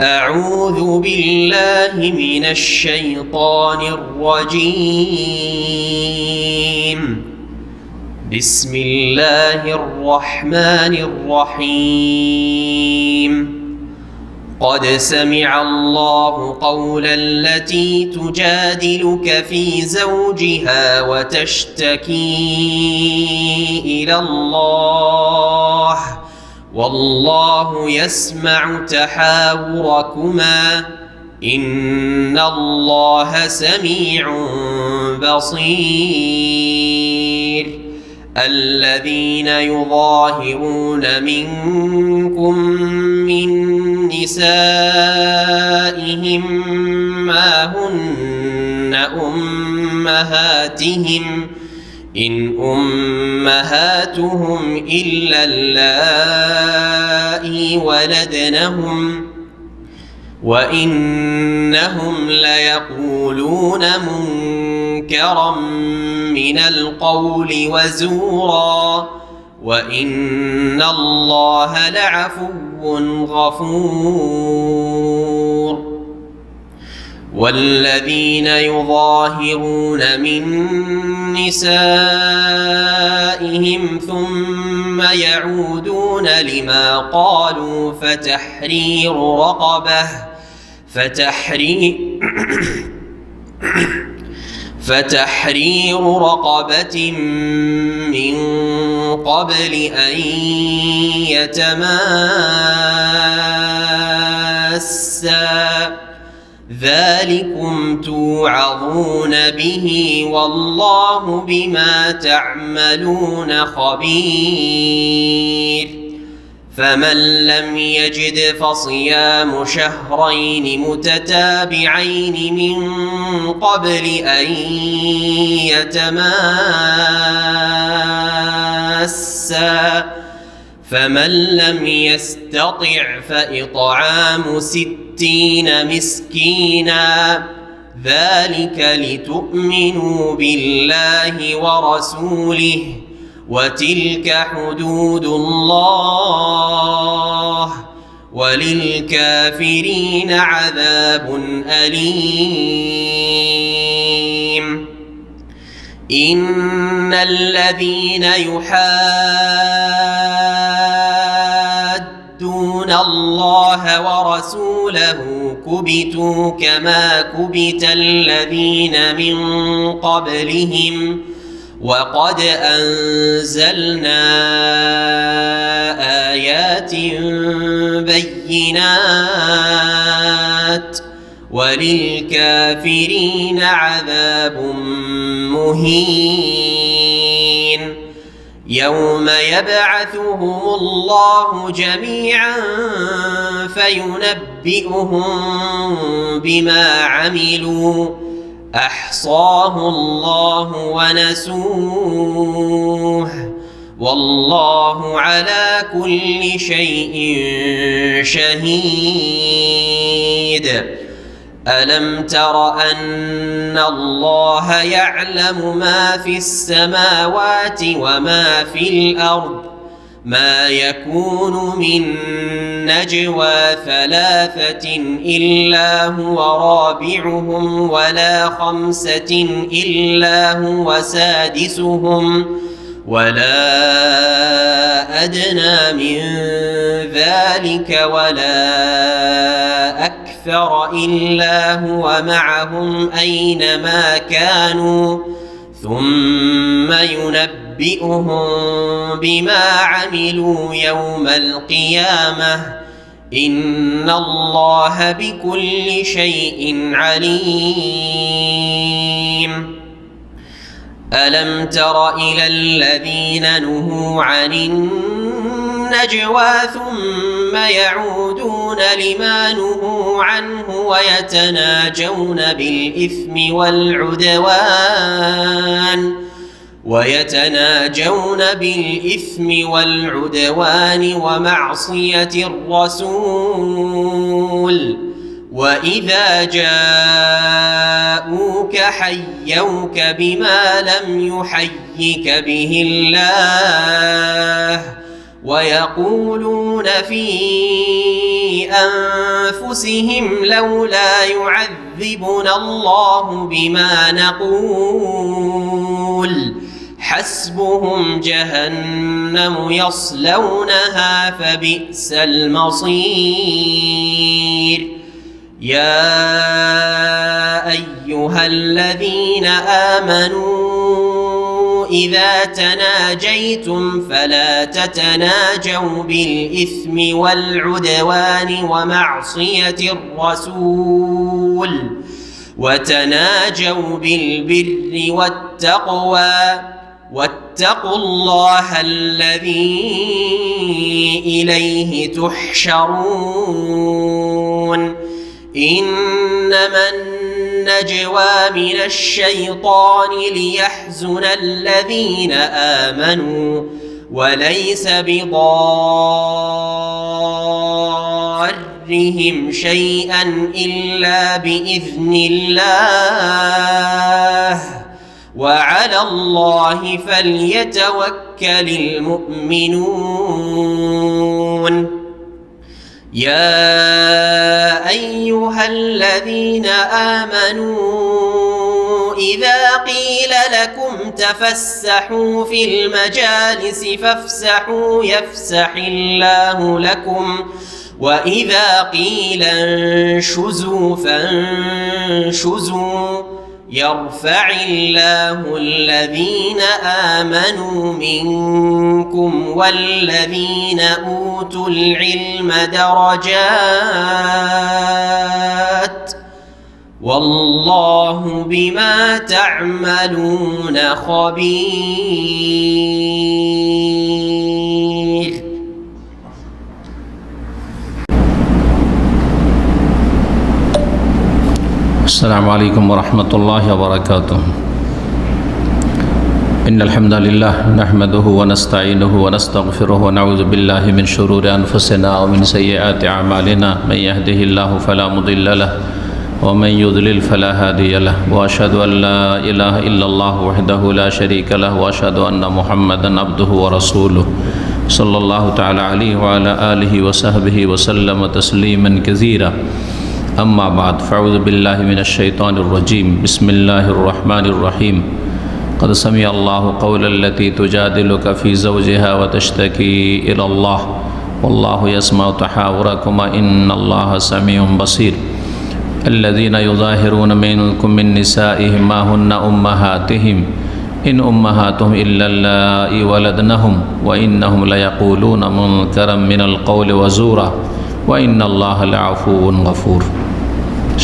أعوذ بالله من الشيطان الرجيم. بسم الله الرحمن الرحيم. قد سمع الله قول التي تجادلك في زوجها وتشتكي إلى الله والله يسمع تحاوركما إن الله سميع بصير. الذين يظاهرون منكم من نسائهم ما هن أمهاتهم إن أمهاتهم إلا اللائي ولدنهم وإنهم ليقولون منكرا من القول وزورا وإن الله لعفو غفور. والذين يظاهرون من نسائهم ثم يعودون لما قالوا فتحرير رقبة من قبل أن يتماسا ذلكم توعظون به والله بما تعملون خبير. فمن لم يجد فصيام شهرين متتابعين من قبل أن يتماسا فمن لم يستطع فإطعام 60 مسكينا ذلك لتؤمنوا بالله ورسوله وتلك حدود الله وللكافرين عذاب أليم. إن الذين يحادون الله ورسوله كبتوا كما كبت الذين من قبلهم وقد أنزلنا آيات بينات وللكافرين عذاب مهين. يوم يبعثهم الله جميعا فينبئهم بما عملوا أحصاه الله ونسوه والله على كل شيء شهيد. ألم تر أن الله يعلم ما في السماوات وما في الأرض ما يكون من نجوى 3 إلا هو رابعهم ولا 5 إلا هو سادسهم ولا أدنى من ذلك ولا أكثر إلا هو معهم أينما كانوا ثم ينبئهم بما عملوا يوم القيامة إن الله بكل شيء عليم. ألم تر إلى الذين نهوا عن النجوى ثم يعودون لما نهوا عنه ويتناجون بالإثم والعدوان ومعصية الرسول وإذا جاءوك حيوك بما لم يحيك به الله ويقولون في أنفسهم لولا يعذبنا الله بما نقول حسبهم جهنم يصلونها فبئس المصير يا أيها الذين آمنوا إذا تناجيتم فلا تتناجوا بالإثم والعدوان ومعصية الرسول وتناجوا بالبر والتقوى واتقوا الله الذي إليه تحشرون إنما النجوى من الشيطان ليحزن الذين آمنوا وليس بضارهم شيئا إلا بإذن الله وعلى الله فليتوكل المؤمنون يا أيها الذين آمنوا إذا قيل لكم تفسحوا في المجالس فافسحوا يفسح الله لكم وإذا قيل انشزوا فانشزوا يرفع الله الذين آمنوا منكم والذين أوتوا العلم درجات والله بما تعملون خبير. السلام عليكم ورحمة الله وبركاته. إن الحمد لله نحمده ونستعينه ونستغفره ونعوذ بالله من شرور أنفسنا ومن سيئات أعمالنا من يهده الله فلا مضل له ومن يضلل فلا هادي له وأشهد أن لا إله إلا الله وحده لا شريك له وأشهد أن محمدا عبده ورسوله صلى الله تعالى عليه وعلى آله وصحبه وسلم تسليما كثيرا. أما بعد فأعوذ بالله من الشيطان الرجيم بسم الله الرحمن الرحيم قد سمع الله قول التي تجادلك في زوجها وتشتكي إلى الله والله يسمع تحاوركما إن الله سميع بصير الذين يظاهرون منكم من نسائهم ما هن أمهاتهم إن أمهاتهم إلا اللائي ولدنهم وإنهم ليقولون منكرا من القول وزورا وإن الله لعفو غفور.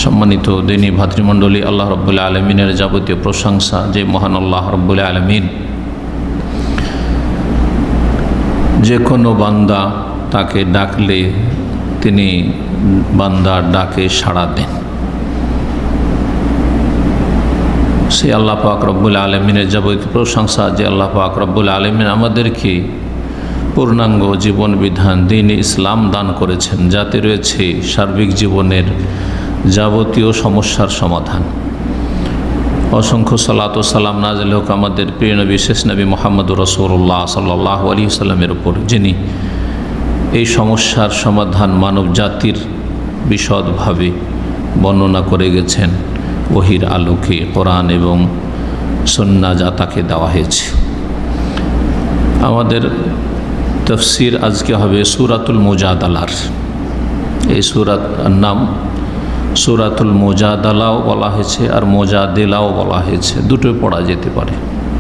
সম্মানিত দিনী ভাতৃমণ্ডলী, আল্লাহ রব্বুল আলমিনের যাবতীয় প্রশংসা যে মহান আল্লাহ রব্বুল আলমিন যে কোনো বান্দা তাকে ডাকলে তিনি বান্দার ডাকে সাড়া দেন। সেই আল্লাহ পাক রব্বুল আলমিনের যাবতীয় প্রশংসা যে আল্লাহ পাক রব্বুল আলমিন আমাদেরকে পূর্ণাঙ্গ জীবন বিধান দ্বীন ইসলাম দান করেছেন, যাতে রয়েছে সার্বিক জীবনের যাবতীয় সমস্যার সমাধান। অসংখ্য সালাত ও সালাম নাজিল হোক আমাদের প্রিয় নবী শেষ নবী মুহাম্মদুর রাসূলুল্লাহ সাল্লাল্লাহু আলাইহি ওয়াসাল্লামের উপর, যিনি এই সমস্যার সমাধান মানব জাতির বিশদভাবে বর্ণনা করে গেছেন ওহির আলোকে, কোরআন এবং সুন্নাহ যা তাকে দেওয়া হয়েছে। আমাদের তাফসীর আজকে হবে সূরাতুল মুজাদালার। এই সূরার নাম সূরাতুল মুজাদালাও বলা হয়েছে আর মুজাদিলাও বলা হয়েছে, দুটোই পড়া যেতে পারে।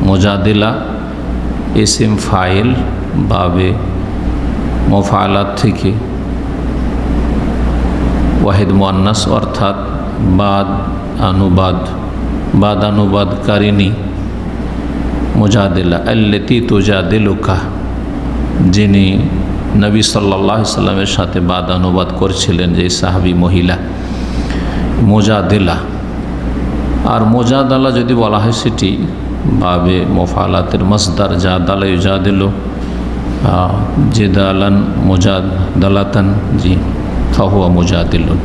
মুজাদিলা ইসিম ফাইল বাবে মুফআলাত থেকে ওয়াহিদ মুআন্নাস অর্থাৎ বাদ অনুবাদকারিনী মুজাদিলা আল্লাতী তুজাদিলুকা, যিনি নবী সাল্লাল্লাহু আলাইহি সাল্লামের সাথে বাদ অনুবাদ করছিলেন, যে সাহাবী মহিলা মুজাদিলা। আর মুজাদালা যদি বলা হয় সেটি বাবে মুফআলাতের মাসদার জাদালা ইউজাদিলু জিদালান মুজাদালাতান, জি ফাহুয়া মুজাদিলুন।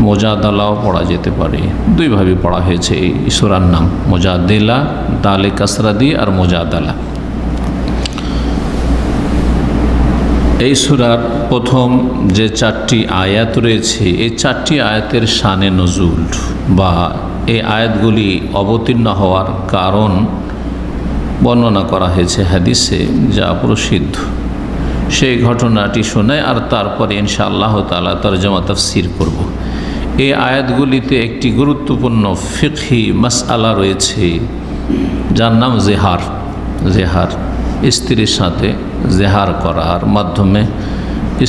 মুজাদালাও পড়া যেতে পারে, দুইভাবে পড়া হয়েছে এই সূরার নাম, মুজাদিলা দালে কাসরা দিয়ে আর মুজাদালা। এই সূরার প্রথম যে 4টি আয়াত রয়েছে, এই 4টি আয়াতের শানে নজুল বা এই আয়াতগুলি অবতীর্ণ হওয়ার কারণ বর্ণনা করা হয়েছে হাদিসে, যা প্রসিদ্ধ। সেই ঘটনাটি শোনায় আর তারপরে ইনশাআল্লাহ তাআলা তরজমা তাফসীর করব। এই আয়াতগুলিতে একটি গুরুত্বপূর্ণ ফিকহি মাসআলা রয়েছে, যার নাম জেহার। জেহার, স্ত্রীর সাথে জেহার করার মাধ্যমে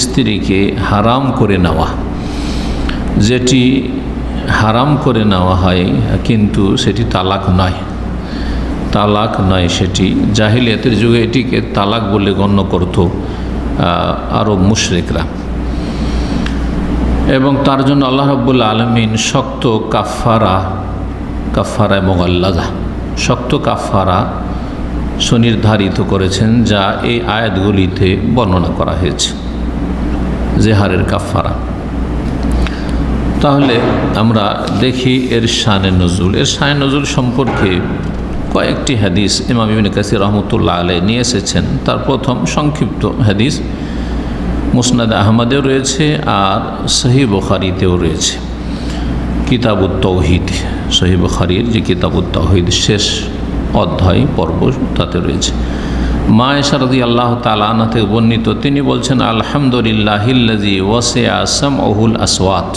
স্ত্রীকে হারাম করে নেওয়া। যেটি হারাম করে নেওয়া হয় কিন্তু সেটি তালাক নয়, তালাক নয়। সেটি জাহিলিয়াতের যুগে এটিকে তালাক বলে গণ্য করত আরব মুশরিকরা, এবং তার জন্য আল্লাহ রাব্বুল আলামিন শক্ত কাফারায়ে মুগাল্লাযা, শক্ত কাফারা সুনির্ধারিত করেছেন, যা এই আয়াতগুলিতে বর্ণনা করা হয়েছে, জেহারের কাফারা। তাহলে আমরা দেখি এর শানে নজুল। এর শানে নজুল সম্পর্কে কয়েকটি হাদিস ইমাম ইবনে কাসির রহমতুল্লাহ আলাইহি নিয়ে এসেছেন। তার প্রথম সংক্ষিপ্ত হাদিস মুসনাদ আহমদেও রয়েছে আর সহিহ বুখারীতেও রয়েছে, কিতাবুত তাওহীদ। সহিহ বুখারীর যে কিতাবুত তাওহীদ শেষ অধ্যায় পর্ব, তাতে রয়েছে। মা আয়েশা রাদিয়াল্লাহু তাআলা আনহা থেকে বর্ণিত, তিনি বলছেন, আলহামদুলিল্লাহিল্লাযী ওয়াসিআ সামউহুল আসওয়াত।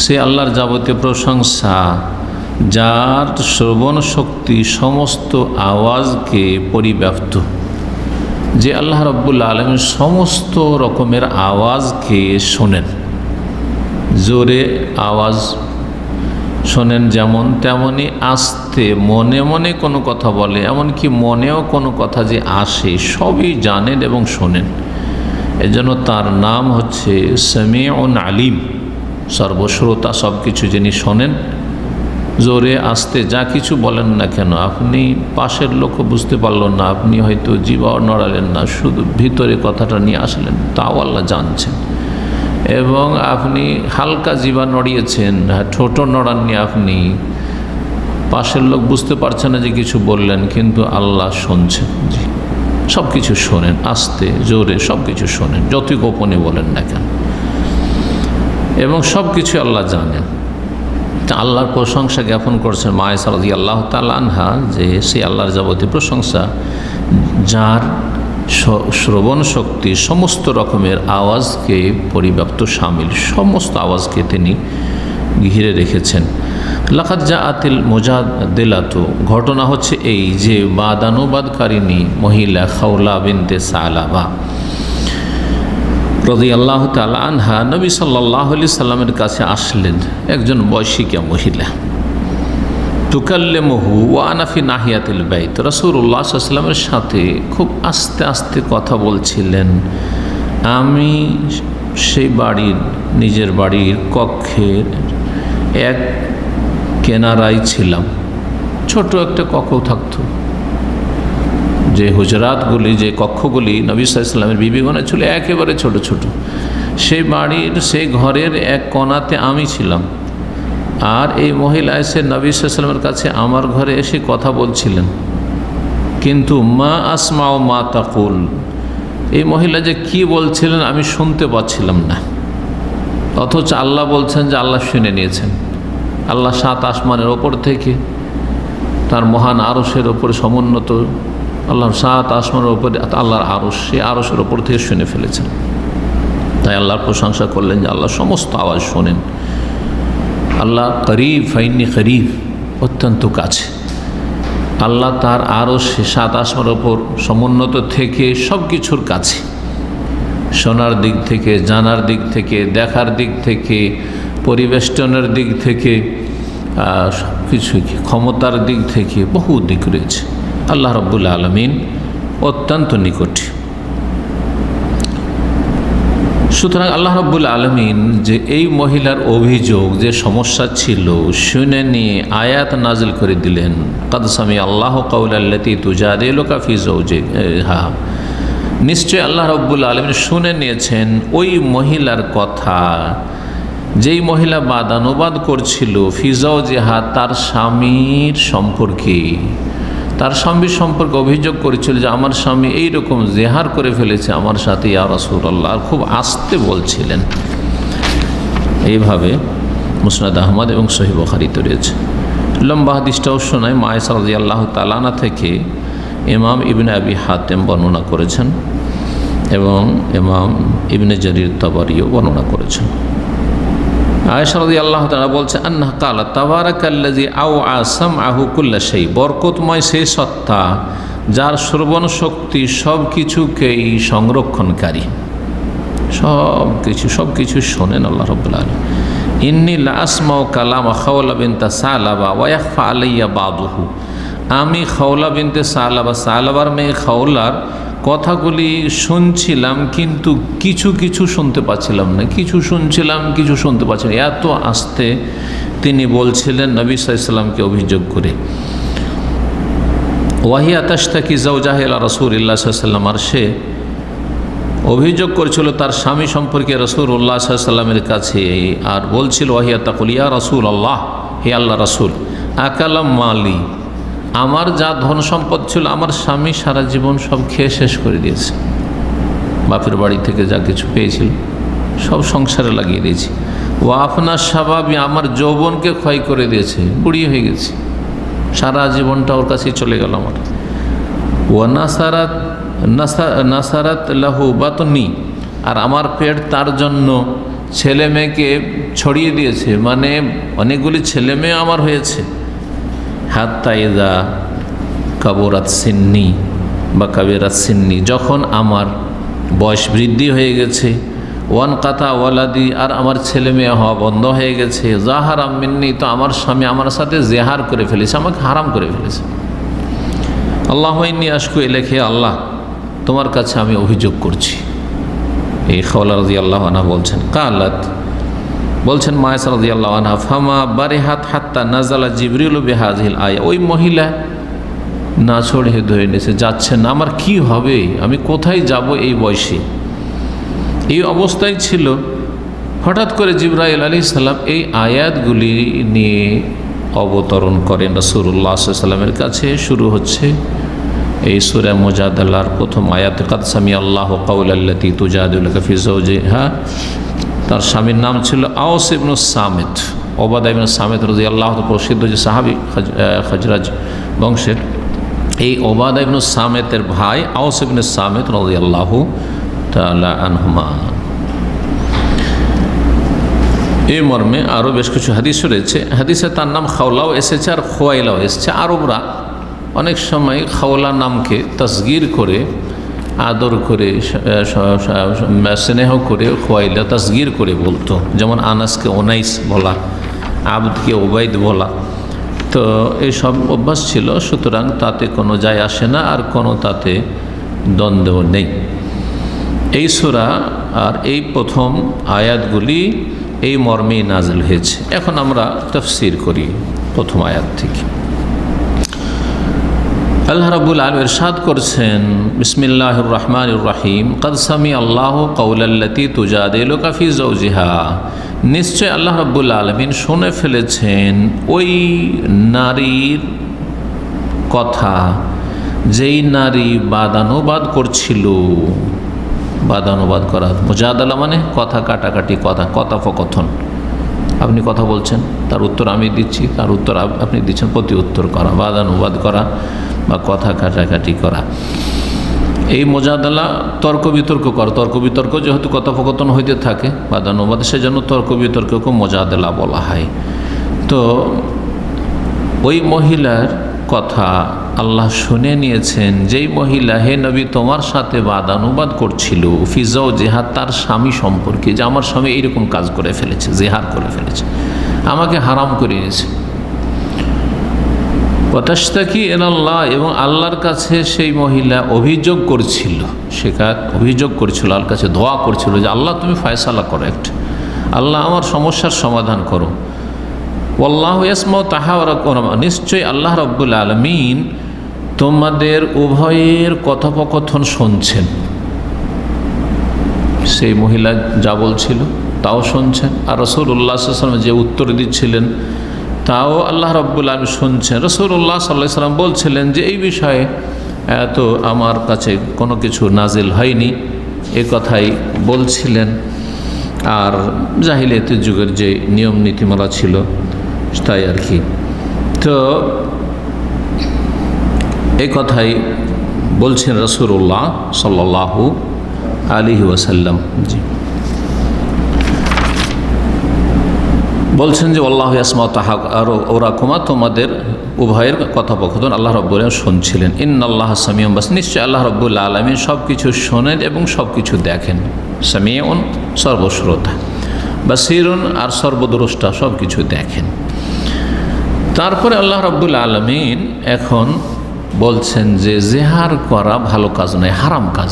সে আল্লাহর যাবতীয় প্রশংসা, যার শ্রবণ শক্তি সমস্ত আওয়াজকে পরিব্যাপ্ত। যে আল্লাহ রাব্বুল আলামিন সমস্ত রকমের আওয়াজকে শোনেন, জোরে আওয়াজ শোনেন যেমন, তেমনি আস্তে মনে মনে কোনো কথা বলে, এমনকি মনেও কোনো কথা যে আসে, সবই জানেন এবং শোনেন। এজন্য তার নাম হচ্ছে সামিউন আলিম, সর্বশ্রোতা, সব কিছু যিনি শোনেন। জোরে আস্তে যা কিছু বলেন না কেন, আপনি পাশের লোকও বুঝতে পারলেন না, আপনি হয়তো জিহ্বাও নড়ালেন না, শুধু ভিতরে কথাটা নিয়ে আসলেন, তাও আল্লাহ জানছেন। এবং আপনি হালকা জিহ্বা নড়িয়েছেন, ঠোঁটও নড়াননি, আপনি পাশের লোক বুঝতে পারছে না যে কিছু বললেন, কিন্তু আল্লাহ শুনছেন। জি, সব কিছু শোনেন, আস্তে জোরে সব কিছু শোনেন, যতই গোপনে বলেন না কেন, এবং সব কিছু আল্লাহ জানেন। আল্লাহর প্রশংসা জ্ঞাপন করছেন মা আয়েশা রাদিয়াল্লাহু তাআলা আনহা, যে সে আল্লাহর যাবতীয় প্রশংসা, যার শ্রবণ শক্তি সমস্ত রকমের আওয়াজকে পরিব্যাপ্ত, শামিল, সমস্ত আওয়াজকে তিনি ঘিরে রেখেছেন। লাকাদ জাআতিল মুজাদিলাতু, ঘটনা হচ্ছে এই যে বাদানুবাদকারিণী মহিলা খাওলা বিনতে সালাবা রাদিয়াল্লাহু তাআলা আনহা নবী সাল্লাল্লাহু আলাইহি সাল্লামের কাছে আসলেন, একজন বয়সিকা মহিলা। তুকাল্লিমুহু ওয়া আনা ফি নাহিয়াতিল বাইত, রাসূলুল্লাহ সাল্লাল্লাহু আলাইহি সাল্লামের সাথে খুব আস্তে আস্তে কথা বলছিলেন। আমি সেই বাড়ির, নিজের বাড়ির কক্ষের এক কেনারায় ছিলাম। ছোট একটা কক্ষ থাকতো, যে হুজরাতগুলি, যে কক্ষগুলি নবী সাল্লাল্লাহু আলাইহি সাল্লামের বিবিগণের ছিল একেবারে ছোট ছোট, সেই বাড়ির সেই ঘরের এক কোণাতে আমি ছিলাম। আর এই মহিলা এসে নবী সাল্লাল্লাহু আলাইহি সাল্লামের কাছে আমার ঘরে এসে কথা বলছিলেন, কিন্তু মা আসমাউ মা তাকুল, এই মহিলা যে কি বলছিলেন আমি শুনতে পাচ্ছিলাম না। অথচ আল্লাহ বলছেন যে আল্লাহ শুনে নিয়েছেন। আল্লাহ 7 আসমানের ওপর থেকে তার মহান আরশের ওপরে সমুন্নত, আল্লাহর 7 আসমানের ওপরে আল্লাহর আরশ, সেই আরশের ওপর থেকে শুনে ফেলেছেন। তাই আল্লাহর প্রশংসা করলেন যে আল্লাহ সমস্ত আওয়াজ শোনেন। আল্লাহ করিব, ফাইন্নি করিব, অত্যন্ত কাছে। আল্লাহ তার আরশ 7 আসমানের ওপর সমুন্নত থেকে সব কিছুর কাছে, শোনার দিক থেকে, জানার দিক থেকে, দেখার দিক থেকে, পরিবেষ্টনের দিক থেকে, কিছু ক্ষমতার দিক থেকে, বহু দিক রয়েছে। আল্লাহ রাব্বুল আলামিন অত্যন্ত নিকটে। সুতরাং আল্লাহ রাব্বুল আলামিন যে এই মহিলার অভিযোগ, যে সমস্যা ছিল, শুনে নিয়ে আয়াত নাজিল করে দিলেন। কাদ সামি আল্লাহু কাওলাল্লাতী তুজাদিলুকা ফি যাওজিহা, নিশ্চয় আল্লাহ রাব্বুল আলামিন শুনে নিয়েছেন ওই মহিলার কথা, যেই মহিলা বাদানুবাদ করছিল ফি যাওজিহা, তার স্বামীর সম্পর্কে, তার স্বামী সম্পর্কে অভিযোগ করেছিল যে আমার স্বামী এইরকম জেহার করে ফেলেছে আমার সাথে, ইয়া রাসূলুল্লাহ, আর খুব আস্তে বলছিলেন। এইভাবে মুসনাদ আহমদ এবং সহিহ বুখারীতে রয়েছে। লম্বা হাদিসটাও শোনায় মা আয়েশা রাদিয়াল্লাহু তাআলা আনহা থেকে ইমাম ইবনে আবি হাতেম বর্ণনা করেছেন এবং ইমাম ইবনে জারির তাবারিও বর্ণনা করেছেন। আয়েশা রাদিয়াল্লাহু তাআলা বলছেন, আন্নাহা ক্বালাত তাবারাকাল্লাযী আওআ সামআহু কুল্লা শাই, বরকতময় সেই সত্তা যার শ্রবণ শক্তি সব কিছুকেই সংরক্ষণকারী, সব কিছু শোনেন আল্লাহ রাব্বুল আলামিন। ইন্নী লা আসমাউ কালামা খাওলা বিনতা সালাবা ওয়া ইয়াখফা আলাইয়া বাদুহু, আমি খাওলা বিনতে সালাবা, সালাবার মেয়ে খাওলার কথাগুলি শুনছিলাম, কিন্তু কিছু কিছু শুনতে পাচ্ছিলাম না, কিছু শুনছিলাম কিছু শুনতে পাচ্ছিলাম, এত আস্তে তিনি বলছিলেন নবী সাল্লাল্লাহু আলাইহি ওয়াসাল্লামকে অভিযোগ করে। ওয়াহিয়া তাশতাকি যাওজাহা ইলা রাসূলিল্লাহ সাল্লাল্লাহু আলাইহি ওয়াসাল্লাম, আর সে অভিযোগ করেছিল তার স্বামী সম্পর্কে রাসূলুল্লাহ সাল্লাল্লাহু আলাইহি ওয়াসাল্লামের কাছে, আর বলছিল ওয়াহিয়া তাকুল ইয়া রাসূলুল্লাহ, হে আল্লাহ রাসূল, আকালাম মালি, আমার যা ধন সম্পদ ছিল আমার স্বামী সারা জীবন সব খেয়ে শেষ করে দিয়েছে, বাপের বাড়ি থেকে যা কিছু পেয়েছিল সব সংসারে লাগিয়ে দিয়েছি। ও আপনার স্বভাবই, আমার যৌবনকে ক্ষয় করে দিয়েছে, বুড়ি হয়ে গেছি, সারা জীবনটা ওর কাছেই চলে গেল আমার। ও নাসারাত লাহু বাতনি, আর আমার পেট তার জন্য ছেলে মেয়েকে ছড়িয়ে দিয়েছে, মানে অনেকগুলি ছেলে মেয়ে আমার হয়েছে। হাত্তা ইযা কাবুরাত সিন্নি বা কাবিরাত সিন্নি, যখন আমার বয়স বৃদ্ধি হয়ে গেছে, ওয়ান কাতা ওয়ালাদি, আর আমার ছেলে মেয়ে হওয়া বন্ধ হয়ে গেছে, জাহারাম মিন্নি, তো আমার স্বামী আমার সাথে জেহার করে ফেলেছে, আমাকে হারাম করে ফেলেছে। আল্লাহুম্মা ইন্নী আশকু ইলাইকা, আল্লাহ তোমার কাছে আমি অভিযোগ করছি। এই খাওলা রাদিয়াল্লাহু আনহা বলছেন, কালাত বলছেন মা আয়েশা রাদিয়াল্লাহু আনহা, ফামা বারিহাত হাত্তা নাজালা জিবরিলু বিহাযিহিল আয়া, ওই মহিলা না ছড়ে ধরে নিয়েছে, যাচ্ছে না, আমার কি হবে, আমি কোথায় যাব এই বয়সে, এই অবস্থায় ছিল। হঠাৎ করে জিবরাইল আলাইহিস সালাম এই আয়াতগুলি নিয়ে অবতরণ করেন রাসূলুল্লাহ সাল্লাল্লাহু আলাইহি ওয়াসাল্লামের কাছে। শুরু হচ্ছে এই সূরা মুজাদালার প্রথম আয়াতে, কাদ সামিআল্লাহু কাওলাল্লাতী তুজাদিলুকা ফি যাওজিহা, তার স্বামীর নাম ছিল আওস ইবনে সামিত, ওবাদা ইবনে সামিত রাদিয়াল্লাহু তাআলা, প্রসিদ্ধ যে সাহাবী খাজরাজ বংশের, এই ওবাদা ইবনে সামিতের ভাই আওস ইবনে সামিত রাদিয়াল্লাহু তাআলা আনহুমা। এই মর্মে আরও বেশ কিছু হাদিস রয়েছে। হাদিসে তার নাম খাওলাও এসেছে আর খোয়াইলাও এসেছে। আরবরা অনেক সময় খাওলা নামকে তাসগীর করে, আদর করে, স্নেহ করে খোয়াইলা তাসগীর করে বলতো, যেমন আনাসকে ওনাইস বলা, আবদকে ওবাইদ বলা, তো এইসব অভ্যাস ছিল। সুতরাং তাতে কোনো যায় আসে না, আর কোনো তাতে দ্বন্দ্ব নেই। এই সূরা আর এই প্রথম আয়াতগুলি এই মর্মেই নাজিল হয়েছে। এখন আমরা তাফসীর করি প্রথম আয়াত থেকে। আল্লাহ রাব্বুল আলামিন ইরশাদ করছেন, বিসমিল্লাহির রহমানির রহিম, কাদ সামিআল্লাহু কাওলাল্লাতী তুজাদিলুকা ফি যাওজিহা, নিশ্চয় আল্লাহ রাব্বুল আলামিন শুনে ফেলেছেন ওই নারীর কথা যেই নারী বাদানুবাদ করছিল। বাদানুবাদ করা, মুজাদালা মানে কথা কাটাকাটি, কথোপকথন। আপনি কথা বলছেন, তার উত্তর আমি দিচ্ছি, তার উত্তর আপনি দিচ্ছেন, প্রতি উত্তর করা, বাদানুবাদ করা বা কথা কাটাকাটি করা। এই মুজাদালা তর্ক বিতর্ক করা, তর্ক বিতর্ক যেহেতু কথোপকথন হইতে থাকে বাদানুবাদ, সেজন্য তর্ক বিতর্ককে মুজাদালা বলা হয়। তো ওই মহিলার কথা আল্লাহ শুনে নিয়েছেন, যেই মহিলা হে নবী তোমার সাথে বাদানুবাদ করছিল ফি যাওজিহা, তার স্বামী সম্পর্কে, যে আমার স্বামী এইরকম কাজ করে ফেলেছে, জেহার করে ফেলেছে, আমাকে হারাম করে নিয়েছে। ওয়াতাশতাকি ইলাল্লাহ, এবং আল্লাহর কাছে সেই মহিলা অভিযোগ করছিল, অভিযোগ করছিল, আল্লাহর কাছে দোয়া করছিল যে আল্লাহ তুমি ফয়সালা করো, একটা আল্লাহ আমার সমস্যার সমাধান করো। ওয়াল্লাহু ইয়াসমাউ তাহাওয়ারাকুমা, নিশ্চয়ই আল্লাহ রাব্বুল আলামিন তোমাদের উভয়ের কথোপকথন শুনছেন। সেই মহিলা যা বলছিল তাও শুনছেন, আর রাসূলুল্লাহ সাল্লাল্লাহু আলাইহি ওয়াসাল্লাম যে উত্তর দিচ্ছিলেন তাও আল্লাহ রাব্বুল আলামিন শুনছেন। রাসূলুল্লাহ সাল্লাল্লাহু আলাইহি ওয়াসাল্লাম বলছিলেন যে এই বিষয়ে তো আমার কাছে কোনো কিছু নাজিল হয়নি, এ কথাই বলছিলেন। আর জাহিলিয়াতের যুগের যে নিয়ম নীতিমালা ছিল তাই আর কি। তো এই কথাই বলছেন রাসূলুল্লাহ সাল্লাল্লাহু আলাইহি ওয়াসাল্লাম। জি, বলছেন যে আল্লাহু ইয়াসমাউ তাহাওরাকুমা, তোমাদের উভয়ের কথোপকথন আল্লাহ রাব্বুল আলামিন শুনছিলেন। ইন্নাল্লাহা সামিউন বাসীর, নিশ্চয় আল্লাহ রাব্বুল আলামিন সব কিছু শোনেন এবং সব কিছু দেখেন। সামিউন সর্বশ্রোতা, বাসীরুন আর সর্বদ্রষ্টা, সব কিছু দেখেন। তারপরে আল্লাহ রাব্বুল আলামিন এখন বলছেন যে জেহার করা ভালো কাজ নয়, হারাম কাজ,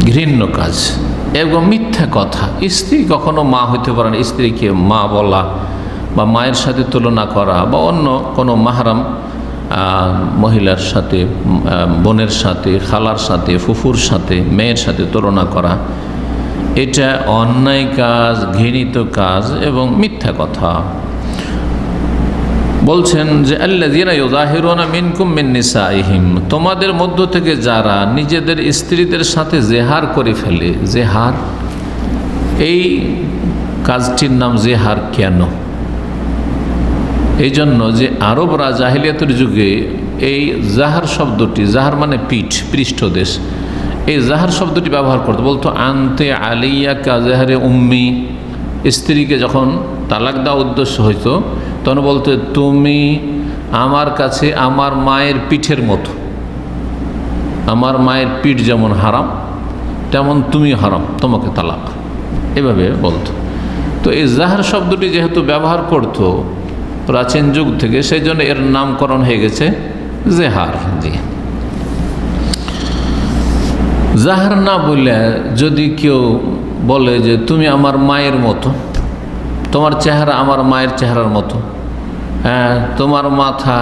ঘৃণ্য কাজ এবং মিথ্যা কথা। স্ত্রী কখনো মা হইতে পারে না, স্ত্রীকে মা বলা বা মায়ের সাথে তুলনা করা বা অন্য কোনো মাহরাম মহিলার সাথে, বোনের সাথে, খালার সাথে, ফুফুর সাথে, মেয়ের সাথে তুলনা করা, এটা অন্যায় কাজ, ঘৃণিত কাজ এবং মিথ্যা কথা। বলছেন যে আল্লাযীনা ইউযাহিরুনা মিনকুম মিন নিসাইহিম, তোমাদের মধ্য থেকে যারা নিজেদের স্ত্রীদের সাথে জেহার করে ফেলে। জেহার, এই কাজটির নাম জেহার কেন? এই জন্য যে আরবরা জাহিলিয়াতের যুগে এই জাহার শব্দটি, জাহার মানে পিঠ, পৃষ্ঠদেশ, এই জাহার শব্দটি ব্যবহার করতো। বলতো আনতে আলিয়া কা জাহারে উম্মি, স্ত্রীকে যখন তালাক দেওয়া উদ্দেশ্য হইতো তখন বলতে তুমি আমার কাছে আমার মায়ের পিঠের মতো, আমার মায়ের পিঠ যেমন হারাম তেমন তুমি হারাম, তোমাকে তালাক, এভাবে বলতো। তো এই জাহার শব্দটি যেহেতু ব্যবহার করতো প্রাচীন যুগ থেকে, সেই জন্য এর নামকরণ হয়ে গেছে জেহার। জি, জাহার না বললে যদি কেউ বলে যে তুমি আমার মায়ের মতো, তোমার চেহারা আমার মায়ের চেহারার মতো, হ্যাঁ, তোমার মাথা,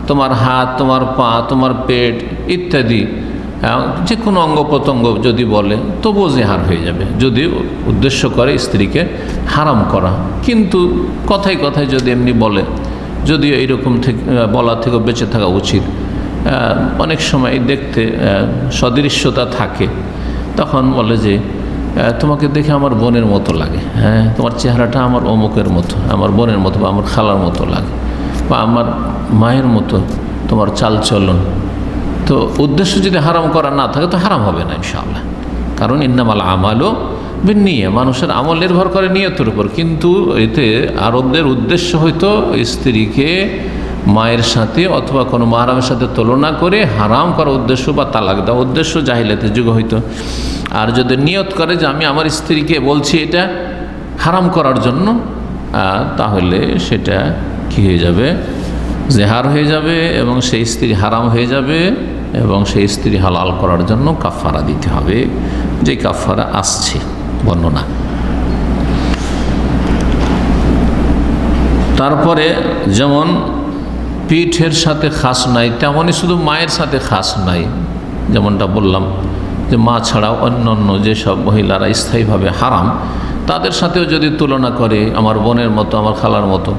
তোমার হাত, তোমার পা, তোমার পেট ইত্যাদি যে কোনো অঙ্গ প্রত্যঙ্গ যদি বলে তবুও জেহার হয়ে যাবে, যদি উদ্দেশ্য করে স্ত্রীকে হারাম করা। কিন্তু কথায় কথায় যদি এমনি বলে, যদিও এইরকম থেকে বলা থেকে বেঁচে থাকা উচিত। অনেক সময় দেখতে সদৃশ্যতা থাকে, তখন বলে যে তোমাকে দেখে আমার বোনের মতো লাগে, হ্যাঁ, তোমার চেহারাটা আমার অমুকের মতো, আমার বোনের মতো বা আমার খালার মতো লাগে, বা আমার মায়ের মতো তোমার চালচলন। তো উদ্দেশ্য যদি হারাম করা না থাকে তো হারাম হবে না ইনশাআল্লাহ, কারণ ইন্নামাল আমালু বিন্নিয়া, মানুষের আমল নির্ভর করে নিয়তের উপর। কিন্তু এতে আরবদের উদ্দেশ্য হয়তো স্ত্রীকে মায়ের সাথে অথবা কোনো মাহরামের সাথে তুলনা করে হারাম করার উদ্দেশ্য বা তালাক দেওয়া উদ্দেশ্য জাহিলিয়াতের যুগ হইতো। আর যদি নিয়ত করে যে আমি আমার স্ত্রীকে বলছি এটা হারাম করার জন্য, তাহলে সেটা কি হয়ে যাবে? জেহার হয়ে যাবে এবং সেই স্ত্রী হারাম হয়ে যাবে এবং সেই স্ত্রী হালাল করার জন্য কাফারা দিতে হবে, যে কাফারা আসছে বর্ণনা। তারপরে যেমন পিঠের সাথে খাস নাই, তেমনই শুধু মায়ের সাথে খাস নাই। যেমনটা বললাম যে মা ছাড়াও অন্য অন্য যেসব মহিলারা স্থায়ীভাবে হারাম, তাদের সাথেও যদি তুলনা করে আমার বোনের মতো, আমার খালার মতো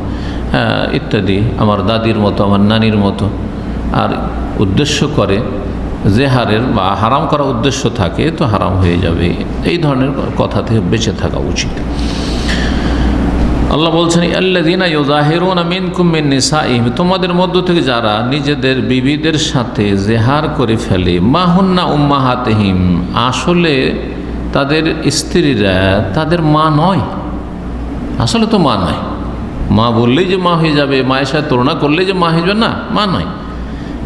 ইত্যাদি, আমার দাদির মতো, আমার নানির মতো, আর উদ্দেশ্য করে জেহারের বা হারাম করা উদ্দেশ্য থাকে, তো হারাম হয়ে যাবে। এই ধরনের কথা থেকে বেঁচে থাকা উচিত। আল্লাহ বলছেন আল্লাযীনা ইউযাহিরুনা মিনকুম মিন নিসাইহিম, তোমাদের মধ্য থেকে যারা নিজেদের বিবিদের সাথে জেহার করে ফেলে। মা হুন্না উম্মাহাতিহিম, আসলে তাদের স্ত্রীরা তাদের মা নয়, আসলে তো মা নয়। মা বললেই যে মা হয়ে যাবে, মায়ের সাথে তুলনা করলেই যে মা হয়ে যাবে, না, মা নয়।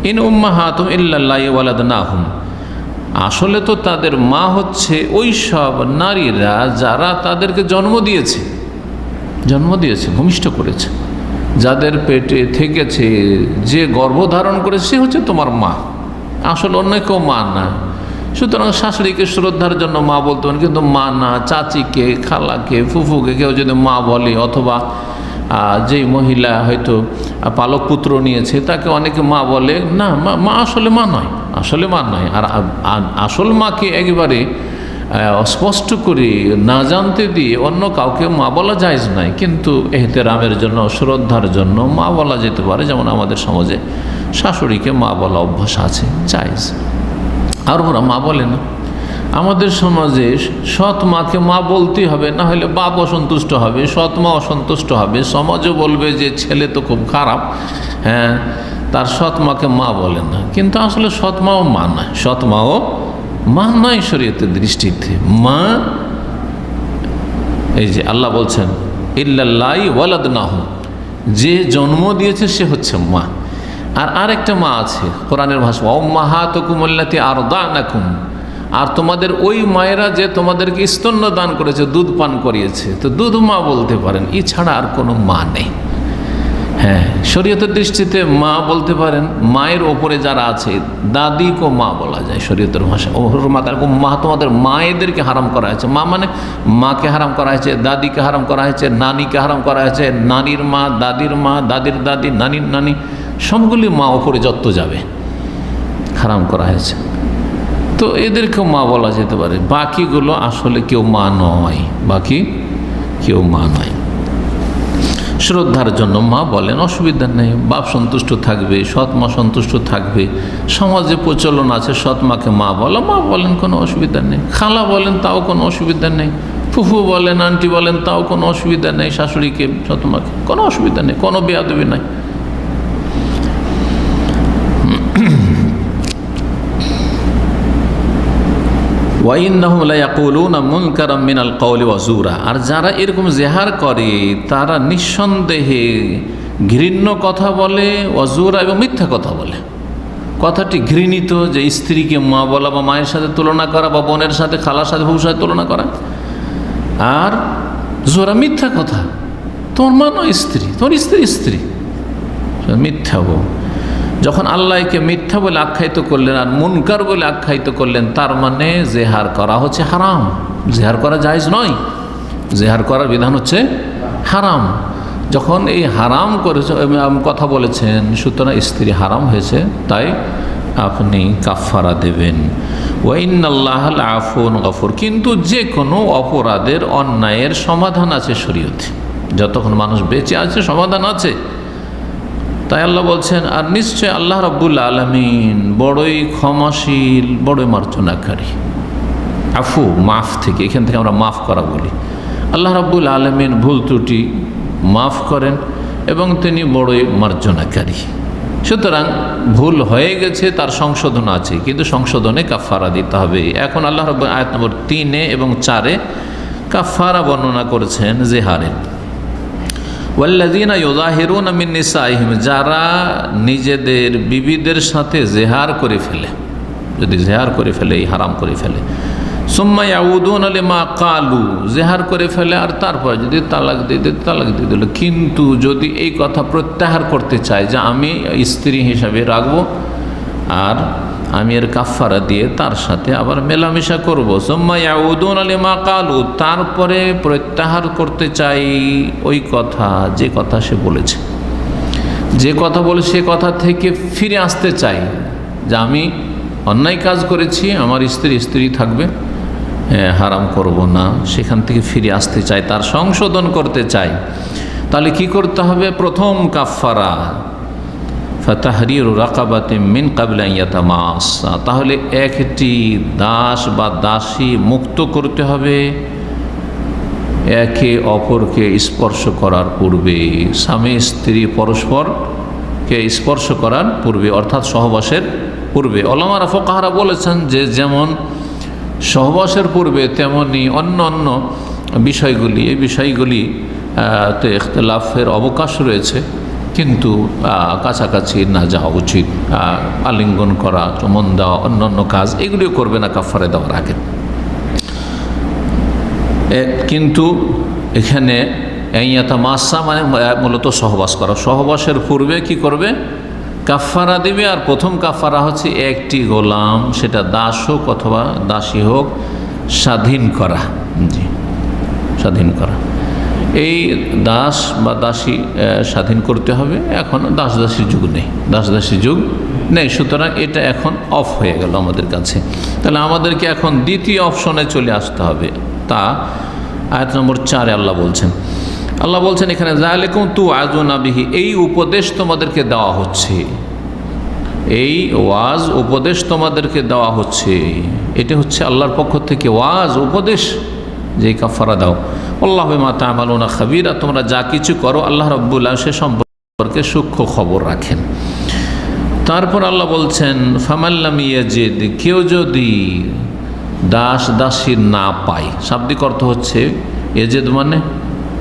ইন উম্মাহাতুহুম ইল্লাল্লাহি ওয়ালাদনাহুম, আসলে তো তাদের মা হচ্ছে ওই সব নারীরা যারা তাদেরকে জন্ম দিয়েছে, ভূমিষ্ঠ করেছে, যাদের পেটে থেকেছে, যে গর্ভধারণ করেছে, সে হচ্ছে তোমার মা। আসলে অন্য কেউ মা না। সুতরাং শাশুড়িকে শ্রদ্ধার জন্য মা বলতে পারেন, কিন্তু মা না। চাচিকে, খালাকে, ফুফুকে কেউ যদি মা বলে, অথবা যেই মহিলা হয়তো পালক পুত্র নিয়েছে তাকে অনেকে মা বলে, না, মা আসলে মা নয়, আসলে মা নয়। আর আসল মাকে একেবারে স্পষ্ট করে না জানতে দিয়ে অন্য কাউকে মা বলা জায়েজ নাই, কিন্তু এহতেরামের জন্য, শ্রদ্ধার জন্য মা বলা যেতে পারে। যেমন আমাদের সমাজে শাশুড়িকে মা বলা অভ্যাস আছে, জায়েজ। আর ওরা মা বলে না। আমাদের সমাজে সৎ মাকে মা বলতেই হবে, না হলে বাপ অসন্তুষ্ট হবে, সৎ মা অসন্তুষ্ট হবে, সমাজও বলবে যে ছেলে তো খুব খারাপ, হ্যাঁ তার সৎ মাকে মা বলে না। কিন্তু আসলে সৎ মাও মা নয়, সৎ মাও মা নয় শরীয়তের দৃষ্টিতে। মা, এই যে আল্লাহ বলছেন ইল্লাল্লাহি ওয়ালাদনাহু, যে জন্ম দিয়েছে সে হচ্ছে মা। আর আরেকটা মা আছে কোরআনের ভাষা, উম্মাহাতুকুম আল্লাতী আরদানাকুম, আর তোমাদের ওই মায়েরা যে তোমাদেরকে স্তন্য দান করেছে, দুধ পান করিয়েছে, তো দুধ মা বলতে পারেন, এছাড়া আর কোনো মা নেই। হ্যাঁ, শরীয়তের দৃষ্টিতে মা বলতে পারেন। মায়ের ওপরে যারা আছে দাদিকেও মা বলা যায় শরীয়তের ভাষা। মা, তোমাদের মায়েদেরকে হারাম করা হয়েছে। মা মানে মাকে হারাম করা হয়েছে, দাদিকে হারাম করা হয়েছে, নানিকে হারাম করা হয়েছে, নানির মা, দাদির মা, দাদির দাদি, নানির নানি, সবগুলি মা ওপরে যত যাবে হারাম করা হয়েছে। তো এদেরকেও মা বলা যেতে পারে। বাকিগুলো আসলে কেউ মা নয়, বাকি কেউ মা নয়। শ্রদ্ধার জন্য মা বলেন, অসুবিধা নেই। বাপ সন্তুষ্ট থাকবে, সৎ মা সন্তুষ্ট থাকবে। সমাজে প্রচলন আছে সৎ মাকে মা বলা, মা বলেন, কোনো অসুবিধা নেই। খালা বলেন, তাও কোনো অসুবিধা নেই। ফুফু বলেন, আন্টি বলেন, তাও কোনো অসুবিধা নেই। শাশুড়িকে, সৎ মাকে, কোনো অসুবিধা নেই, কোনো বেয়াদবি নাই। ওয়াইন্নাহুম লা ইয়াকুলুনা মুনকারাম মিনাল কওলি ওয়া জুরা, আর যারা এরকম জেহার করে তারা নিঃসন্দেহে ঘৃণ্য কথা বলে, ওয়া জুরা, এবং মিথ্যা কথা বলে। কথাটি ঘৃণিত, যে স্ত্রীকে মা বলা বা মায়ের সাথে তুলনা করা, বা বোনের সাথে, খালার সাথে, বউর সাথে তুলনা করা। আর জোরা, মিথ্যা কথা, তোমার মা নয় স্ত্রী, তোমার স্ত্রী, মিথ্যা বউ। যখন আল্লাহকে মিথ্যা বলে আখ্যায়িত করলেন আর মুনকার বলে আখ্যায়িত করলেন, তার মানে জেহার করা হচ্ছে হারাম। জেহার করা জায়েজ নয়, জেহার করার বিধান হচ্ছে হারাম। যখন এই হারাম করেছে কথা বলেছেন, সুতরাং স্ত্রী হারাম হয়েছে, তাই আপনি কাফারা দেবেন। ওয়াইন্নাল্লাহা লাআফুন গফুর, কিন্তু যে কোনো অপরাধের, অন্যায়ের সমাধান আছে শরীয়তে। যতক্ষণ মানুষ বেঁচে আছে সমাধান আছে। তাই আল্লাহ বলছেন, আর নিশ্চয় আল্লাহ রাব্বুল আলামিন বড়ই ক্ষমাশীল, বড়ই মার্জনাকারী। আফু, মাফ থেকে, এখান থেকে আমরা মাফ করা বলি। আল্লাহ রাব্বুল আলামিন ভুল ত্রুটি মাফ করেন এবং তিনি বড়ই মার্জনাকারী। সুতরাং ভুল হয়ে গেছে, তার সংশোধন আছে, কিন্তু সংশোধনে কাফারা দিতে হবে। এখন আল্লাহ রাব্বুল আয়াত নম্বর 3 এবং 4 কাফারা বর্ণনা করেছেন জেহারের। ওয়াল্লাযীনা ইউযাহিরুনা মিন নিসাইহিম, যারা নিজেদের বিবিদের সাথে জেহার করে ফেলে, যদি জেহার করে ফেলে, এই হারাম করে ফেলে। সুম্মা ইয়াউদুনা লিমা ক্বালু, জেহার করে ফেলে আর তারপর যদি তালাক দিয়ে দিল, কিন্তু যদি এই কথা প্রত্যাহার করতে চায় যে আমি স্ত্রী হিসাবে রাখবো আর আমি এর কাফারা দিয়ে তার সাথে আবার মেলামেশা করবো। সুম্মা ইয়াউদুনা লিমা ক্বালু, তারপরে প্রত্যাহার করতে চাই ওই কথা, যে কথা সে বলেছে, যে কথা বলে সে কথা থেকে ফিরে আসতে চাই, যে আমি অন্যায় কাজ করেছি, আমার স্ত্রী থাকবে, হারাম করব না, সেখান থেকে ফিরে আসতে চাই, তার সংশোধন করতে চাই। তাহলে কি করতে হবে? প্রথম কাফারা ফাতাহরিরু রাকাবাতিন মিন ক্বাবলি আন ইয়াতামাসসা, তাহলে একটি দাস বা দাসী মুক্ত করতে হবে একে অপরকে স্পর্শ করার পূর্বে, স্বামী স্ত্রী পরস্পরকে স্পর্শ করার পূর্বে, অর্থাৎ সহবাসের পূর্বে। উলামারা ফুকাহারা বলেছেন যে যেমন সহবাসের পূর্বে তেমনি অন্য অন্য বিষয়গুলি, এই বিষয়গুলি তে ইখতিলাফের অবকাশ রয়েছে, কিন্তু কাছাকাছি না যাওয়া উচিত। আলিঙ্গন করা, চুমন দেওয়া, অন্যান্য কাজ এগুলিও করবে না কাফারা দেওয়ার আগে। কিন্তু এখানে ইয়াতামাসসা মানে মূলত সহবাস করা। সহবাসের পূর্বে কি করবে? কাফারা দেবে। আর প্রথম কাফারা হচ্ছে একটি গোলাম, সেটা দাস হোক অথবা দাসী হোক, স্বাধীন করা। জি, স্বাধীন করা। এই দাস বা দাসী স্বাধীন করতে হবে। এখন দাস দাসীর যুগ নেই, দাস দাসীর যুগ নেই, সুতরাং এটা এখন অফ হয়ে গেল আমাদের কাছে। তাহলে আমাদেরকে এখন দ্বিতীয় অপশনে চলে আসতে হবে। তা আয়াত নম্বর 4 আল্লাহ বলছেন এখানে যালিকুম তুআযুনা বিহি, এই উপদেশ তোমাদেরকে দেওয়া হচ্ছে, এই ওয়াজ উপদেশ তোমাদেরকে দেওয়া হচ্ছে। এটা হচ্ছে আল্লাহর পক্ষ থেকে ওয়াজ উপদেশ, যে কাফারা দাও। আল্লাহু বিমা তা'মালুনা খাবীরা, তোমরা যা কিছু করো আল্লাহ রাব্বুল আলামিন সে সম্পর্কে সূক্ষ্ম খবর রাখেন। তারপর আল্লাহ বলছেন ফামাল্লাম ইয়াজিদ, কেউ যদি দাস দাসী না পায়, শাব্দিক অর্থ হচ্ছে এজেদ মানে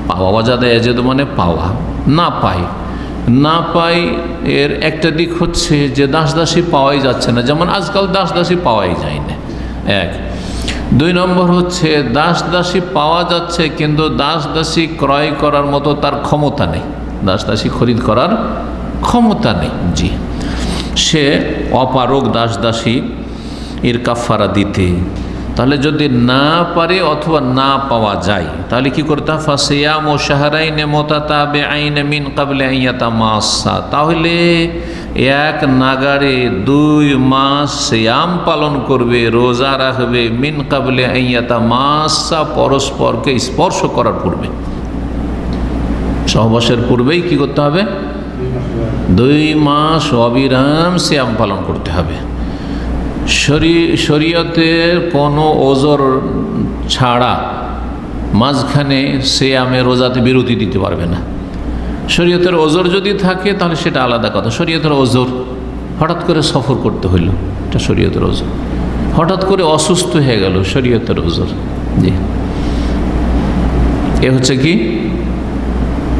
পাওয়া, ওয়াজাদা এজেদ মানে পাওয়া, না পায় এর একটা দিক হচ্ছে যে দাস দাসী পাওয়াই যাচ্ছে না, যেমন আজকাল দাস দাসী পাওয়াই যায় না, এক। 2 নম্বর হচ্ছে দাস দাসী পাওয়া যাচ্ছে কিন্তু দাস দাসী ক্রয় করার মতো তার ক্ষমতা নেই, দাস দাসী খরিদ করার ক্ষমতা নেই, জি, সে অপারগ দাস দাসী এর কাফারা দিতে। তাহলে যদি না পারে অথবা না পাওয়া যায় তাহলে কি করতে হবে? ফাসিয়ামু শাহরাইন মুতাতাবিআইন মিন ক্বাবলি আন ইয়াতামাসসা, তাহলে এক নাগারে 2 মাস সিয়াম পালন করবে, রোজা রাখবে, মিন ক্বাবলি আন ইয়াতামাসসা, পরস্পরকে স্পর্শ করার পূর্বে, সহবাসের পূর্বেই কি করতে হবে? 2 মাস অবিরাম সিয়াম পালন করতে হবে। শরীয়তের কোনো ওজর ছাড়া মাঝখানে সিয়ামে রোজাতে বিরতি দিতে পারবে না। শরীয়তের ওজর যদি থাকে তাহলে সেটা আলাদা কথা। শরীয়তের ওজর হঠাৎ করে সফর করতে হইল, এটা শরীয়তের ওজর। হঠাৎ করে অসুস্থ হয়ে গেল, শরীয়তের ওজর, জি। এ হচ্ছে কি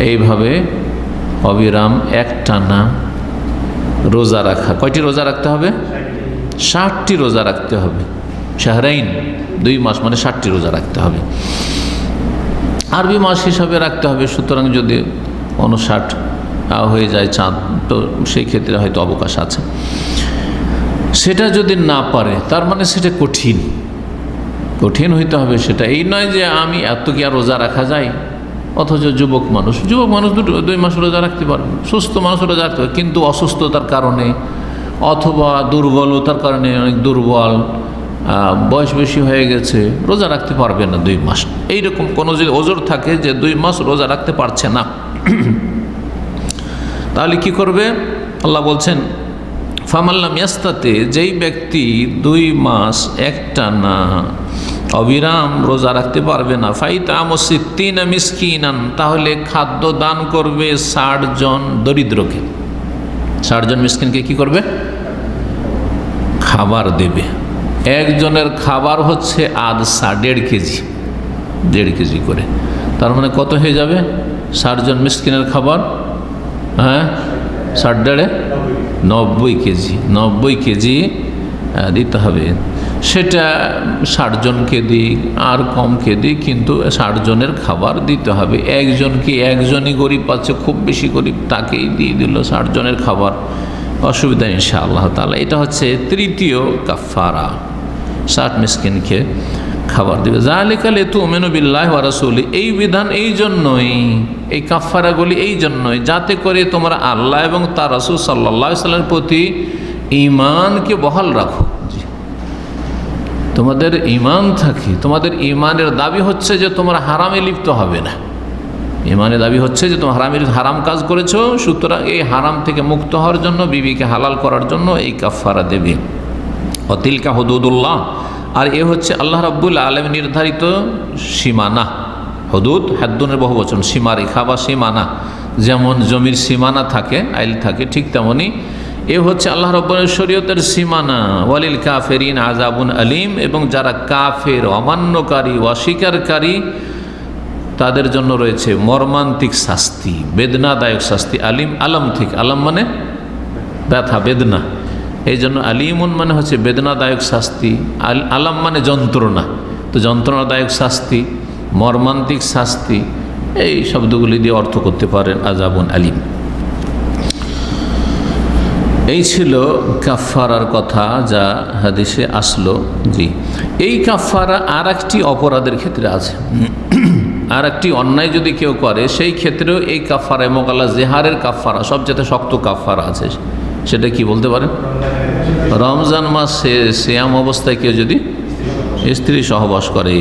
এইভাবে অবিরাম একটানা রোজা রাখা। কয়টি রোজা রাখতে হবে? 60টি রোজা রাখতে হবে। শাহরাইন 2 মাস মানে 60টি রোজা রাখতে হবে, আরবি মাস হিসাবে রাখতে হবে। সুতরাং যদি 59 হয়ে যায় চাঁদ, তো সেই ক্ষেত্রে হয়তো অবকাশ আছে। সেটা যদি না পারে তার মানে সেটা কঠিন হইতে হবে। সেটা এই নয় যে আমি এত কি আর রোজা রাখা যায়, অথচ যুবক মানুষ 2 মাস রোজা রাখতে পারবে, সুস্থ মানুষ রোজা রাখতে পারবে, কিন্তু অসুস্থতার কারণে অথবা দুর্বলতার কারণে, অনেক দুর্বল, বয়স বেশি হয়ে গেছে, রোজা রাখতে পারবে না 2 মাস। এইরকম কোনো যদি ওজর থাকে যে 2 মাস রোজা রাখতে পারছে না, তাহলে কি করবে? আল্লাহ বলছেন ফামাল্লাম ইয়াস্তাতে, যেই ব্যক্তি 2 মাস একটানা অবিরাম রোজা রাখতে পারবে না, ফাইতামু সিত্তিনা মিসকিনান, তাহলে খাদ্য দান করবে 60 জন দরিদ্রকে। 60 জন মিসকিনকে কি করবে? খাবার দেবে। একজনের খাবার হচ্ছে আদসা, 1.5 কেজি, 1.5 কেজি করে। তার মানে কত হয়ে যাবে? 60 জন মিসকিনের খাবার, হ্যাঁ, 60 90 কেজি, 90 কেজি দিতে হবে। সেটা 60 জনকে দিই আর কমকে দিই, কিন্তু 60 জনের খাবার দিতে হবে। একজনই গরিব পাচ্ছে, খুব বেশি গরিব, তাকেই দিয়ে দিল 60 জনের খাবার, অসুবিধা ইনশাআল্লাহ তাআলা। এটা হচ্ছে তৃতীয় কাফারা, 60 মিসকিনকে খাবার দেবে। যালিকা লিতুমিনু বিল্লাহি ওয়া রাসূলি, এই বিধান এই জন্যই, এই কাফারাগুলি এই জন্যই যাতে করে তোমরা আল্লাহ এবং তার রাসূল সাল্লাল্লাহু আলাইহি ওয়াসাল্লামের প্রতি ঈমানকে বহাল রাখো। তোমাদের ঈমান থাকে, তোমাদের ঈমানের দাবি হচ্ছে যে তোমরা হারামে লিপ্ত হবে না। ঈমানের দাবি হচ্ছে যে তোমরা হারাম কাজ করেছো, সুতরাং এই হারাম থেকে মুক্ত হওয়ার জন্য, বিবিকে হালাল করার জন্য এই কাফারা দেবে। অতিলকা হুদুদুল্লাহ, আর এ হচ্ছে আল্লাহ রাব্বুল আলামিন নির্ধারিত সীমানা। হুদুদ হাদ্দুনের বহুবচন, সীমারেখা বা সীমানা। যেমন জমির সীমানা থাকে, আইল থাকে, ঠিক তেমনি এ হচ্ছে আল্লাহ রাব্বুল শরীয়তের সীমানা। ওয়ালিল কাফিরিন আযাবুন আলিম, এবং যারা কাফের, অমান্যকারী, অস্বীকারী, তাদের জন্য রয়েছে মর্মান্তিক শাস্তি, বেদনাদায়ক শাস্তি। আলিম, আলম থেকে, আলম মানে ব্যথা, বেদনা, এই জন্য আলিমুন মানে হচ্ছে বেদনাদায়ক শাস্তি, আলম মানে যন্ত্রণা, তো যন্ত্রণাদায়ক শাস্তি, মর্মান্তিক শাস্তি, এই শব্দগুলি দিয়ে অর্থ করতে পারেন আযাবুন আলিম। এই ছিল কাফারার কথা যা হাদিসে আসলো। জি, এই কাফারা আর একটি অপরাধের ক্ষেত্রে আছে। আর একটি অন্যায় যদি কেউ করে সেই ক্ষেত্রেও এই কাফারা এবং আল্লাহ জেহারের কাফারা সবচেয়ে শক্ত কাফারা আছে, সেটা কি বলতে পারেন? রমজান মাসে সিয়াম অবস্থায় কেউ যদি স্ত্রী সহবাস করে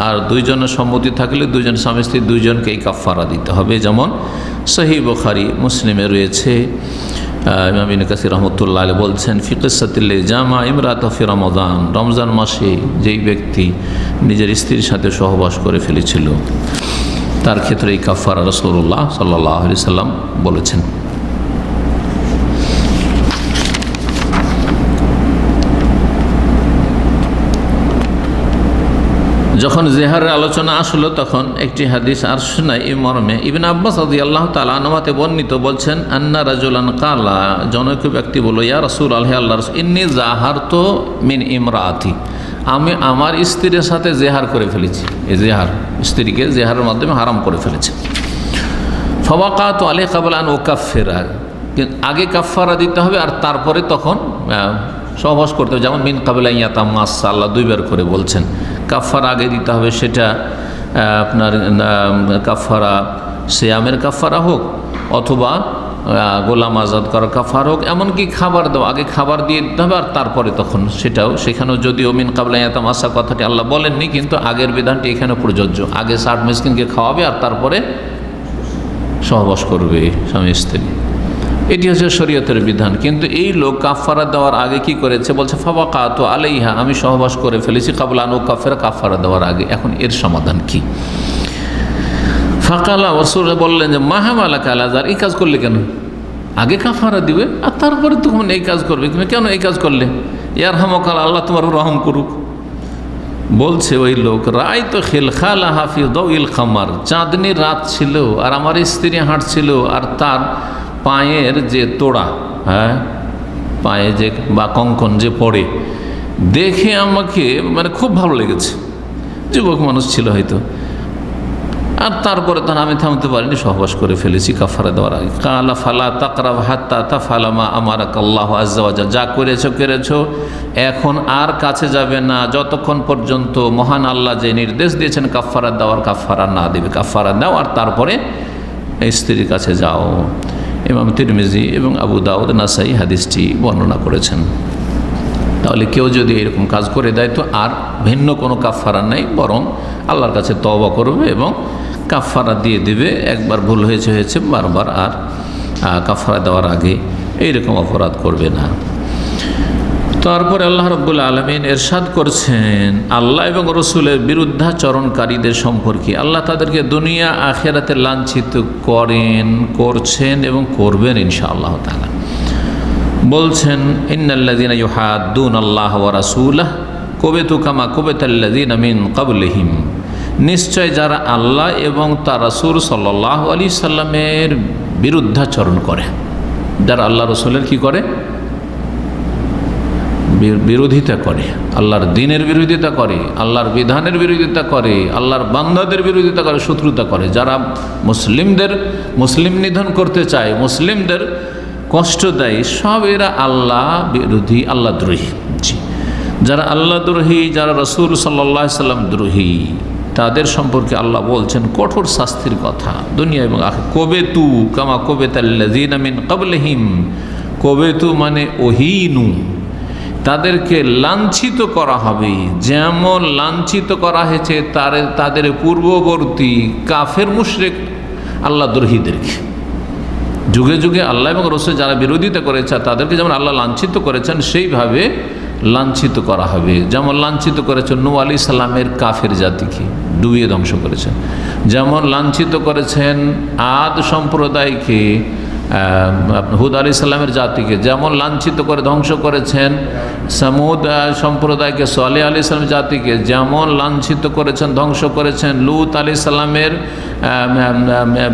আর দুইজনের সম্মতি থাকলে দুইজন স্বামী স্ত্রী দুইজনকে এই কাফারা দিতে হবে, যেমন সহিহ বুখারী মুসলিমে রয়েছে। ইমাম ইবনে কাসির রাহমাতুল্লাহ আলাইহি বলছেন ফি কিসসাতিল জামা ইমরাতা ফি রমাদান, রমজান মাসে যেই ব্যক্তি নিজের স্ত্রীর সাথে সহবাস করে ফেলেছিল তার ক্ষেত্রে এই কাফারা রাসূলুল্লাহ সাল্লাল্লাহু আলাইহি সাল্লাম বলেছেন। যখন জেহারের আলোচনা আসলো তখন একটি হাদিস আর শোনাই এই মর্মে, ইবনে আব্বাস রাদিয়াল্লাহু তাআলা আনহুতে বর্ণিত, বলছেন আন্না রাজুলান কালা, জনৈক ব্যক্তি বলল ইয়া রাসূলুল্লাহ, আল্লাহর রাসূল, ইন্নী জাহারতু মিন ইমরাতি, আমি আমার স্ত্রীর সাথে জেহার করে ফেলেছি। এই জেহার, স্ত্রীকে জেহারের মাধ্যমে হারাম করে ফেলেছে। ফাওয়াকাতু আলাইহি ক্বাবলা আন উকাফিরা, আগে কাফারা দিতে হবে আর তারপরে তখন সহবাস করতে হবে, যেমন মিন ক্বাবলা ইয়াতামাসসা, আল্লাহ দুইবার করে বলছেন। কাফারা আগে দিতে হবে, সেটা আপনার কাফারা সিয়ামের কাফারা হোক অথবা গোলাম আজাদ করার কাফার হোক, এমনকি খাবার দেওয়া, আগে খাবার দিয়ে দিতে হবে আর তারপরে তখন সেটাও, সেখানেও যদিও মিন ক্বাবলা ইয়াতামাসসা কথাটি আল্লাহ বলেননি, কিন্তু আগের বিধানটি এখানে প্রযোজ্য। আগে 60 মিসকিনকে খাওয়াবে আর তারপরে সহবাস করবে স্বামী স্ত্রী, এটি হচ্ছে শরীয়তের বিধান। কিন্তু এই লোক কাফারা দেওয়ার আগে কি করেছে, বলছে ফাওয়াকাতু আলাইহা, আমি সহবাস করে ফেলেছি ক্বাবলা আন উকাফিরা, কাফারা দেওয়ার আগে। এখন এর সমাধান কি? ফাকালা, রাসূল বললেন যে মা হামালাকা আলা যালিকা, এই কাজ করলে কেন? আগে কাফারা দিবে আর তারপরে তখন এই কাজ করবে, তুমি কেন এই কাজ করলে? ইয়ারহামুকাল্লাহ, আল্লাহ তোমার রহম করুক। বলছে ওই লোক, রায় তো খিলখালা হাফি দাউইল খামার, চাঁদনির রাত ছিল আর আমার স্ত্রী হাঁটছিল আর তার পায়ের যে তোড়া, হ্যাঁ পায়ে যে বা কঙ্কন যে পড়ে, দেখে আমাকে মানে খুব ভালো লেগেছে, যুবক মানুষ ছিল হয়তো, আর তারপরে তখন আমি থামতে পারিনি, সহবাস করে ফেলেছি কাফারা দেওয়ার আগে। কালা ফালা তাকরাব হাত্তা তাফআলা মা আমারাকা আল্লাহু আযজা ওয়া জাল্লা, যা করেছো এখন আর কাছে যাবে না যতক্ষণ পর্যন্ত মহান আল্লাহ যে নির্দেশ দিয়েছেন কাফারা দেওয়ার, কাফারা না দেবে, কাফারা দাও আর তারপরে স্ত্রীর কাছে যাও। ইমাম তিরমিজি এবং আবু দাউদ নাসাই হাদিসটি বর্ণনা করেছেন। তাহলে কেউ যদি এরকম কাজ করে দেয় তো আর ভিন্ন কোনো কাফারা নেই, বরং আল্লাহর কাছে তওবা করবে এবং কাফারা দিয়ে দিবে। একবার ভুল হয়েছে, বারবার আর কাফারা দেওয়ার আগে এইরকম অপরাধ করবে না। তারপরে আল্লাহ রাব্বুল আলামিন এরশাদ করছেন আল্লাহ এবং রসুলের বিরুদ্ধাচরণকারীদের সম্পর্কে, আল্লাহ তাদেরকে দুনিয়া আখিরাতে লাঞ্ছিত করছেন এবং করবেন ইনশাআল্লাহ তাআলা। বলছেন ইন্নাল্লাযীনা ইউহাদ্দুনাল্লাহ ওয়া রাসূলাহু কুবিতু কামা কুবিতাল্লাযীনা মিন ক্বাবলিহিম, নিশ্চয় যারা আল্লাহ এবং তার রাসূল সাল্লাল্লাহু আলাইহি সাল্লামের বিরুদ্ধাচরণ করে, যারা আল্লাহ রসুলের কি করে, বিরোধিতা করে, আল্লাহর দ্বীনের বিরোধিতা করে, আল্লাহর বিধানের বিরোধিতা করে, আল্লাহর বান্দাদের বিরোধিতা করে, শত্রুতা করে, যারা মুসলিম নিধন করতে চায়, মুসলিমদের কষ্ট দেয়, সব এরা আল্লাহ বিরোধী, আল্লাহ দ্রোহী। যারা আল্লাহ দ্রোহী, যারা রাসূল সাল্লাল্লাহু আলাইহি সাল্লাম দ্রোহী, তাদের সম্পর্কে আল্লাহ বলছেন কঠোর শাস্তির কথা দুনিয়া এবং আখিরাত। কুবিতু কামা কুবিতাল্লাযীনা মিন ক্বাবলিহিম, কুবিতু মানে ওহীনু, তাদেরকে লাঞ্ছিত করা হবে যেমন লাঞ্ছিত করা হয়েছে তাদের পূর্ববর্তী কাফের মুশরিক আল্লাহ দ্রোহীদেরকে। যুগে যুগে আল্লাহ এবং রাসূল যারা বিরোধিতা করেছে তাদেরকে যেমন আল্লাহ লাঞ্ছিত করেছেন, সেইভাবে লাঞ্ছিত করা হবে। যেমন লাঞ্ছিত করেছেন নূহ আলাইহিস সালামের কাফের জাতিকে, ডুবিয়ে ধ্বংস করেছেন। যেমন লাঞ্ছিত করেছেন আদ সম্প্রদায়কে, হুদ আলাইহিস সালামের জাতিকে। যেমন লাঞ্ছিত করে ধ্বংস করেছেন সামুদ সম্প্রদায়কে, সালেহ আলাইহিস সালামের জাতিকে। যেমন লাঞ্ছিত করেছেন, ধ্বংস করেছেন লূত আলাইহিস সালামের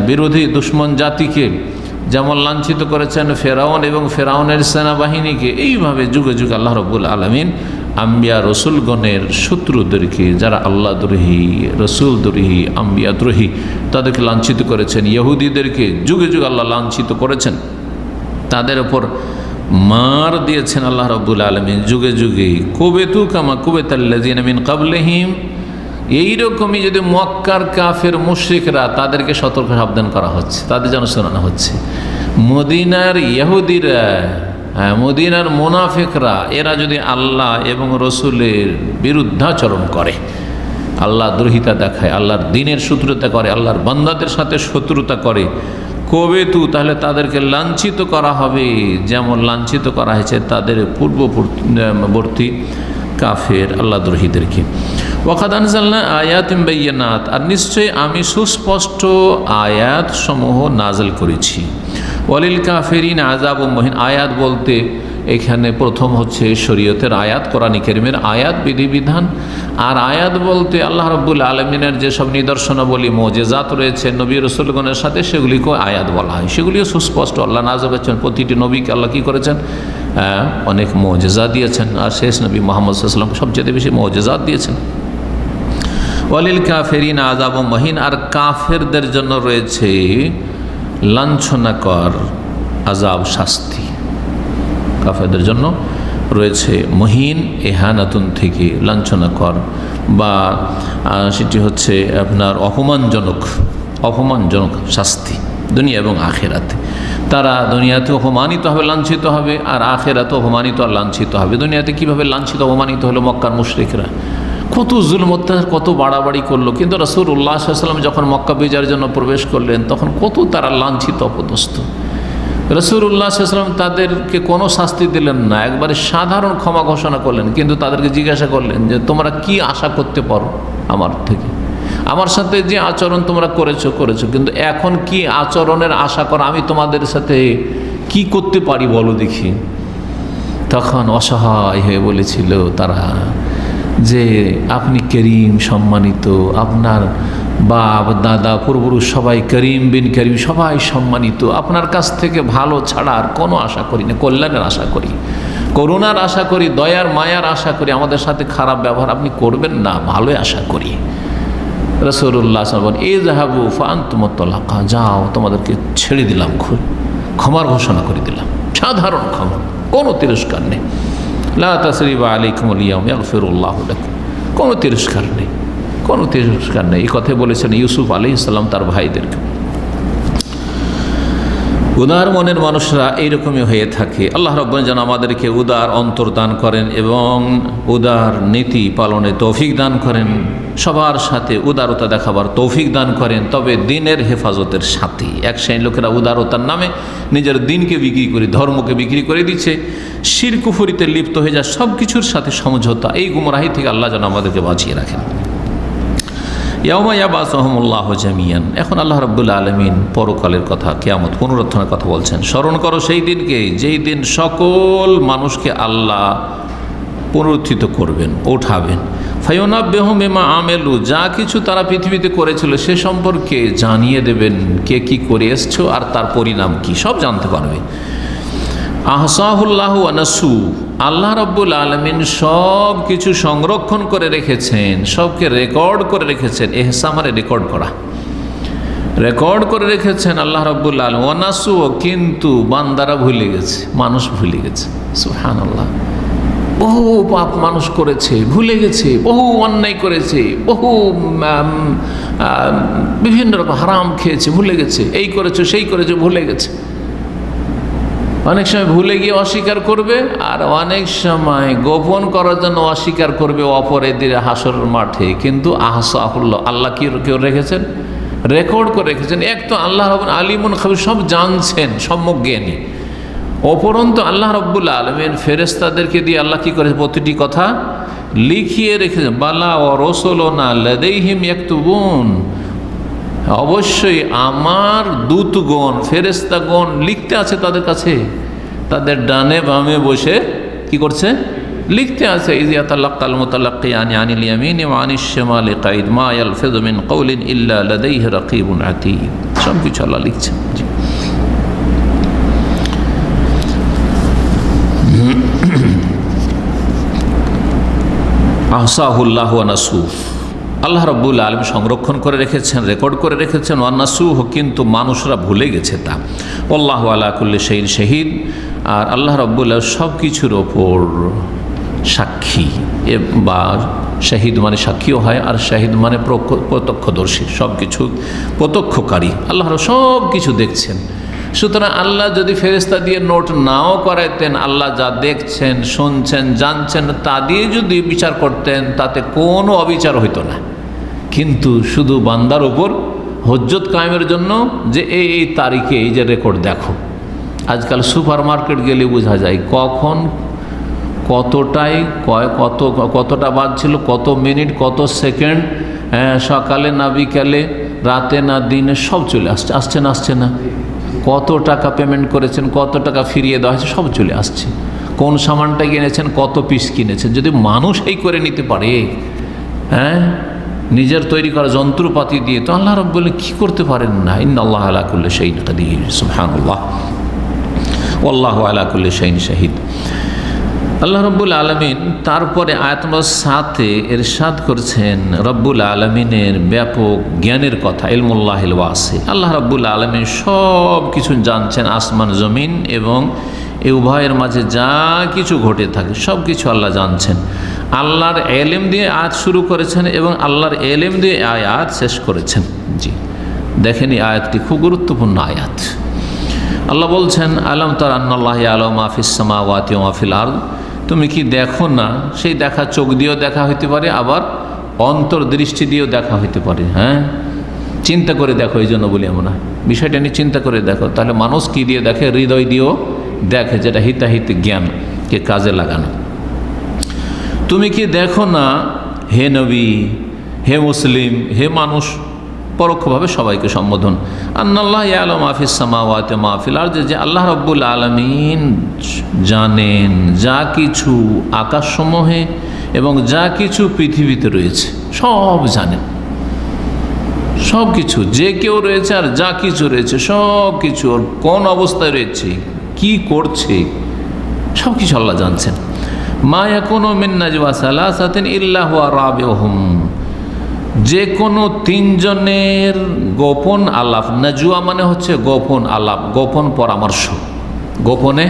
বিরোধী দুশমন জাতিকে। যেমন লাঞ্ছিত করেছেন ফেরাউন এবং ফেরাউনের সেনাবাহিনীকে। এইভাবে যুগে যুগে আল্লাহ রাব্বুল আলামিন আম্বিয়া রসুলগণের শত্রুদেরকে, যারা আল্লাহ দ্রোহী, রসুল দ্রোহী, আম্বিয়া দ্রোহী, তাদেরকে লাঞ্ছিত করেছেন। ইহুদিদেরকে যুগে যুগে আল্লাহ লাঞ্ছিত করেছেন, তাদের ওপর মার দিয়েছেন আল্লাহ রাব্বুল আলামিন যুগে যুগে। কুবিতু কামা কুবিতাল্লাযীনা মিন ক্বাবলিহিম, এইরকমই যদি মক্কার কাফের মুশরিকরা, তাদেরকে সতর্ক সাবধান করা হচ্ছে, তাদের যেন শোনানো হচ্ছে। মদিনার ইহুদিরা, মদিনার মুনাফিকরা, এরা যদি আল্লাহ এবং রসুলের বিরুদ্ধাচরণ করে, আল্লাহ দ্রোহিতা দেখায়, আল্লাহর দিনের শত্রুতা করে, আল্লাহর বান্দাদের সাথে শত্রুতা করে, কবে তাহলে তাদেরকে লাঞ্ছিত করা হবে, যেমন লাঞ্ছিত করা হয়েছে তাদের পূর্ববর্তী কাফের আল্লাহ দ্রোহীদেরকে। ওয়াকাদ আনজালনা আয়াতিন বাইয়িনাত, আর নিশ্চয়ই আমি সুস্পষ্ট আয়াত সমূহ নাযিল করেছি। ওয়ালিল কাফিরিন আযাবুম মুহিন, আয়াত বলতে এখানে প্রথম হচ্ছে শরীয়তের আয়াত, কোরআন কারীমের আয়াত, বিধিবিধান। আর আয়াত বলতে আল্লাহ রাব্বুল আলামিনের যেসব নিদর্শনাবলী মুজিজাত রয়েছে নবী রাসূলগণের সাথে, সেগুলিকে আয়াত বলা হয়। সেগুলিও সুস্পষ্ট আল্লাহ নাযিল করেছেন। প্রতিটি নবীকে আল্লাহ কী করেছেন? অনেক মুজিজা দিয়েছেন। আর শেষ নবী মুহাম্মদ সাল্লাল্লাহু আলাইহি ওয়াসাল্লাম সবচেয়ে বেশি মুজিজাত দিয়েছেন। ওয়ালিল কাফিরিন আযাবুম মুহিন, আর কাফেরদের জন্য রয়েছে লাঞ্ছনাকর আযাব, শাস্তি। কাফেরদের জন্য রয়েছে মহিন, এহানাতুন থেকে লাঞ্ছনাকর, বা সেটি হচ্ছে আপনার অপমানজনক শাস্তি দুনিয়া এবং আখেরাতে। তারা দুনিয়াতে অপমানিত হবে, লাঞ্ছিত হবে, আর আখেরাতে অপমানিত আর লাঞ্ছিত হবে। দুনিয়াতে কীভাবে লাঞ্ছিত অপমানিত হলো? মক্কার মুশরিকরা কত জুলম অত্যাচার, কত বাড়াবাড়ি করলো, কিন্তু রাসূলুল্লাহ সাল্লাল্লাহু আলাইহি ওয়াসাল্লাম যখন মক্কা বিজয়ের জন্য প্রবেশ করলেন, তখন কত তারা লাঞ্ছিত, অপদস্থ। রাসূলুল্লাহ সাল্লাল্লাহু আলাইহি ওয়াসাল্লাম তাদেরকে কোনো শাস্তি দিলেন না, একবারে সাধারণ ক্ষমা ঘোষণা করলেন। কিন্তু তাদেরকে জিজ্ঞাসা করলেন যে তোমরা কি আশা করতে পারো আমার থেকে? আমার সাথে যে আচরণ তোমরা করেছো, কিন্তু এখন কি আচরণের আশা করো? আমি তোমাদের সাথে কি করতে পারি বলো দেখি। তখন অসহায় হয়ে বলেছিল তারা যে আপনি করিম, সম্মানিত, আপনার বাপ দাদা পূর্বপুরুষ সবাই করিম বিন করিম, সবাই সম্মানিত, আপনার কাছ থেকে ভালো ছাড়া আর কোনো আশা করি না, কল্যাণের আশা করি, করুণার আশা করি, দয়ার মায়ার আশা করি, আমাদের সাথে খারাপ ব্যবহার আপনি করবেন না, ভালোই আশা করি। রাসূলুল্লাহ সাল্লাল্লাহু আলাইহি ওয়াসাল্লাম ইযহাবু ফাআনতুম তালাকা, যাও তোমাদেরকে ছেড়ে দিলাম, ক্ষমার ঘোষণা করে দিলাম, সাধারণ ক্ষমা, কোনো তিরস্কার নেই। লা তাসরিবা আলাইকুমুল ইয়াউম ইয়াগফিরুল্লাহু লাকুম, কোনো তিরস্কার নেই, কোনো তিরস্কার নেই। এই কথাই বলেছেন ইউসুফ আলাইহিস সালাম তার ভাইদেরকে। উদার মনের মানুষরা এইরকমই হয়ে থাকে। আল্লাহ রাব্বুল যেন আমাদেরকে উদার অন্তর দান করেন এবং উদার নীতি পালনে তৌফিক দান করেন, সবার সাথে উদারতা দেখাবার তৌফিক দান করেন, তবে দিনের হেফাজতের সাথে। এক শ্রেণীর লোকেরা উদারতার নামে নিজের দিনকে বিক্রি করে, ধর্মকে বিক্রি করে দিচ্ছে, শিরক কুফরিতে লিপ্ত হয়ে যায়, সব কিছুর সাথে সমঝোতা। এই গুমরাহি থেকে আল্লাহ যেন আমাদেরকে বাঁচিয়ে রাখেন। ইয়াউমা ইয়াবাসুহুমুল্লাহু জামিয়ান, এখন আল্লাহ রাব্বুল আলামিন পরকালের কথা, কিয়ামত, পুনরুত্থানের কথা বলছেন। স্মরণ করো সেই দিনকে, যেই দিন সকল মানুষকে আল্লাহ পুনরুত্থিত করবেন, ওঠাবেন। ফায়ুনাব্বিহুম বিমা আমিলু, যা কিছু তারা পৃথিবীতে করেছিল সে সম্পর্কে জানিয়ে দেবেন, কে কি করে এসছো আর তার পরিণাম কি, সব জানতে পারবে। আহসাহুল্লাহু ওয়া নাসু, আল্লাহ রাব্বুল আলামিন সব কিছু সংরক্ষণ করে রেখেছেন, সবকে রেকর্ড করে রেখেছেন। এহসা মানে রেকর্ড করা, রেকর্ড করে রেখেছেন আল্লাহ রাব্বুল আলামিন। ওয়া নাসু, কিন্তু বান্দারা ভুলে গেছে, মানুষ ভুলে গেছে। সুবহানাল্লাহ, বহু পাপ মানুষ করেছে, ভুলে গেছে, বহু অন্যায় করেছে, বহু বিভিন্ন রকম হারাম খেয়েছে, ভুলে গেছে, এই করেছে সেই করেছে, ভুলে গেছে। অনেক সময় ভুলে গিয়ে অস্বীকার করবে, আর অনেক সময় গোপন করার জন্য অস্বীকার করবে অপরাধীর হাসরের মাঠে। কিন্তু আহসাহুল্লাহ, আল্লাহ কি কেউ রেখেছেন, রেকর্ড করে রেখেছেন। এক তো আল্লাহ রাব্বুল আলিমুন খাবির, সব জানছেন, সম্যক জ্ঞানী। অপরন্তু আল্লাহ রাব্বুল আলামিন ফেরেশতাদেরকে দিয়ে আল্লাহ কি করে প্রতিটি কথা লিখিয়ে রেখেছেন। বালা ওয়া রাসূলুনা লাদাইহিম ইয়াকতুবুন, অবশ্যই আমার দূতগণ, ফেরেশতাগণ লিখতে আছে তাদের কাছে, তাদের ডানে বামে বসে কি করছে, লিখতে আছে। ইয ইয়াতালাক্কাল মুতালাক্কিয়ানি আনিল ইয়ামিনি ওয়া আনিশ শিমালি কাঈদ মা ইয়ালফিযু মিন কাওলিন ইল্লা লাদাইহি রাকীবুন আতীদ, সব কিছু আল্লাহ লিখছেন। আহসাহুল্লাহু ওয়া নাসু, আল্লাহ রাব্বুল আলামিন সংরক্ষণ করে রেখেছেন, রেকর্ড করে রেখেছেন। ওয়া নাসুহ, কিন্তু মানুষরা ভুলে গেছে তা। আল্লাহু আলা কুল্লি শাইইন শাহীদ, আর আল্লাহ রাব্বুল আলামিন সব কিছুর ওপর সাক্ষী বা শাহিদ মানে সাক্ষীও হয়, আর শাহিদ মানে প্রত্যক্ষদর্শী, সব কিছু প্রত্যক্ষকারী। আল্লাহর সব কিছু দেখছেন। সুতরাং আল্লাহ যদি ফেরেশতা দিয়ে নোট নাও করাইতেন, আল্লাহ যা দেখছেন, শুনছেন, জানছেন তা দিয়ে যদি বিচার করতেন তাতে কোনো অবিচার হইতো না। কিন্তু শুধু বান্দার উপর হুজ্জত কায়েমের জন্য যে এই তারিখে এই যে রেকর্ড দেখো। আজকাল সুপার মার্কেট গেলে বোঝা যায় কখন কতটায় কতটা বাজছিল, কত মিনিট, কত সেকেন্ড, সকালে না বিকালে, রাতে না দিনে, সব চলে আসছে না কত টাকা পেমেন্ট করেছেন, কত টাকা ফিরিয়ে দেওয়া হয়েছে, সব চলে আসছে। কোন সামানটা কিনেছেন, কত পিস কিনেছেন। যদি মানুষ এই করে নিতে পারে, নিজের তৈরি করা যন্ত্রপাতি দিয়ে, তো আল্লাহ রাব্বুল কি করতে পারেন না। ইন্নাল্লাহা আলা কুল্লি শাইইন কাদির, সুবহানাল্লাহ, ওয়াল্লাহু আলা কুল্লি শাইইন শাহিদ। আল্লাহ রব্বুল আলমিন তারপরে আয়াত নম্বর 7-এ ইরশাদ করেছেন রব্বুল আলমিনের ব্যাপক জ্ঞানের কথা, ইলমুল্লাহিল ওয়াসি। আল্লাহ রব্বুল আলমিন সব কিছু জানছেন, আসমান জমিন এবং এই উভয়ের মাঝে যা কিছু ঘটে থাকে সব কিছু আল্লাহ জানছেন। আল্লাহর এলেম দিয়ে আয়াত শুরু করেছেন এবং আল্লাহর এলেম দিয়ে আয়াত শেষ করেছেন। জি দেখেন, এই আয়াতটি খুব গুরুত্বপূর্ণ আয়াত। আল্লাহ বলছেন, আলাম তারা আন্নাল্লাহি আ'লামু মা ফিস সামাওয়াতি ওয়া মা ফিল আরদ। তুমি কি দেখো না? সেই দেখা চোখ দিয়েও দেখা হইতে পারে, আবার অন্তর্দৃষ্টি দিয়েও দেখা হইতে পারে। চিন্তা করে দেখো, এই জন্য বলি আমরা, বিষয়টা নিয়ে চিন্তা করে দেখো। তাহলে মানুষ কি দিয়ে দেখে? হৃদয় দিয়েও দেখে, যেটা হিতাহিত জ্ঞানকে কাজে লাগানো। তুমি কি দেখো না হে নবী, হে মুসলিম, হে মানুষ, পরোক্ষভাবে সবাইকে সম্বোধন, আন্নাল্লাহ ইয়ালামু মা ফিস সামাওয়াতি ওয়া মা ফিল আরদ, যে আল্লাহ রাব্বুল আলামিন জানেন যা কিছু আকাশসমূহে এবং যা কিছু পৃথিবীতে রয়েছে, সব জানেন। সব কিছু, যে কেউ রয়েছে আর যা কিছু রয়েছে, সব কিছু ওর কোন অবস্থায় রয়েছে, কি করছে, সব কিছু আল্লাহ জানছেন। মা ইয়াকুনু মিন নাজওয়া সালাসাতিন ইল্লা হুয়া রাবিউহুম, যে কোনো তিনজনের গোপন আলাপ, নাজুয়া মানে হচ্ছে গোপন আলাপ, গোপন পরামর্শ, গোপনে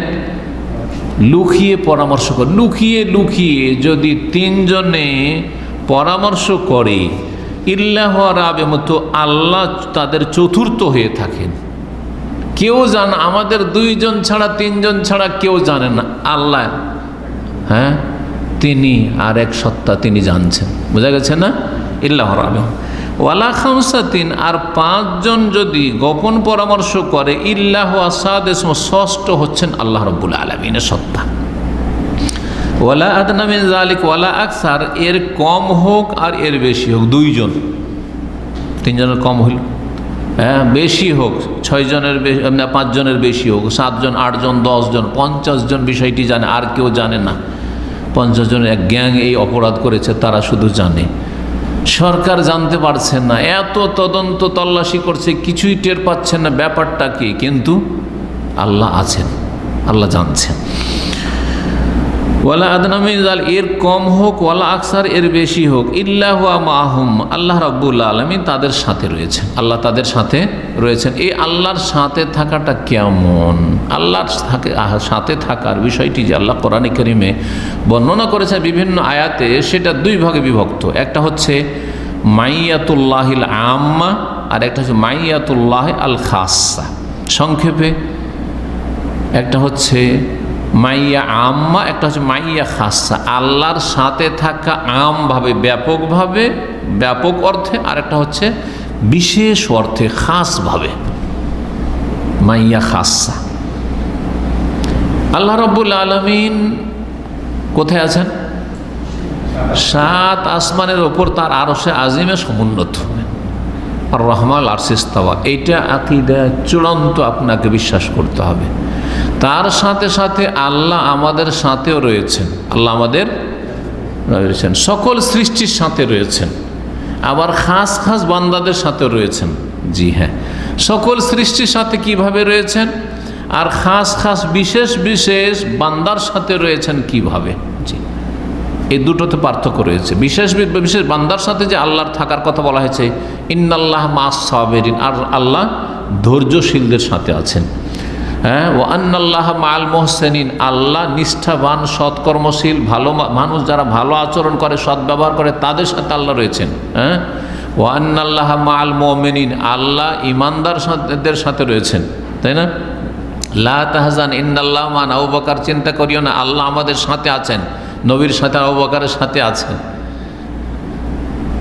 লুকিয়ে পরামর্শ করে, লুকিয়ে লুকিয়ে যদি তিনজনে পরামর্শ করে, ইল্লাহ রাবিহুম, তো আল্লাহ তাদের চতুর্থ হয়ে থাকেন। কেউ জান, আমাদের দুইজন ছাড়া, তিনজন ছাড়া কেউ জানে না, আল্লাহ তিনি আর এক সত্তা, তিনি জানছেন। বোঝা গেছে না? ইল্লাহ রাবিহুম ওয়ালা খামসাতিন, আর পাঁচজন যদি গোপন পরামর্শ করে, ইল্লাহু সাদিসুহুম, ষষ্ঠ হচ্ছেন আল্লাহ রাব্বুল আলামিনের সত্তা। ওয়ালা আদনা মিন যালিক ওয়ালা আকসার, এর কম হোক আর এর বেশি হোক, দুইজন, তিনজনের কম হইল, বেশি হোক, 6 জনের বেশি, 5 জনের বেশি হোক, 7 জন, 8 জন, 10 জন, 50 জন বিষয়টি জানে, আর কেউ জানে না। 50 জনের এক গ্যাং এই অপরাধ করেছে, তারা শুধু জানে, সরকার জানতে পারছেন না, এত তদন্ত তল্লাশি করছে, কিছুই টের পাচ্ছেন না ব্যাপারটা কি, কিন্তু আল্লাহ আছেন, আল্লাহ জানছেন। ওয়ালা আদনা মিন যালিক, এর কম হোক, ওয়ালা আকসার, এর বেশি হোক, ইল্লা হুয়া মাহুম, আল্লাহ রাব্বুল আলামিন তাদের সাথে রয়েছেন, আল্লাহ তাদের সাথে রয়েছেন। এই আল্লাহর সাথে থাকাটা কেমন? আল্লাহর সাথে থাকার বিষয়টি যে আল্লাহ কোরআনে কারিমে বর্ণনা করেছে বিভিন্ন আয়াতে, সেটা 2 ভাগে বিভক্ত। একটা হচ্ছে মাইয়াতুল্লাহিল আম্মা, আর একটা হচ্ছে মাইয়াতুল্লাহ আল খাসা। সংক্ষেপে একটা হচ্ছে মাইয়া আম্মা, একটা হচ্ছে মাইয়া খাসা, আল্লাহর সাথে থাকা আমভাবে, ব্যাপকভাবে, ব্যাপক অর্থে, আর একটা হচ্ছে বিশেষ অর্থে, খাসভাবে, মাইয়া খাসা। আল্লাহ রাব্বুল আলামিন কোথায় আছেন? 7 আসমানের ওপর তার আরশে আজিমে সমুন্নত, আর রহমান আরশে ইস্তাওয়া। এইটা আকীদা চূড়ান্ত আপনাকে বিশ্বাস করতে হবে। তার সাথে সাথে আল্লাহ আমাদের সাথেও রয়েছেন, আল্লাহ আমাদের রয়েছেন, সকল সৃষ্টির সাথে রয়েছেন, আবার খাস খাস বান্দাদের সাথে রয়েছেন। জি হ্যাঁ, সকল সৃষ্টির সাথে কিভাবে রয়েছেন, আর খাস খাস বিশেষ বিশেষ বান্দার সাথে রয়েছেন কিভাবে। জি, এই দুটোতে পার্থক্য রয়েছে। বিশেষ বিশেষ বান্দার সাথে যে আল্লাহর থাকার কথা বলা হয়েছে, ইন্নাল্লাহ মা'আস সাবিরিন, আর আল্লাহ ধৈর্যশীলদের সাথে আছেন। হ্যাঁ, ও আন্নাল্লাহ মাআল মুহসিনিন, আল্লাহ নিষ্ঠাবান সৎকর্মশীল ভালো মানুষ যারা ভালো আচরণ করে সৎ ব্যবহার করে তাদের সাথে আল্লাহ রয়েছেন। হ্যাঁ, ও আন্নাল্লাহ মাআল মুমিনিন, আল্লাহ ইমানদারদের সাথে রয়েছেন, তাই না? লা তাহজান ইন্নাল্লাহ মান, আবু বকর চিন্তা করিও না, আল্লাহ আমাদের সাথে আছেন, নবীর সাথে আবু বকরের সাথে আছেন।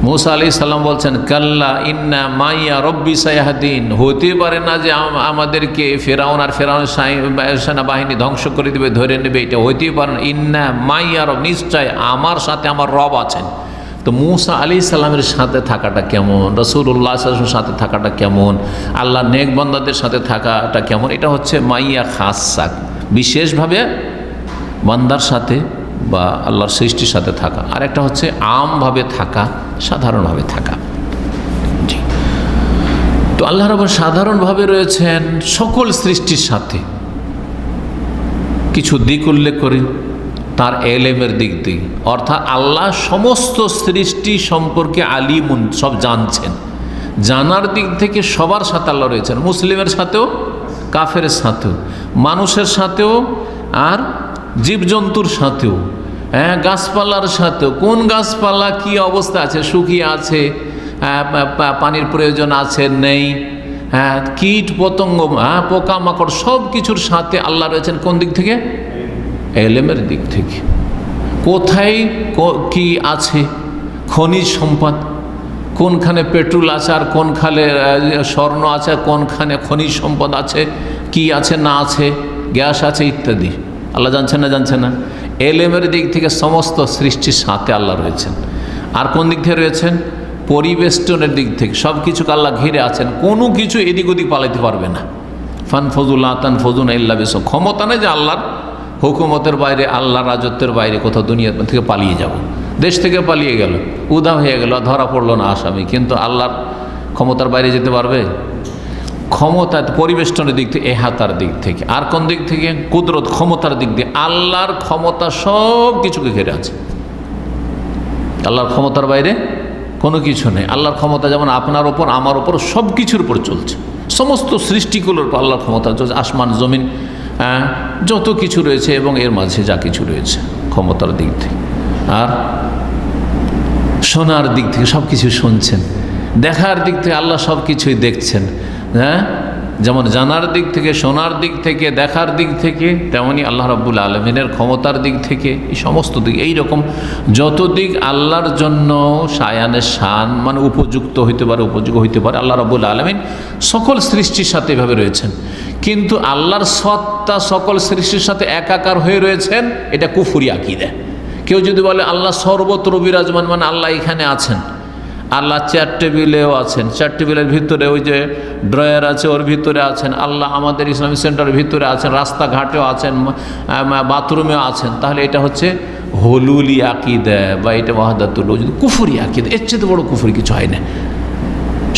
মুসা আলাইহিস সালাম বলছেন কাল্লা ইন্না মাইয়া রব্বি সায়াহদিন, হতে পারে না যে আমাদেরকে ফেরাউন আর ফেরাউনের সেনাবাহিনী ধ্বংস করে দেবে, ধরে নেবে, এটা হইতেই পারে না। ইন্না মাইয়া রব, নিশ্চয় আমার সাথে আমার রব আছেন। তো মুসা আলাইহিস সালামের সাথে থাকাটা কেমন, রাসূলুল্লাহ সাল্লাল্লাহু আলাইহি ওয়াসাল্লামের সাথে থাকাটা কেমন, আল্লাহ নেক বান্দাদের সাথে থাকাটা কেমন, এটা হচ্ছে মাইয়া খাসা, বিশেষভাবে বান্দার সাথে বা আল্লাহর সৃষ্টির সাথে থাকা। আর একটা হচ্ছে আমভাবে থাকা, সাধারণভাবে থাকা। জি, তো আল্লাহ রাব্বুল সাধারণভাবে রয়েছেন সকল সৃষ্টির সাথে। কিছু দিক উল্লেখ করি তার এলেমের দিক দিয়ে, অর্থাৎ আল্লাহ সমস্ত সৃষ্টি সম্পর্কে আলিমুন, সব জানছেন। জানার দিক থেকে সবার সাথে আল্লাহ রয়েছেন, মুসলিমের সাথেও কাফেরের সাথেও, মানুষের সাথেও আর জীবজন্তুর সাথেও, হ্যাঁ, গাছপালার সাথেও। কোন গাছপালা কি অবস্থা আছে, শুকিয়ে আছে, পানির প্রয়োজন আছে নেই, হ্যাঁ, কীট পতঙ্গ, হ্যাঁ, পোকামাকড়, সব কিছুর সাথে আল্লাহ রয়েছেন। কোন দিক থেকে? এলেমের দিক থেকে। কোথায় কি আছে, খনিজ সম্পদ, কোনখানে পেট্রোল আছে আর কোনখানে স্বর্ণ আছে, কোনখানে খনিজ সম্পদ আছে, কি আছে না আছে, গ্যাস আছে ইত্যাদি, আল্লাহ জানছেন না? জানছেন না? এলেমের দিক থেকে সমস্ত সৃষ্টির সাথে আল্লাহ রয়েছেন। আর কোন দিক থেকে রয়েছেন? পরিবেষ্টনের দিক থেকে। সব কিছুকে আল্লাহ ঘিরে আছেন, কোনো কিছু এদিক ওদিক পালাইতে পারবে না। ফানফুজুল্লাহ তানফুজুনা ইল্লা বিসা, ক্ষমতা নেই যে আল্লাহর হুকুমতের বাইরে, আল্লাহর রাজত্বের বাইরে কোথাও দুনিয়া থেকে পালিয়ে যাব। দেশ থেকে পালিয়ে গেল, উদা হয়ে গেল, ধরা পড়লো না আসামি, কিন্তু আল্লাহর ক্ষমতার বাইরে যেতে পারবে? ক্ষমতা পরিবেষ্টনের দিক থেকে, এহাতার দিক থেকে। আর কোন দিক থেকে? কুদরত, ক্ষমতার দিক দিয়ে। আল্লাহর ক্ষমতা সব কিছুকে ঘিরে আছে, আল্লাহর ক্ষমতার বাইরে কোনো কিছু নেই। আল্লাহর ক্ষমতা যেমন আপনার ওপর, আমার ওপর, সব কিছুর উপর চলছে, সমস্ত সৃষ্টিগুলোর উপর আল্লাহর ক্ষমতা চলছে। আসমান জমিন, যত কিছু রয়েছে এবং এর মাঝে যা কিছু রয়েছে, ক্ষমতার দিক থেকে। আর শোনার দিক থেকে সব কিছু শুনছেন, দেখার দিক থেকে আল্লাহ সব কিছুই দেখছেন। হ্যাঁ, যেমন জানার দিক থেকে, শোনার দিক থেকে, দেখার দিক থেকে, তেমনি আল্লাহ রাব্বুল আলামিনের ক্ষমতার দিক থেকে, এই সমস্ত দিক, এইরকম যত দিক আল্লাহর জন্য শায়ানের শান, মানে উপযুক্ত হইতে পারে, উপযোগ্য হইতে পারে, আল্লাহ রাব্বুল আলামিন সকল সৃষ্টির সাথে এভাবে রয়েছেন। কিন্তু আল্লাহর সত্তা সকল সৃষ্টির সাথে একাকার হয়ে রয়েছেন, এটা কুফরি আকীদা। কেউ যদি বলে আল্লাহ সর্বত্র বিরাজমান, মানে আল্লাহ এখানে আছেন, আল্লাহ চেয়ার টেবিলেও আছেন, চেয়ার টেবিলের ভিতরে ওই যে ড্রয়ার আছে ওর ভিতরে আছেন, আল্লাহ আমাদের ইসলামিক সেন্টারের ভিতরে আছেন, রাস্তাঘাটেও আছেন, বাথরুমেও আছেন, তাহলে এটা হচ্ছে হলুলি আকীদা বা এটা ওয়াহদাতুল ওজুদ, কুফরি আকীদা। এর চেয়ে বড় কুফরি কিছু হয় না।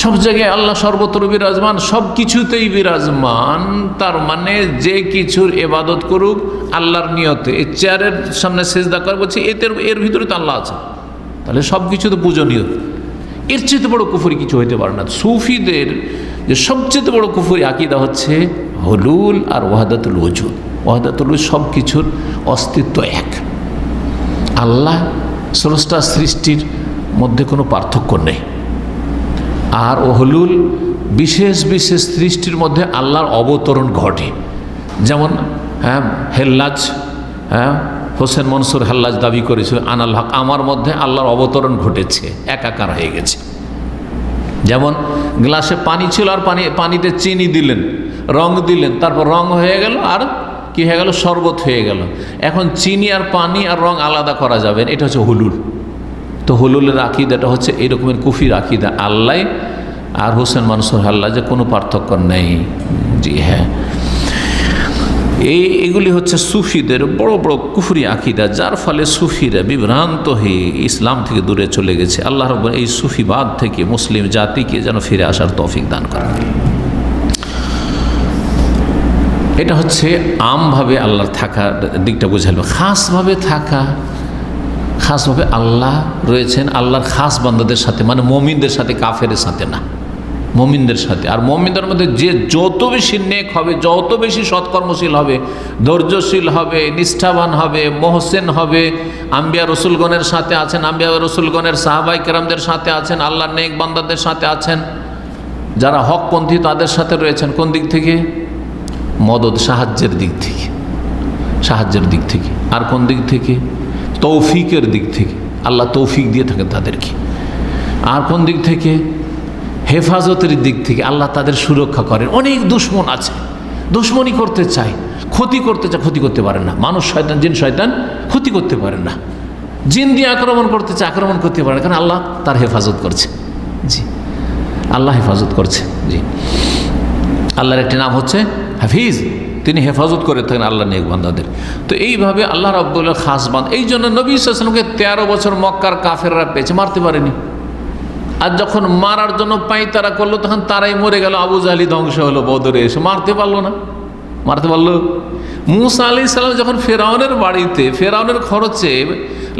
সব জায়গায় আল্লাহ সর্বত্র বিরাজমান, সব কিছুতেই বিরাজমান, তার মানে যে কিছুর ইবাদত করুক আল্লাহর নিয়তে। এই চেয়ারের সামনে সিজদা করে বলছে এর ভিতরে তো আল্লাহ আছে, তাহলে সব কিছু তো পূজনীয়। এর চেয়ে বড় কুফরি কিছু হইতে পারে না। সুফিদের যে সবচেয়ে বড় কুফরি আকীদা হচ্ছে হুলুল আর ওয়াহদাতুল ওজুদ। ওয়াহদাতুল ওজুদ, সব কিছুর অস্তিত্ব এক, আল্লাহ স্রষ্টা সৃষ্টির মধ্যে কোনো পার্থক্য নেই। আর হুলুল, বিশেষ বিশেষ সৃষ্টির মধ্যে আল্লাহর অবতরণ ঘটে। যেমন হেল্লাজ, হোসেন মনসুর হাল্লাজ দাবি করেছিল আনাল হক, আমার মধ্যে আল্লাহর অবতরণ ঘটেছে, একাকার হয়ে গেছে। যেমন গ্লাসে পানি ছিল আর পানিতে চিনি দিলেন, রং দিলেন, তারপর রং হয়ে গেল আর কি হয়ে গেল, শরবত হয়ে গেল। এখন চিনি আর পানি আর রং আলাদা করা যাবে, এটা হচ্ছে হুলুল। তো হুলুলের আকীদাটা হচ্ছে এই রকমের কুফরির আকীদা, আল্লাহ আর হোসেন মনসুর হাল্লাজ যে কোনো পার্থক্য নেই। জি হ্যাঁ, এগুলি হচ্ছে সুফিদের বড় বড় কুফরি আকীদা, যার ফলে সুফিরা বিভ্রান্ত হয়ে ইসলাম থেকে দূরে চলে গেছে। আল্লাহ রাব্বুল এই সুফিবাদ থেকে মুসলিম জাতিকে যেন ফিরে আসার তৌফিক দান করেন। এটা হচ্ছে আমভাবে আল্লাহর থাকার দিকটা বোঝালো। খাসভাবে থাকা, খাসভাবে আল্লাহ রয়েছেন আল্লাহর খাস বান্দাদের সাথে, মানে মুমিনদের সাথে, কাফেরের সাথে না। মুমিনদের সাথে। আর মুমিনদের মধ্যে যে যত বেশি নেক হবে, যত বেশি সৎকর্মশীল হবে, ধৈর্যশীল হবে, নিষ্ঠাবান হবে, মোহসেন হবে, আম্বিয়া রসুলগণের সাথে আছেন, আম্বিয়া রসুলগণের সাহাবাই কেরামদের সাথে আছেন, আল্লাহর নেক বান্দাদের সাথে আছেন, যারা হকপন্থী তাদের সাথে রয়েছেন। কোন দিক থেকে? মদদ, সাহায্যের দিক থেকে, সাহায্যের দিক থেকে। আর কোন দিক থেকে? তৌফিকের দিক থেকে, আল্লাহ তৌফিক দিয়ে থাকেন তাদেরকে। আর কোন দিক থেকে? হেফাজতের দিক থেকে, আল্লাহ তাদের সুরক্ষা করেন। অনেক দুশ্মন আছে, দুশ্মনী করতে চায়, ক্ষতি করতে চায়, ক্ষতি করতে পারে না। মানুষ শয়তান, জিন শয়তান ক্ষতি করতে পারে না। জিন দিয়ে আক্রমণ করতে চায়, আক্রমণ করতে পারে না, কারণ আল্লাহ তার হেফাজত করছে। জি, আল্লাহ হেফাজত করছে। জি, আল্লাহর একটি নাম হচ্ছে হাফিজ, তিনি হেফাজত করে থাকেন আল্লাহ নেক বান্দাদের। তো এইভাবে আল্লাহ রাব্বুল খাস বান্দা। এই জন্য নবী সাল্লাল্লাহু আলাইহি ওয়াসাল্লামকে 13 বছর মক্কার কাফেররা পেয়েছে, মারতে পারেনি। আর যখন মারার জন্য পাঁয়তারা করলো তখন তারাই মরে গেল। আবু জাহলি ধ্বংস হলো বদরে এসে, মারতে পারলো না। মারতে পারলো? মুসা আলাইহিস সালাম যখন ফেরাউনের বাড়িতে ফেরাউনের খরচে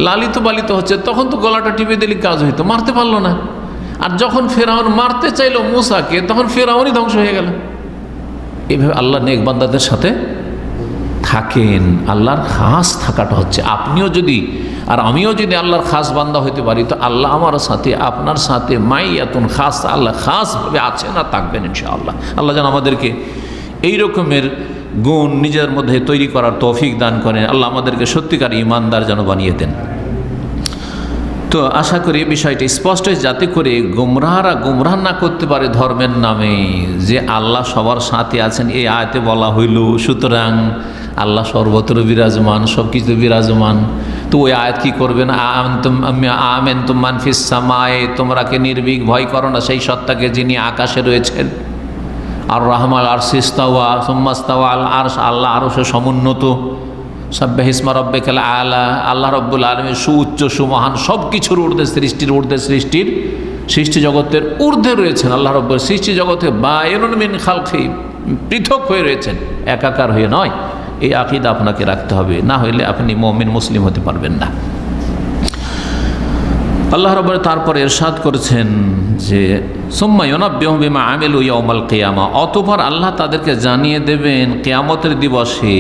লালিত পালিত হচ্ছে, তখন তো গলাটা টিপে দিলে কাজ হইতো, মারতে পারলো না। আর যখন ফেরাউন মারতে চাইলো মুসাকে, তখন ফেরাউনই ধ্বংস হয়ে গেল। এইভাবে আল্লাহ নেক বান্দাদের সাথে থাকেন। আল্লাহর খাস থাকাটা হচ্ছে, আপনিও যদি আর আমিও যদি আল্লাহর খাস বান্দা হইতে পারি, তো আল্লাহ আমার সাথে, আপনার সাথে মাইয়াতুন খাস, আল্লাহ খাসভাবে আছেন আর থাকবেন ইনশাআল্লাহ। আল্লাহ যেন আমাদেরকে এই রকমের গুণ নিজের মধ্যে তৈরি করার তৌফিক দান করেন। আল্লাহ আমাদেরকে সত্যিকার ইমানদার যেন বানিয়ে দেন। তো আশা করি বিষয়টি স্পষ্ট, যাতে করে গুমরাহরা গুমরাহ না করতে পারে ধর্মের নামে, যে আল্লাহ সবার সাথে আছেন এই আয়াতে বলা হইল। সুতরাং আল্লাহ সর্বত্র বিরাজমান, সব কিছু বিরাজমান। তো ওই আয়াত কি করবেন? আমেনতুম মান ফিস সামায়ে, তোমরা কি নির্ভীক ভয় করো না সেই সত্তাকে যিনি আকাশে রয়েছেন। আর রহমান আরশি ইস্তাওয়া সুম্মা ইস্তাওয়া আল আরশ, আল্লাহ আরশে সমুন্নত। সাব্বিহিসমা রাব্বিকাল আলা, আল্লাহ রাব্বুল আলামিন সুউচ্চ সুমহান, সব কিছুর ঊর্ধ্বে, সৃষ্টির ঊর্ধ্বে, সৃষ্টি জগতের ঊর্ধ্বে রয়েছেন আল্লাহ রাব্বুল। সৃষ্টি জগতে বায়নুন মিন খালকি, পৃথক হয়ে রয়েছেন, একাকার হয়ে নয়। এই আকীদা আপনাকে রাখতে হবে, না হইলে আপনি মুমিন মুসলিম হতে পারবেন না। আল্লাহ রাব্বুল তারপরে ইরশাদ করেছেন যে সুম্মা ইউনাব্বিহুম বিমা আমিলু ইয়াউমাল কিয়ামা, অতঃপর আল্লাহ তাদেরকে জানিয়ে দেবেন কিয়ামতের দিবসে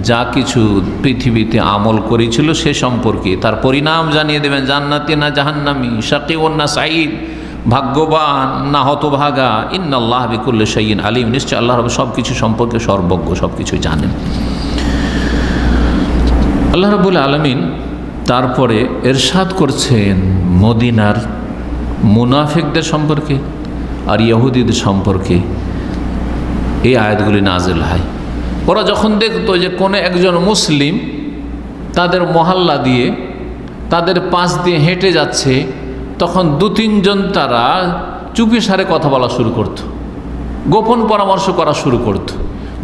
যা কিছু পৃথিবীতে আমল করেছিল সে সম্পর্কে, তার পরিণাম জানিয়ে দেবেন। জান্নাতি না জাহান্নামী, শাকীউন না সাঈদ, ভাগ্যবান না হতভাগা। ইন্নাল্লাহ বিকুল্লি শাইইন আলিম, নিশ্চয় আল্লাহ রাব্বুল সব কিছু সম্পর্কে সর্বজ্ঞ, সব কিছু জানেন। আল্লাহ রাব্বুল আলামিন তারপরে ইরশাদ করছেন মদিনার মুনাফিকদের সম্পর্কে আর ইহুদিদের সম্পর্কে। এই আয়াতগুলি নাজিল হয়। ওরা যখন দেখতো যে কোনো একজন মুসলিম তাদের মহল্লা দিয়ে, তাদের পাশ দিয়ে হেঁটে যাচ্ছে, তখন 2-3 জন তারা চুপি সারে কথা বলা শুরু করত, গোপন পরামর্শ করা শুরু করত।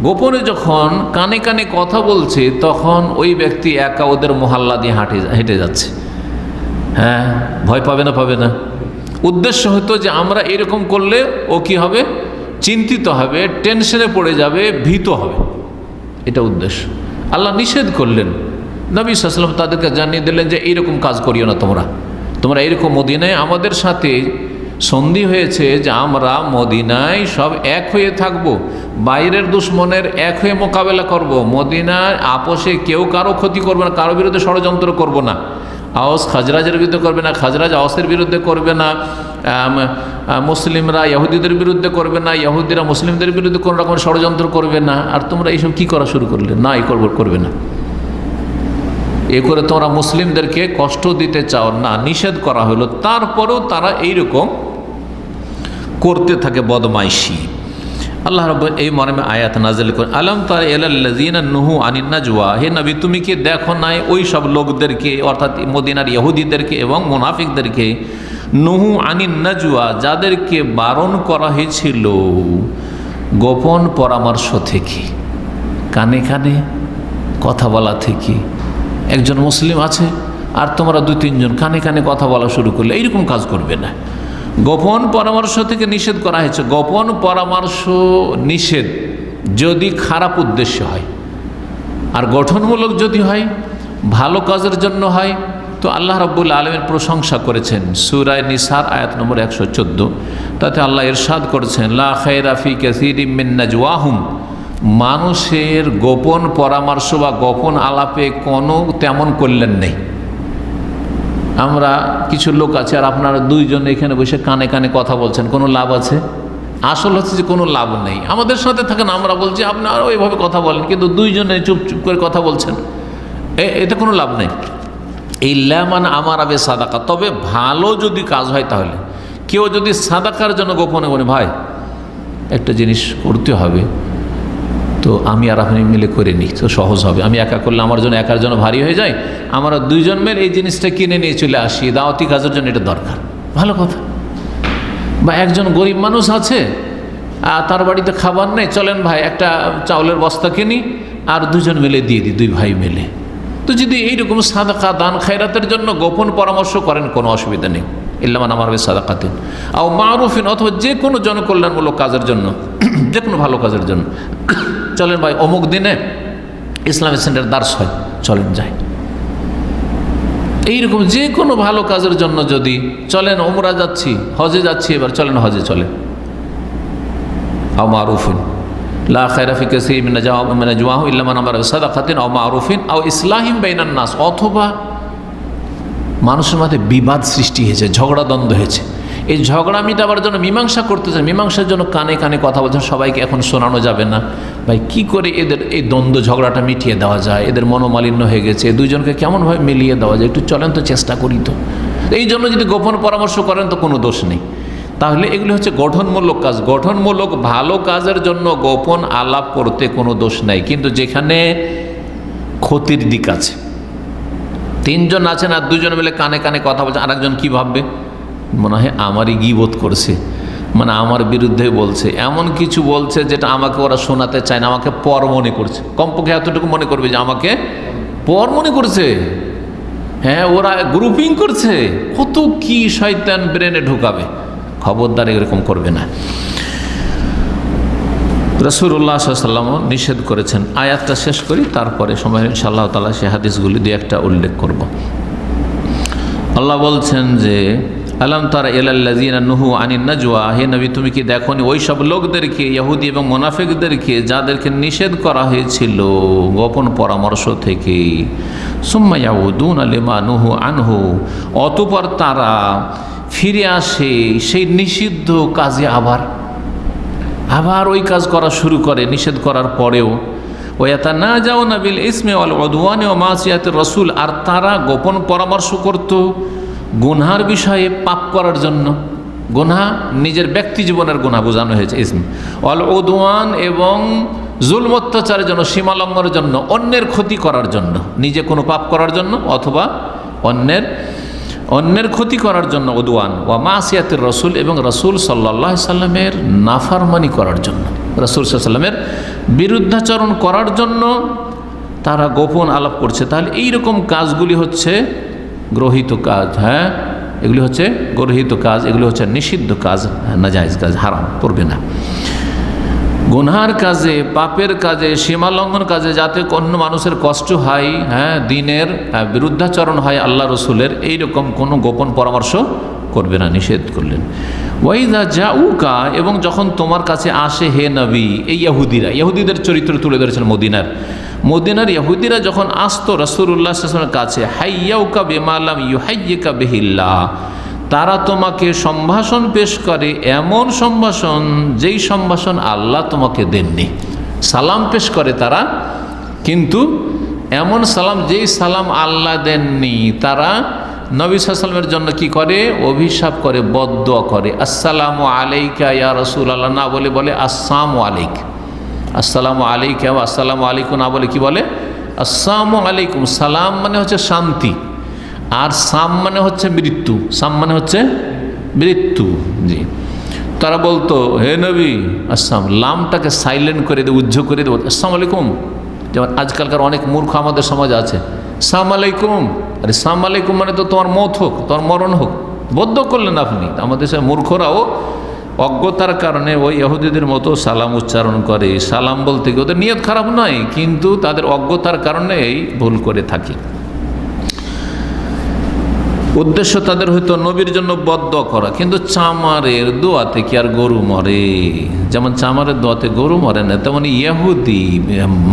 গোপনে যখন কানে কানে কথা বলছে, তখন ওই ব্যক্তি একা ওদের মহল্লা দিয়ে হেঁটে যাচ্ছে। হ্যাঁ, ভয় পাবে না? পাবে না? উদ্দেশ্য হতো যে আমরা এরকম করলে ও কি হবে? চিন্তিত হবে, টেনশনে পড়ে যাবে, ভীত হবে। এটা উদ্দেশ্য। আল্লাহ নিষেধ করলেন, নবী সাল্লাল্লাহু আলাইহি ওয়াসাল্লাম তাদেরকে জানিয়ে দিলেন যে এইরকম কাজ করিও না তোমরা এইরকম। মদিনায় আমাদের সাথে সন্ধি হয়েছে যে আমরা মদিনায় সব এক হয়ে থাকব, বাইরের দুশ্মনের এক হয়ে মোকাবেলা করব, মদিনায় আপোষে কেউ কারো ক্ষতি করবে না, কারো বিরুদ্ধে ষড়যন্ত্র করব না। আওস খাজরাজের বিরুদ্ধে করবে না, খাজরাজ আওসের বিরুদ্ধে করবে না, মুসলিমরা ইহুদিদের বিরুদ্ধে করবে না, ইহুদিরা মুসলিমদের বিরুদ্ধে কোনো রকম ষড়যন্ত্র করবে না। আর তোমরা এইসব কি করা শুরু করলে? না, এই করবে না। এ করে তোমরা মুসলিমদেরকে কষ্ট দিতে চাও না, নিষেধ করা হলো। তারপরেও তারা এইরকম করতে থাকে বদমাইশি। আল্লাহ রাব্বুল এই মর্মে আয়াত নাযিল করেন, আলাম তারা ইলাল্লাযিনা নুহু আনিন নাজওয়া, হে নবী তুমি কি দেখো নাই ওই সব লোকদেরকে, অর্থাৎ মদিনার ইহুদিদেরকে এবং মুনাফিকদেরকে, নুহু আনিন নাজওয়া, যাদেরকে বারণ করা হয়েছিল গোপন পরামর্শ থেকে, কানে কানে কথা বলা থেকে। একজন মুসলিম আছে আর তোমরা 2-3 জন কানে কানে কথা বলা শুরু করলে, এইরকম কাজ করবে না। গোপন পরামর্শ থেকে নিষেধ করা হয়েছে। গোপন পরামর্শ নিষেধ যদি খারাপ উদ্দেশ্য হয়, আর গঠনমূলক যদি হয়, ভালো কাজের জন্য হয়, তো আল্লাহ রাব্বুল আলামিন প্রশংসা করেছেন সূরা নিসার আয়াত নম্বর 114, তাতে আল্লাহ ইরশাদ করেছেন লা খায়রা ফি কাসীরিম মিন নাজওয়াহুম, মানুষের গোপন পরামর্শ বা গোপন আলাপে কোনো তেমন কল্যাণ নেই। আমরা কিছু লোক আছে আর আপনারা দুইজন এখানে বসে কানে কানে কথা বলছেন, কোনো লাভ আছে? আসল হচ্ছে যে কোনো লাভ নেই। আমাদের সাথে থাকেন, আমরা বলছি আপনারা ওইভাবে কথা বলেন, কিন্তু দুইজনে চুপ চুপ করে কথা বলছেন, এতে কোনো লাভ নেই। ইল্লা মান আমারা বে সাদাকা, তবে ভালো যদি কাজ হয় তাহলে। কেউ যদি সাদাকার জন্য গোপনে বলে ভাই একটা জিনিস করতে হবে, তো আমি আর আপনি মিলে করে নিই তো সহজ হবে, আমি একা করলে আমার জন্য একার জন্য ভারী হয়ে যায়, আমরা দুইজন মিলে এই জিনিসটা কিনে নিয়ে চলে আসি, দাওয়াতি কাজের জন্য এটা দরকার, ভালো কথা। বা একজন গরিব মানুষ আছে আর তার বাড়িতে খাবার নেই, চলেন ভাই একটা চাউলের বস্তা কিনি আর দুজন মিলে দিয়ে দিই, দুই ভাই মিলে। তো যদি এইরকম সাদাকা দান খায়রাতের জন্য গোপন পরামর্শ করেন কোনো অসুবিধা নেই। ইল্লামান আমার সাদাকাতিন আও মারুফিন, অথবা যে কোনো জনকল্যাণমূলক কাজের জন্য, যে কোনো ভালো কাজের জন্য, চলেন ভাই অমুক দিনে ইসলামিক সেন্টার দার্স হয়, চলেন যাই। এইরকম যে কোনো ভালো কাজের জন্য যদি চলেন, ওমরা যাচ্ছি, হজে যাচ্ছি, এবার চলেন হজে চলেন। আও মারুফিন লা খায়রা ফি কাসীরিম মিন নাজওয়াহুম ইল্লা মান আমারা বিসাদাকাতিন আও মারুফিন আও ইসলাহিম বাইনান নাস, অথবা মানুষের মধ্যে বিবাদ সৃষ্টি হয়েছে, ঝগড়া দ্বন্দ্ব হয়েছে, এই ঝগড়া মিটাবার জন্য মীমাংসা করতেছেন, মীমাংসার জন্য কানে কানে কথা বলছেন, সবাইকে এখন শোনানো যাবে না, ভাই কি করে এদের এই দ্বন্দ্ব ঝগড়াটা মিটিয়ে দেওয়া যায়, এদের মনোমালিন্য হয়ে গেছে, দুইজনকে কেমনভাবে মিলিয়ে দেওয়া যায়, একটু চলেন তো চেষ্টা করি তো। এই জন্য যদি গোপন পরামর্শ করেন তো কোনো দোষ নেই। তাহলে এগুলি হচ্ছে গঠনমূলক কাজ। গঠনমূলক ভালো কাজের জন্য গোপন আলাপ করতে কোনো দোষ নাই, কিন্তু যেখানে ক্ষতির দিক আছে, তিনজন আছেন আর দুজন মিলে কানে কানে কথা বলছে, আরেকজন কি ভাববে, মনে হয় আমারই গীবত করছে, মানে আমার বিরুদ্ধে বলছে, এমন কিছু বলছে যেটা আমাকে ওরা শোনাতে চায় না, আমাকে পর মনে করছে, কমপক্ষে এতটুকু মনে করবে যে আমাকে পর মনে করছে, হ্যাঁ ওরা গ্রুপিং করছে, কত কি শয়তান ব্রেনে ঢুকাবে। খবরদার এরকম করবে না। রাসূলুল্লাহ সাল্লাল্লাহু আলাইহি ওয়াসাল্লাম নিষেধ করেছেন। আয়াতটা শেষ করি, তারপরে সময় ইনশাআল্লাহ তাআলা সেই হাদিসগুলি দিয়ে একটা উল্লেখ করব। আল্লাহ বলছেন যে আলাম তারা ইলাল্লাযিনা নুহু আনিন নাজওয়া, হে নবী তুমি কি দেখোনি ওই সব লোকদেরকে, ইহুদি এবং মুনাফিকদেরকে, যাদেরকে নিষেধ করা হয়েছিল গোপন পরামর্শ থেকে, সুম্মা ইয়াউদুনা লিমা নুহু আনহু, অতঃপর তারা ফিরে আসে সেই নিষিদ্ধ কাজে, আবার ওই কাজ করা শুরু করে নিষেধ করার পরেও। ওয়াতানাজাউনা বিল ইসমি ওয়াল উদওয়ানি ওয়া মাসিয়াতির রাসূল, আর তারা গোপন পরামর্শ করত গুনহার বিষয়ে, পাপ করার জন্য। গুনহা নিজের ব্যক্তি জীবনের গুনহা বোঝানো হয়েছে ইসম, ওয়াল উদওয়ান এবং জুলম অত্যাচারের জন্য, সীমালঙ্ঘনের জন্য, অন্যের ক্ষতি করার জন্য, নিজে কোনো পাপ করার জন্য অথবা অন্যের ক্ষতি করার জন্য উদওয়ান, ওয়া মাসিয়াতির রাসূল এবং রাসূল সাল্লাল্লাহু আলাইহি সাল্লামের নাফরমানি করার জন্য, রাসূল সাল্লাল্লাহু আলাইহি সাল্লামের বিরুদ্ধাচরণ করার জন্য তারা গোপন আলাপ করছে। তাহলে এইরকম কাজগুলি হচ্ছে গৃহীত কাজ, হ্যাঁ এগুলি হচ্ছে গৃহীত কাজ, এগুলি হচ্ছে নিষিদ্ধ কাজ, নাজায়েজ কাজ, হারাম, করবে না। গুনহার কাজে, পাপের কাজে, সীমালঙ্ঘন কাজে, যাতে অন্য মানুষের কষ্ট হয়, হ্যাঁ দিনের বিরুদ্ধাচরণ হয় আল্লাহ রসুলের, এইরকম কোনো গোপন পরামর্শ করবে না, নিষেধ করলেন। ওয়াইদা জাউকা, এবং যখন তোমার কাছে আসে হে নবী, এই ইহুদিদের চরিত্র তুলে ধরেছেন মদিনার ইহুদিরা যখন আসতো রাসূলুল্লাহ সাল্লাল্লাহু আলাইহি ওয়াসাল্লামের কাছে, হাইয়াউকা বিমা লাম ইউহাইয়িকা বিহিল্লাহ, তারা তোমাকে সম্ভাষণ পেশ করে, এমন সম্ভাষণ যেই সম্ভাষণ আল্লাহ তোমাকে দেননি। সালাম পেশ করে তারা, কিন্তু এমন সালাম যেই সালাম আল্লাহ দেননি। তারা নবী সাল্লাল্লাহু আলাইহি ওয়াসাল্লামের জন্য কি করে, অভিশাপ করে, বদদুয়া করে। আসসালামু আলাইকা ইয়া রাসূলুল্লাহ না বলে আসসালামু আলাইক, আসসালামু আলাইকা, আসসালামু আলাইকুম না বলে কি বলে আসসালামু আলাইকুম। সালাম মানে হচ্ছে শান্তি, আর সাম মানে হচ্ছে মৃত্যু, সাম মানে হচ্ছে মৃত্যু। জি, তারা বলতো হে নবী আসসালাম, লামটাকে সাইলেন্ট করে দেবো, উজ্জ্ব করে দেবো, আসসালামু আলাইকুম। যেমন আজকালকার অনেক মূর্খ আমাদের সমাজ আছে, সালাম আলাইকুম, আরে সালাম আলাইকুম মানে তো তোমার মত হোক, তোমার মরণ হোক, বদ্ধ করলেন আপনি। আমাদের সে মূর্খরাও অজ্ঞতার কারণে ওই ইহুদিদের মতো সালাম উচ্চারণ করে। সালাম বলতে গিয়ে ওদের নিয়ত খারাপ নয়, কিন্তু তাদের অজ্ঞতার কারণে এই ভুল করে থাকি। উদ্দেশ্য তাদের হয়তো নবীর জন্য বদদোয়া করা, কিন্তু চামারের দোয়াতে কি আর গরু মরে? যেমন চামারের দোয়াতে গরু মরে না, তেমন ইহুদি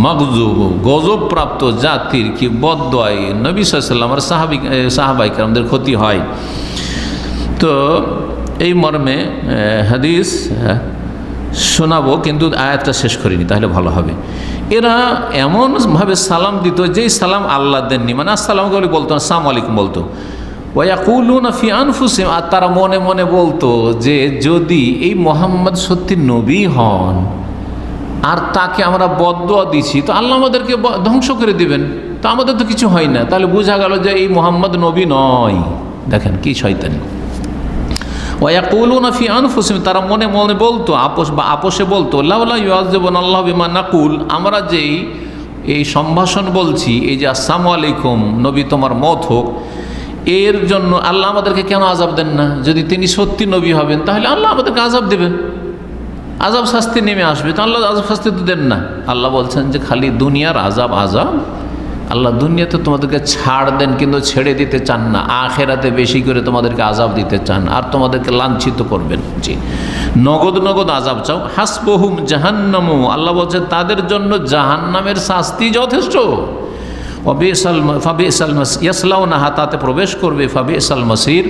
মগজুব গজবপ্রাপ্ত জাতির কি বদদোয়ায় নবী সাল্লাল্লাহু আলাইহি ওয়াসাল্লাম সাহাবায়ে কেরামদের ক্ষতি হয়। তো এই মর্মে হাদিস শোনাবো, কিন্তু আয়াতটা শেষ করিনি, তাহলে ভালো হবে। এরা এমনভাবে সালাম দিত যেই সালাম আল্লাহ দেননি, মানে আসসালামু আলাইকুম বলতো না, আসসালামু আলাইকুম বলতো। ওয়ায়াকুলুনা ফি আনফুসিহিম, আর তারা মনে মনে বলতো যে যদি এই মোহাম্মদ সত্যি নবী হন আর তাকে আমরা বদদোয়া দিছি তো আল্লাহ আমাদেরকে ধ্বংস করে দিবেন, তো আমাদের তো কিছু হয় না, তাহলে বোঝা গেল যে এই মোহাম্মদ নবী নয়। দেখেন কি শয়তানি। ওয়ায়াকুলুনা ফি আনফুসিহিম, তারা মনে মনে বলতো, আপোষে বলতো, লাউলা ইউআযিবুনাল্লাহু বিমা নাকুল, আমরা যেই এই সম্ভাষণ বলছি, এই যে আসসালামু আলাইকুম নবী তোমার মত হোক, এর জন্য আল্লাহ আমাদেরকে কেন আযাব দেন না? যদি তিনি সত্যি নবী হবেন তাহলে আল্লাহ আমাদেরকে আযাব দেবেন, আযাব শাস্তি নেমে আসবে, তো আল্লাহ আযাব শাস্তি তো দেন না। আল্লাহ বলছেন যে খালি দুনিয়ার আযাব। আল্লাহ দুনিয়াতে তোমাদেরকে ছাড় দেন, কিন্তু ছেড়ে দিতে চান না, আখেরাতে বেশি করে তোমাদেরকে আযাব দিতে চান আর তোমাদেরকে লাঞ্ছিত করবেন। জি, নগদ নগদ আযাব চাও। হাসবহুম জাহান্নামু, আল্লাহ বলছেন তাদের জন্য জাহান্নামের শাস্তি যথেষ্ট। ইয়াসলাউনাহা, তাতে প্রবেশ করবে, ফাবিসাল মাসির,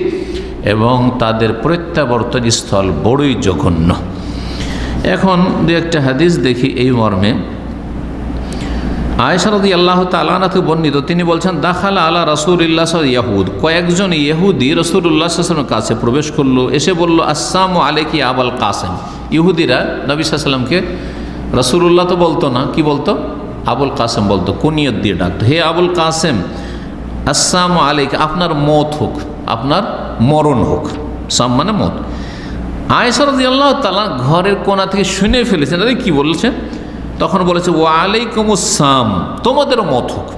এবং তাদের প্রত্যাবর্তন স্থল বড়ই জঘন্য। এখন দু একটা হাদিস দেখি এই মর্মে। আয়েশা রাদিয়াল্লাহু তাআলা আনহা থেকে বর্ণিত, তিনি বলছেন দাখালা আলা রাসূলিল্লাহ ইয়াহুদ, কয়েকজন ইহুদি রাসূলুল্লাহ সাল্লাল্লাহু আলাইহি ওয়াসাল্লামের কাছে প্রবেশ করলো, এসে বলল আসসালামু আলাইকা আবুল কাসেম। ইহুদিরা নবী সাল্লাল্লাহু আলাইহি ওয়াসাল্লামকে রাসূলুল্লাহ তো বলতো না, কি বলতো? আবুল কাসেম বলতো, কুনিয়ত দিয়ে ডাকতো, হে আবুল কাসেম আসসালামু আলাইকা, আপনার মত হোক, আপনার মরণ হোক। সাম মানে মত। আয়েশা রাদিয়াল্লাহু তাআলা ঘরের কোণা থেকে শুনে ফেলেছেন, আরে কি বলছেন? তখন বলেছে ওয়া আলাইকুমুসসালাম, তোমাদেরও মত হোক।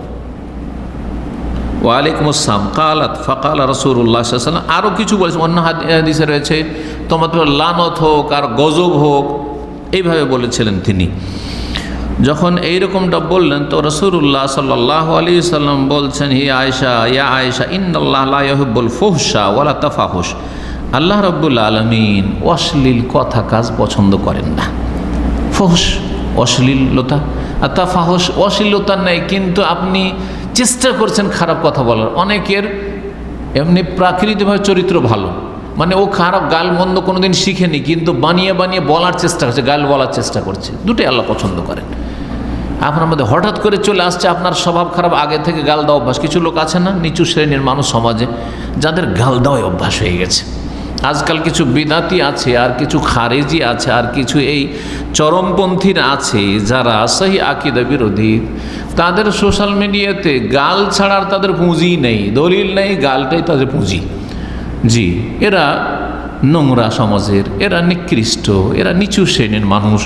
ওয়া আলাইকুমুসসালাম। কালাত ফাকালা রাসূলুল্লাহ সাল্লাল্লাহু আলাইহি ওয়াসাল্লাম, আরও কিছু বলেছে, অন্য হাদিসে রয়েছে তোমাদের লানত হোক আর গজব হোক, এইভাবে বলেছিলেন তিনি। যখন এইরকমটা বললেন তো রাসূলুল্লাহ সাল্লাল্লাহু আলাইহি ওয়াসাল্লাম বলছেন, হে আয়েশা, ইয়া আয়েশা, ইন্নাল্লাহ লা ইউহিব্বুল ফুহশা ওয়ালা তাফাহুশ, আল্লাহ রাব্বুল আলামিন অশ্লীল কথা কাজ পছন্দ করেন না। ফুহশ অশ্লীলতা, আর তাফাহুশ অশ্লীলতা নেই, কিন্তু আপনি চেষ্টা করছেন খারাপ কথা বলার। অনেকের এমনি প্রাকৃতিকভাবে চরিত্র ভালো, মানে ও খারাপ গাল মন্দ কোনোদিন শিখেনি, কিন্তু বানিয়ে বানিয়ে বলার চেষ্টা করছে, গাল বলার চেষ্টা করছে, দুটোই আল্লাহ পছন্দ করেন। আপনার মধ্যে হঠাৎ করে চলে আসছে আপনার স্বভাব খারাপ, আগে থেকে গাল দেওয়া অভ্যাস। কিছু লোক আছে না নিচু শ্রেণীর মানুষ সমাজে, যাদের গাল দেওয়াই অভ্যাস হয়ে গেছে। আজকাল কিছু বিদাতি আছে, আর কিছু খারেজি আছে, আর কিছু এই চরমপন্থীরা আছে যারা সহি আকীদা বিরোধী। তাদের সোশ্যাল মিডিয়াতে গাল ছাড়ার তাদের পুঁজি নেই, দলিল নেই, গালটাই তাদের পুঁজি। জি, এরা নোংরা সমাজের, এরা নিকৃষ্ট, এরা নিচু শ্রেণীর মানুষ,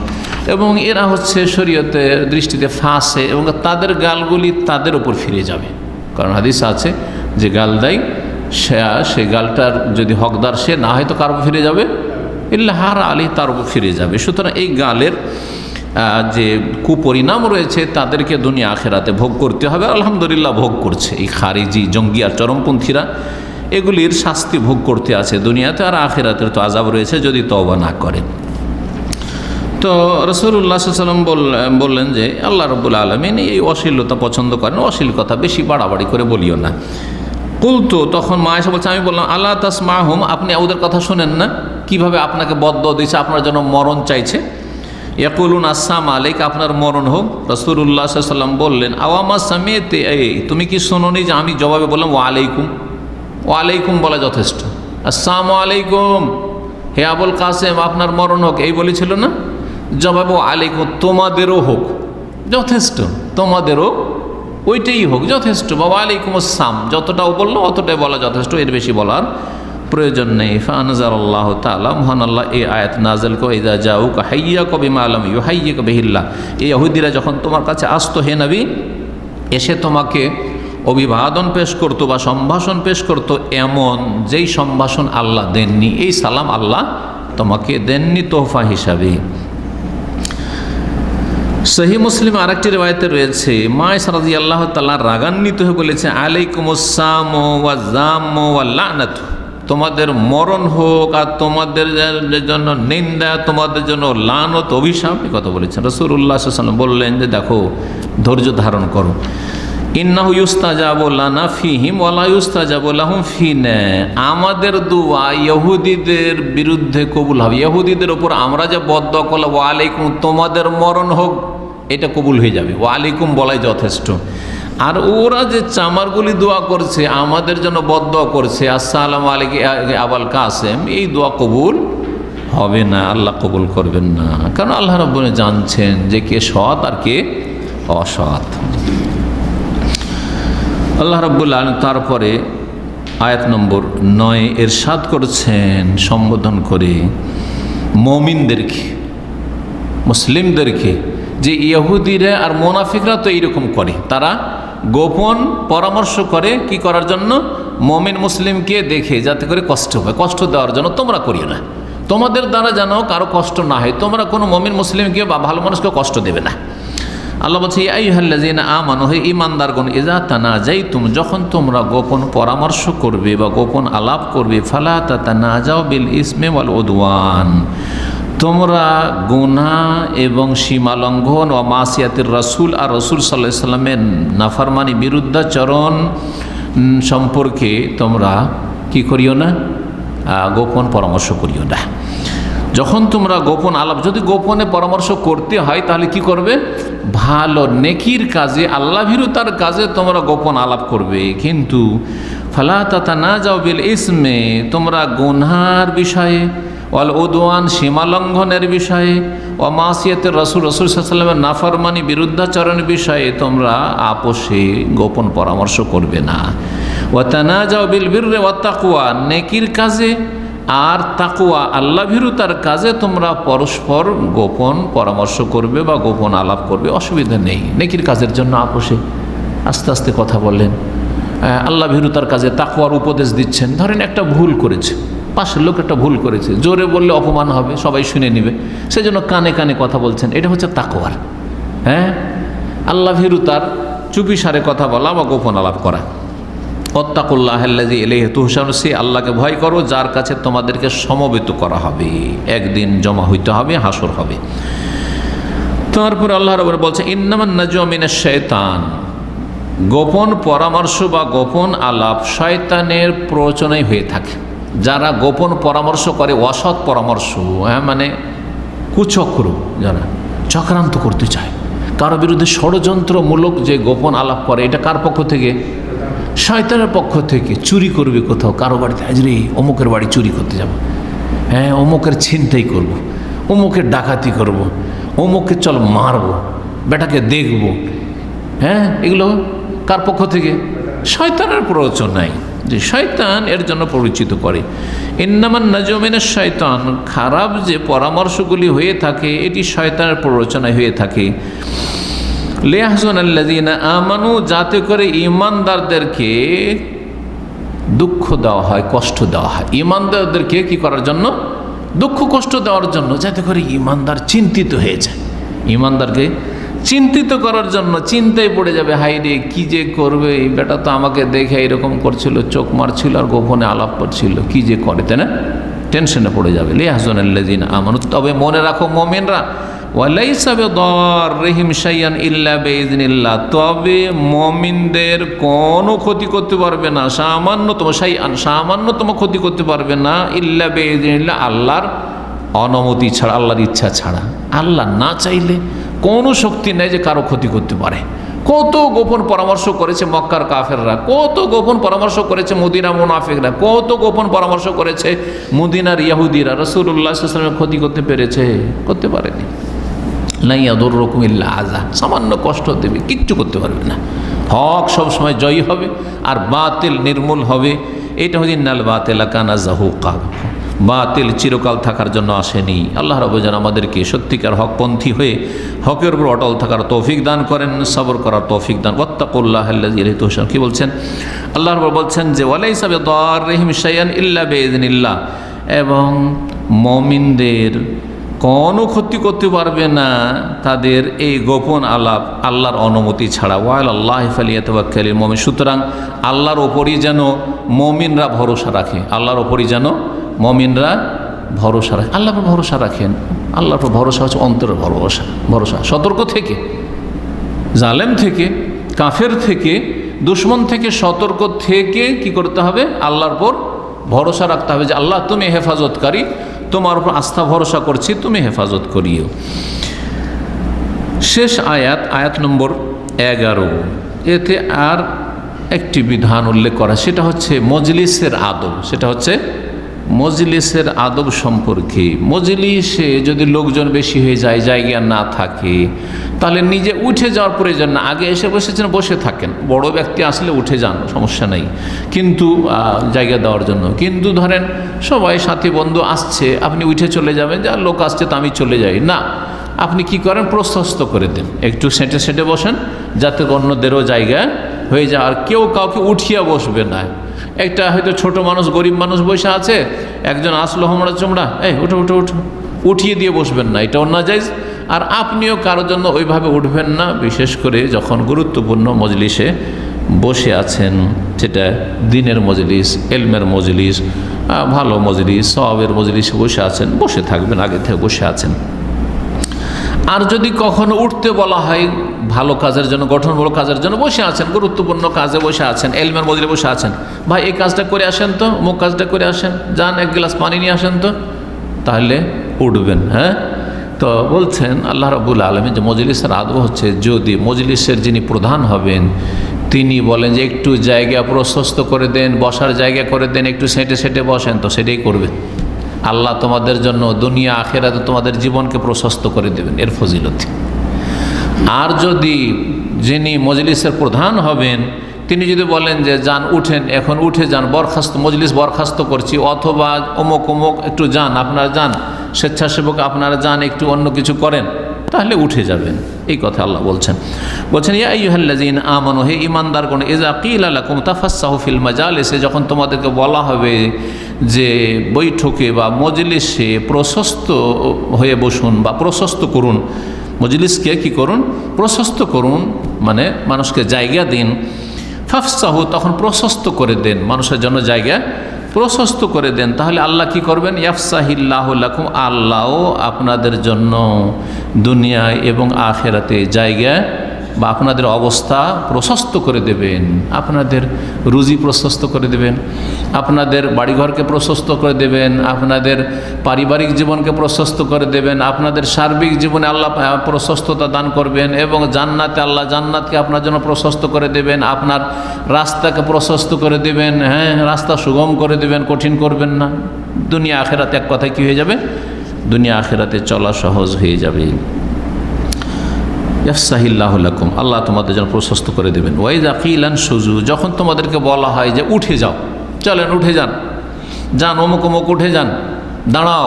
এবং এরা হচ্ছে শরীয়তের দৃষ্টিতে ফাঁসে, এবং তাদের গালগুলি তাদের উপর ফিরে যাবে। কারণ হাদিস আছে যে গাল দেয় সে গালটার যদি হকদার সে না হয় তো কার উপর ফিরে যাবে? ইল্লাহার আলী, তার উপর ফিরে যাবে। সুতরাং এই গালের যে কুপরিণাম রয়েছে তাদেরকে দুনিয়া আখেরাতে ভোগ করতে হবে। আলহামদুলিল্লাহ ভোগ করছে এই খারিজি, জঙ্গি আর চরমপন্থীরা, এগুলির শাস্তি ভোগ করতে আছে দুনিয়াতে, আর আখেরাতের তো আযাব রয়েছে যদি তওবা না করে। তো রাসূলুল্লাহ সাল্লাল্লাহু আলাইহি ওয়াসাল্লাম বললেন যে আল্লাহ রাব্বুল আলামিন এই অশ্লীলতা পছন্দ করেন, অশ্লীল কথা বেশি বাড়াবাড়ি করে বলিও না। কুলতু, তখন মা এসে বলছে, আমি বললাম আলা তাসমাহুম, আপনি ওদের কথা শোনেন না? কিভাবে আপনাকে বদদোয়া দিয়েছে, আপনার জন্য মরণ চাইছে। ইয়াকুলুন আসসালামু আলাইকা, আপনার মরণ হোক। রাসূলুল্লাহ সাল্লাল্লাহু আলাইহি ওয়াসাল্লাম বললেন আওয়ামা সামিতে, এই তুমি কি শোনোনি যে আমি জবাবে বললাম ওয়া আলাইকুম? ওয়া আলাইকুম বলা যথেষ্ট। আসসালামু আলাইকুম, হে আবুল কাসেম আপনার মরণ হোক, এই বলেছিল না? জবাবে ওয়া আলাইকুম, তোমাদেরও হোক, যথেষ্ট, তোমাদেরও ওইটাই হোক, যথেষ্ট। বাবা আলাইকুম আসসালাম যতটাও বললো অতটাই বলা যথেষ্ট, এর বেশি বলার প্রয়োজন নেই। ফানজারাল্লাহু তাআলা, মহান আল্লাহ এই আয়াত নাযিল করে, ইযা জাউকা হাইয়াকা বিমা লাম ইউহাইয়িকা বিহিল্লাহ, এই ইহুদিরা যখন তোমার কাছে আসতো হে নবী, এসে তোমাকে অভিবাদন পেশ করতো বা সম্ভাষণ পেশ করতো এমন যেই সম্ভাষণ আল্লাহ দেননি, এই সালাম আল্লাহ তোমাকে দেননি তোহফা হিসাবে। সহিহ মুসলিম আরেকটি রিওয়ায়াতে রয়েছে মায়েশা রাদিয়াল্লাহু তাআলা রাগান্বিত হয়ে বলেছে আলাইকুমুস সাম ওয়া জাম ওয়া লানাত, তোমাদের মরণ হোক আর তোমাদের জন্য নিন্দা, তোমাদের জন্য লানত, অভিশাপ, এই কথা বলেছেন। রাসূলুল্লাহ সাল্লাল্লাহু আলাইহি ওয়াসাল্লাম বললেন যে দেখো, ধৈর্য ধারণ করো। ইন্নাহু ইউস্তাজাবু লানা ফিহিম ওয়া লা ইউস্তাজাবু লাহুম ফিনা, আমাদের দোয়া ইহুদিদের বিরুদ্ধে কবুল হবে। ইহুদিদের ওপর আমরা যে বদদোয়া করলাম ওয়া আলাইকুম, তোমাদের মরণ হোক, এটা কবুল হয়ে যাবে। ওয়া আলাইকুম বলাই যথেষ্ট। আর ওরা যে চামারগুলি দোয়া করছে, আমাদের জন্য বদদোয়া করছে আসসালামু আলাইকুম আবাল কাসেম, এই দোয়া কবুল হবে না, আল্লাহ কবুল করবেন না। কারণ আল্লাহ রাব্বুল জানছেন যে কে সৎ আর কে অসৎ। আল্লাহ রাব্বুল আলামিন তারপরে আয়াত নম্বর 9 ইরশাদ করছেন সম্বোধন করে মুমিনদেরকে, মুসলিমদেরকে, যে ইহুদিরা আর মুনাফিকরা তো এইরকম করে, তারা গোপন পরামর্শ করে কি করার জন্য, মুমিন মুসলিমকে দেখে যাতে করে কষ্ট হয়, কষ্ট দেওয়ার জন্য তোমরা করিও না, তোমাদের দ্বারা যেন কারো কষ্ট না হয়, তোমরা কোনো মুমিন মুসলিমকে বা ভালো মানুষকে কষ্ট দেবে না। আল্লাহ বলছে ইয়া আইয়ুহাল্লাযীনা আমানু, হে ঈমানদারগণ, ইযা তানাজাইতুম, যখন তোমরা গোপন পরামর্শ করবে বা গোপন আলাপ করবে, ফালা তাতানাজাউ বিল ইসমি ওয়াল উদওয়ান, তোমরা গুনাহ এবং সীমালঙ্ঘন ও মাসিয়াতির রাসূল আর রাসূল সাল্লাল্লাহু আলাইহি সাল্লামের নাফরমানি, বিরুদ্ধাচরণ সম্পর্কে তোমরা কি করিও না, গোপন পরামর্শ করিও না। যখন তোমরা গোপন আলাপ, যদি গোপনে পরামর্শ করতে হয় তাহলে কি করবে, ভালো নেকির কাজে, আল্লাহ ভীরুতার কাজে তোমরা গোপন আলাপ করবে। কিন্তু ফালা তাতানাজাউ বিল ইসমে, তোমরা গুনহার বিষয়ে, ওয়াল উদওয়ান সীমালঙ্ঘনের বিষয়ে, ও মাসিয়াতের রাসূল সাল্লাল্লাহু আলাইহি সাল্লামের নাফরমানি বিরুদ্ধাচরণের বিষয়ে তোমরা আপোষে গোপন পরামর্শ করবে না। ওয়া তানাজাউ বিল বিররি ওয়াত তাকওয়া, নেকির কাজে আর তাকওয়া আল্লাহ ভীরুতার কাজে তোমরা পরস্পর গোপন পরামর্শ করবে বা গোপন আলাপ করবে, অসুবিধা নেই। নেকির কাজের জন্য আপোষে আস্তে আস্তে কথা বললেন, আল্লাহ ভীরুতার কাজে তাকওয়ার উপদেশ দিচ্ছেন। ধরেন একটা ভুল করেছে, পাশের লোক একটা ভুল করেছে, জোরে বললে অপমান হবে, সবাই শুনে নেবে, সেজন্য কানে কানে কথা বলছেন, এটা হচ্ছে তাকওয়ার। আল্লাহ ভীরুতার চুপি সারে কথা বলা বা গোপন আলাপ করা। ওয়াত্তাকুল্লাহাল্লাযী ইলাইহি তুহশারুন, সে আল্লাহকে ভয় করো যার কাছে তোমাদেরকে সমবেত করা হবে, একদিন জমা হইতে হবে, হাসর হবে। তারপর আল্লাহ রাব্বুল বলছে ইন্নামান নাজওয়া মিনাশ শাইতান, গোপন পরামর্শ বা গোপন আলাপ শয়তানের প্ররোচনায় হয়ে থাকে। যারা গোপন পরামর্শ করে, অসৎ পরামর্শ, মানে কুচক্র, যারা চক্রান্ত করতে চায়, কারো বিরুদ্ধে ষড়যন্ত্রমূলক যে গোপন আলাপ করে, এটা কার পক্ষ থেকে, শয়তানের পক্ষ থেকে। চুরি করবে কোথাও, কারো বাড়িতে, আজ রে অমুকের বাড়ি চুরি করতে যাব, অমুকের ছিনতাই করব, অমুকের ডাকাতি করব, অমুকে চল মারব, বেটাকে দেখব, এগুলো কার পক্ষ থেকে, শয়তানের প্ররোচনায়। যে শয়তান এর জন্য পরিচিত করে। ইন্নামান নাজওয়া মিনাশ শয়তান, খারাপ যে পরামর্শগুলি হয়ে থাকে এটি শয়তানের প্ররোচনায় হয়ে থাকে। লিয়াহজুনাল্লাযীনা আমানু, যাতে করে ঈমানদারদেরকে দুঃখ দেওয়া হয়, কষ্ট দেওয়া হয়। ঈমানদারদেরকে কি করার জন্য, দুঃখ কষ্ট দেওয়ার জন্য, যাতে করে ঈমানদার চিন্তিত হয়ে যায়। ঈমানদারকে চিন্তিত করার জন্য, চিন্তায় পড়ে যাবে, হাই রে কী যে করবে, এই বেটা তো আমাকে দেখে এরকম করছিল, চোখ মারছিল আর গোপনে আলাপ করছিল, কী যে করে, তাই না, টেনশনে পড়ে যাবে। লিয়াহজুনাল্লাযীনা আমানু, তবে মনে রাখো মুমিনরা, ওয়ালাইসা বিদাররিহিম শাইআন ইল্লা বিইজনিল্লাহ, তবে মুমিনদের কোনো ক্ষতি করতে পারবে না, সামান্যতম শাইআন, সামান্যতম ক্ষতি করতে পারবে না, ইল্লা বিইজনিল্লাহ, আল্লাহর অনুমতি ছাড়া, আল্লাহর ইচ্ছা ছাড়া। আল্লাহ না চাইলে কোনো শক্তি নেই যে কারো ক্ষতি করতে পারে। কত গোপন পরামর্শ করেছে মক্কার কাফেররা, কত গোপন পরামর্শ করেছে মদিনা মুনাফিকরা, কত গোপন পরামর্শ করেছে মদিনার ইহুদিরা, রাসূলুল্লাহ সাল্লাল্লাহু আলাইহি ওয়াসাল্লামের ক্ষতি করতে পেরেছে? করতে পারেনি। লা ইয়াদুররুকুম ইল্লা আযা, সামান্য কষ্ট দেবে, কিচ্ছু করতে পারবে না। হক সবসময় জয়ী হবে আর বাতিল নির্মূল হবে। এটা হচ্ছে ইন্নাল বাতিলা কানা যাহুকা, বাতিল চিরকাল থাকার জন্য আসেনি। আল্লাহ রাব্বুল যেন আমাদেরকে সত্যিকার হকপন্থী হয়ে হকের উপর অটল থাকার তৌফিক দান করেন, সবর করার তৌফিক দান। ওয়াত্তাকুল্লাহাল্লাযী ইলাইহি তুহশারুন, কি বলছেন আল্লাহ রাব্বুল বলছেন যে ওয়ালাইসা বিদাররিহিম শাইআন ইল্লা বিইজনিল্লাহ, এবং মুমিনদের কোনো ক্ষতি করতে পারবে না তাদের এই গোপন আলাপ আল্লাহর অনুমতি ছাড়া। ওয়াল আল্লাহ ফালিয়াতাওয়াক্কালিল মুমিন। সুতরাং আল্লাহর ওপরই যেন মুমিনরা ভরসা রাখে, আল্লাহর ওপরই যেন মুমিনরা ভরসা রাখে। আল্লাহর উপর ভরসা রাখেন। আল্লাহর উপর ভরসা হচ্ছে অন্তরের ভরসা। সতর্ক থেকে, জালেম থেকে, কাফের থেকে, দুশমন থেকে সতর্ক থেকে কি করতে হবে? আল্লাহর উপর ভরসা রাখতে হবে যে আল্লাহ তুমি হেফাজতকারী, তোমার উপর আস্থা ভরসা করছি, তুমি হেফাজত করিও। শেষ আয়াত নম্বর 11, এতে আর একটি বিধান উল্লেখ করা, সেটা হচ্ছে মজলিসের আদব। সেটা হচ্ছে মজলিসের আদব সম্পর্কে। মজলিসে যদি লোকজন বেশি হয়ে যায়, জায়গা না থাকে, তাহলে নিজে উঠে যাওয়ার প্রয়োজন না। আগে এসে বসেছেন, বসে থাকেন। বড় ব্যক্তি আসলে উঠে যান, সমস্যা নেই, কিন্তু জায়গা দেওয়ার জন্য। কিন্তু ধরেন সবাই সাথী বন্ধু আসছে, আপনি উঠে চলে যাবেন, যা লোক আসছে তো আমি চলে যাই না। আপনি কি করেন? প্রশস্ত করে দেন, একটু সেটে বসেন, যাতে অন্যদেরও জায়গা হয়ে যায়। আর কেউ কাউকে উঠিয়া বসবে না। একটা হয়তো ছোট মানুষ, গরিব মানুষ বসে আছে, একজন আসলো হোমড়া চোমড়া, উঠো উঠো উঠো, উঠিয়ে দিয়ে বসবেন না, এটা অন্যাজায়েজ। আর আপনিও কারোর জন্য ওইভাবে উঠবেন না, বিশেষ করে যখন গুরুত্বপূর্ণ মজলিসে বসে আছেন, সেটা দিনের মজলিস, এলমের মজলিস, ভালো মজলিস, সওয়াবের মজলিসে বসে আছেন, বসে থাকবেন, আগে থেকে বসে আছেন। আর যদি কখনো উঠতে বলা হয় ভালো কাজের জন্য, গঠনমূলক কাজের জন্য বসে আছেন, গুরুত্বপূর্ণ কাজে বসে আছেন, এলমের মজলিসে বসে আছেন, ভাই এই কাজটা করে আসেন তো, অমুক কাজটা করে আসেন, যান এক গ্লাস পানি নিয়ে আসেন তো, তাহলে উঠবেন। হ্যাঁ, তো বলছেন আল্লাহ রাব্বুল আলামিন যে মজলিসের আদব হচ্ছে, যদি মজলিসের যিনি প্রধান হবেন তিনি বলেন যে একটু জায়গা প্রশস্ত করে দেন, বসার জায়গা করে দেন, একটু সেটে বসেন, তো সেটাই করবেন। আল্লাহ তোমাদের জন্য দুনিয়া আখিরাতে তোমাদের জীবনকে প্রশস্ত করে দেবেন, এর ফজিলতি। আর যদি যিনি মজলিসের প্রধান হবেন তিনি যদি বলেন যে যান উঠেন, এখন উঠে যান, মজলিস বরখাস্ত করছি, অথবা অমুক একটু যান, আপনারা যান, স্বেচ্ছাসেবক আপনারা যান, একটু অন্য কিছু করেন, তাহলে উঠে যাবেন। এই কথা আল্লাহ বলছেন। ইয়া আইয়ুহাল্লাযীনা আমানু, হে ঈমানদারগণ, ইযা কিলা লাকুম তাফাসসাহু ফিল মাজালিসে, যখন তোমাদেরকে বলা হবে যে বৈঠকে বা মজলিসে প্রশস্ত হয়ে বসুন বা প্রশস্ত করুন, মজলিসকে কি করুন? প্রশস্ত করুন, মানে মানুষকে জায়গা দিন। ফাফসাহু, তখন প্রশস্ত করে দেন, মানুষের জন্য জায়গা প্রশস্ত করে দেন। তাহলে আল্লাহ কি করবেন? ইয়াফসাহিল্লাহু লাকুম, আল্লাহও আপনাদের জন্য দুনিয়ায় এবং আখিরাতে জায়গা বা আপনাদের অবস্থা প্রশস্ত করে দেবেন, আপনাদের রুজি প্রশস্ত করে দেবেন, আপনাদের বাড়িঘরকে প্রশস্ত করে দেবেন, আপনাদের পারিবারিক জীবনকে প্রশস্ত করে দেবেন, আপনাদের সার্বিক জীবনে আল্লাহ প্রশস্ততা দান করবেন, এবং জান্নাতে আল্লাহ জান্নাতকে আপনার জন্য প্রশস্ত করে দেবেন, আপনার রাস্তাকে প্রশস্ত করে দেবেন। হ্যাঁ, রাস্তা সুগম করে দেবেন, কঠিন করবেন না। দুনিয়া আখিরাতে এক কথায় কী হয়ে যাবে? দুনিয়া আখিরাতে চলা সহজ হয়ে যাবে। ইয়াফসাহিল্লাহু লাকুম, আল্লাহ তোমাদের জন্য প্রশস্ত করে দেবেন। ওয়াইযা কিলান সুজু, যখন তোমাদেরকে বলা হয় যে উঠে যাও, চলেন উঠে যান, যান অমুক উঠে যান, দাঁড়াও,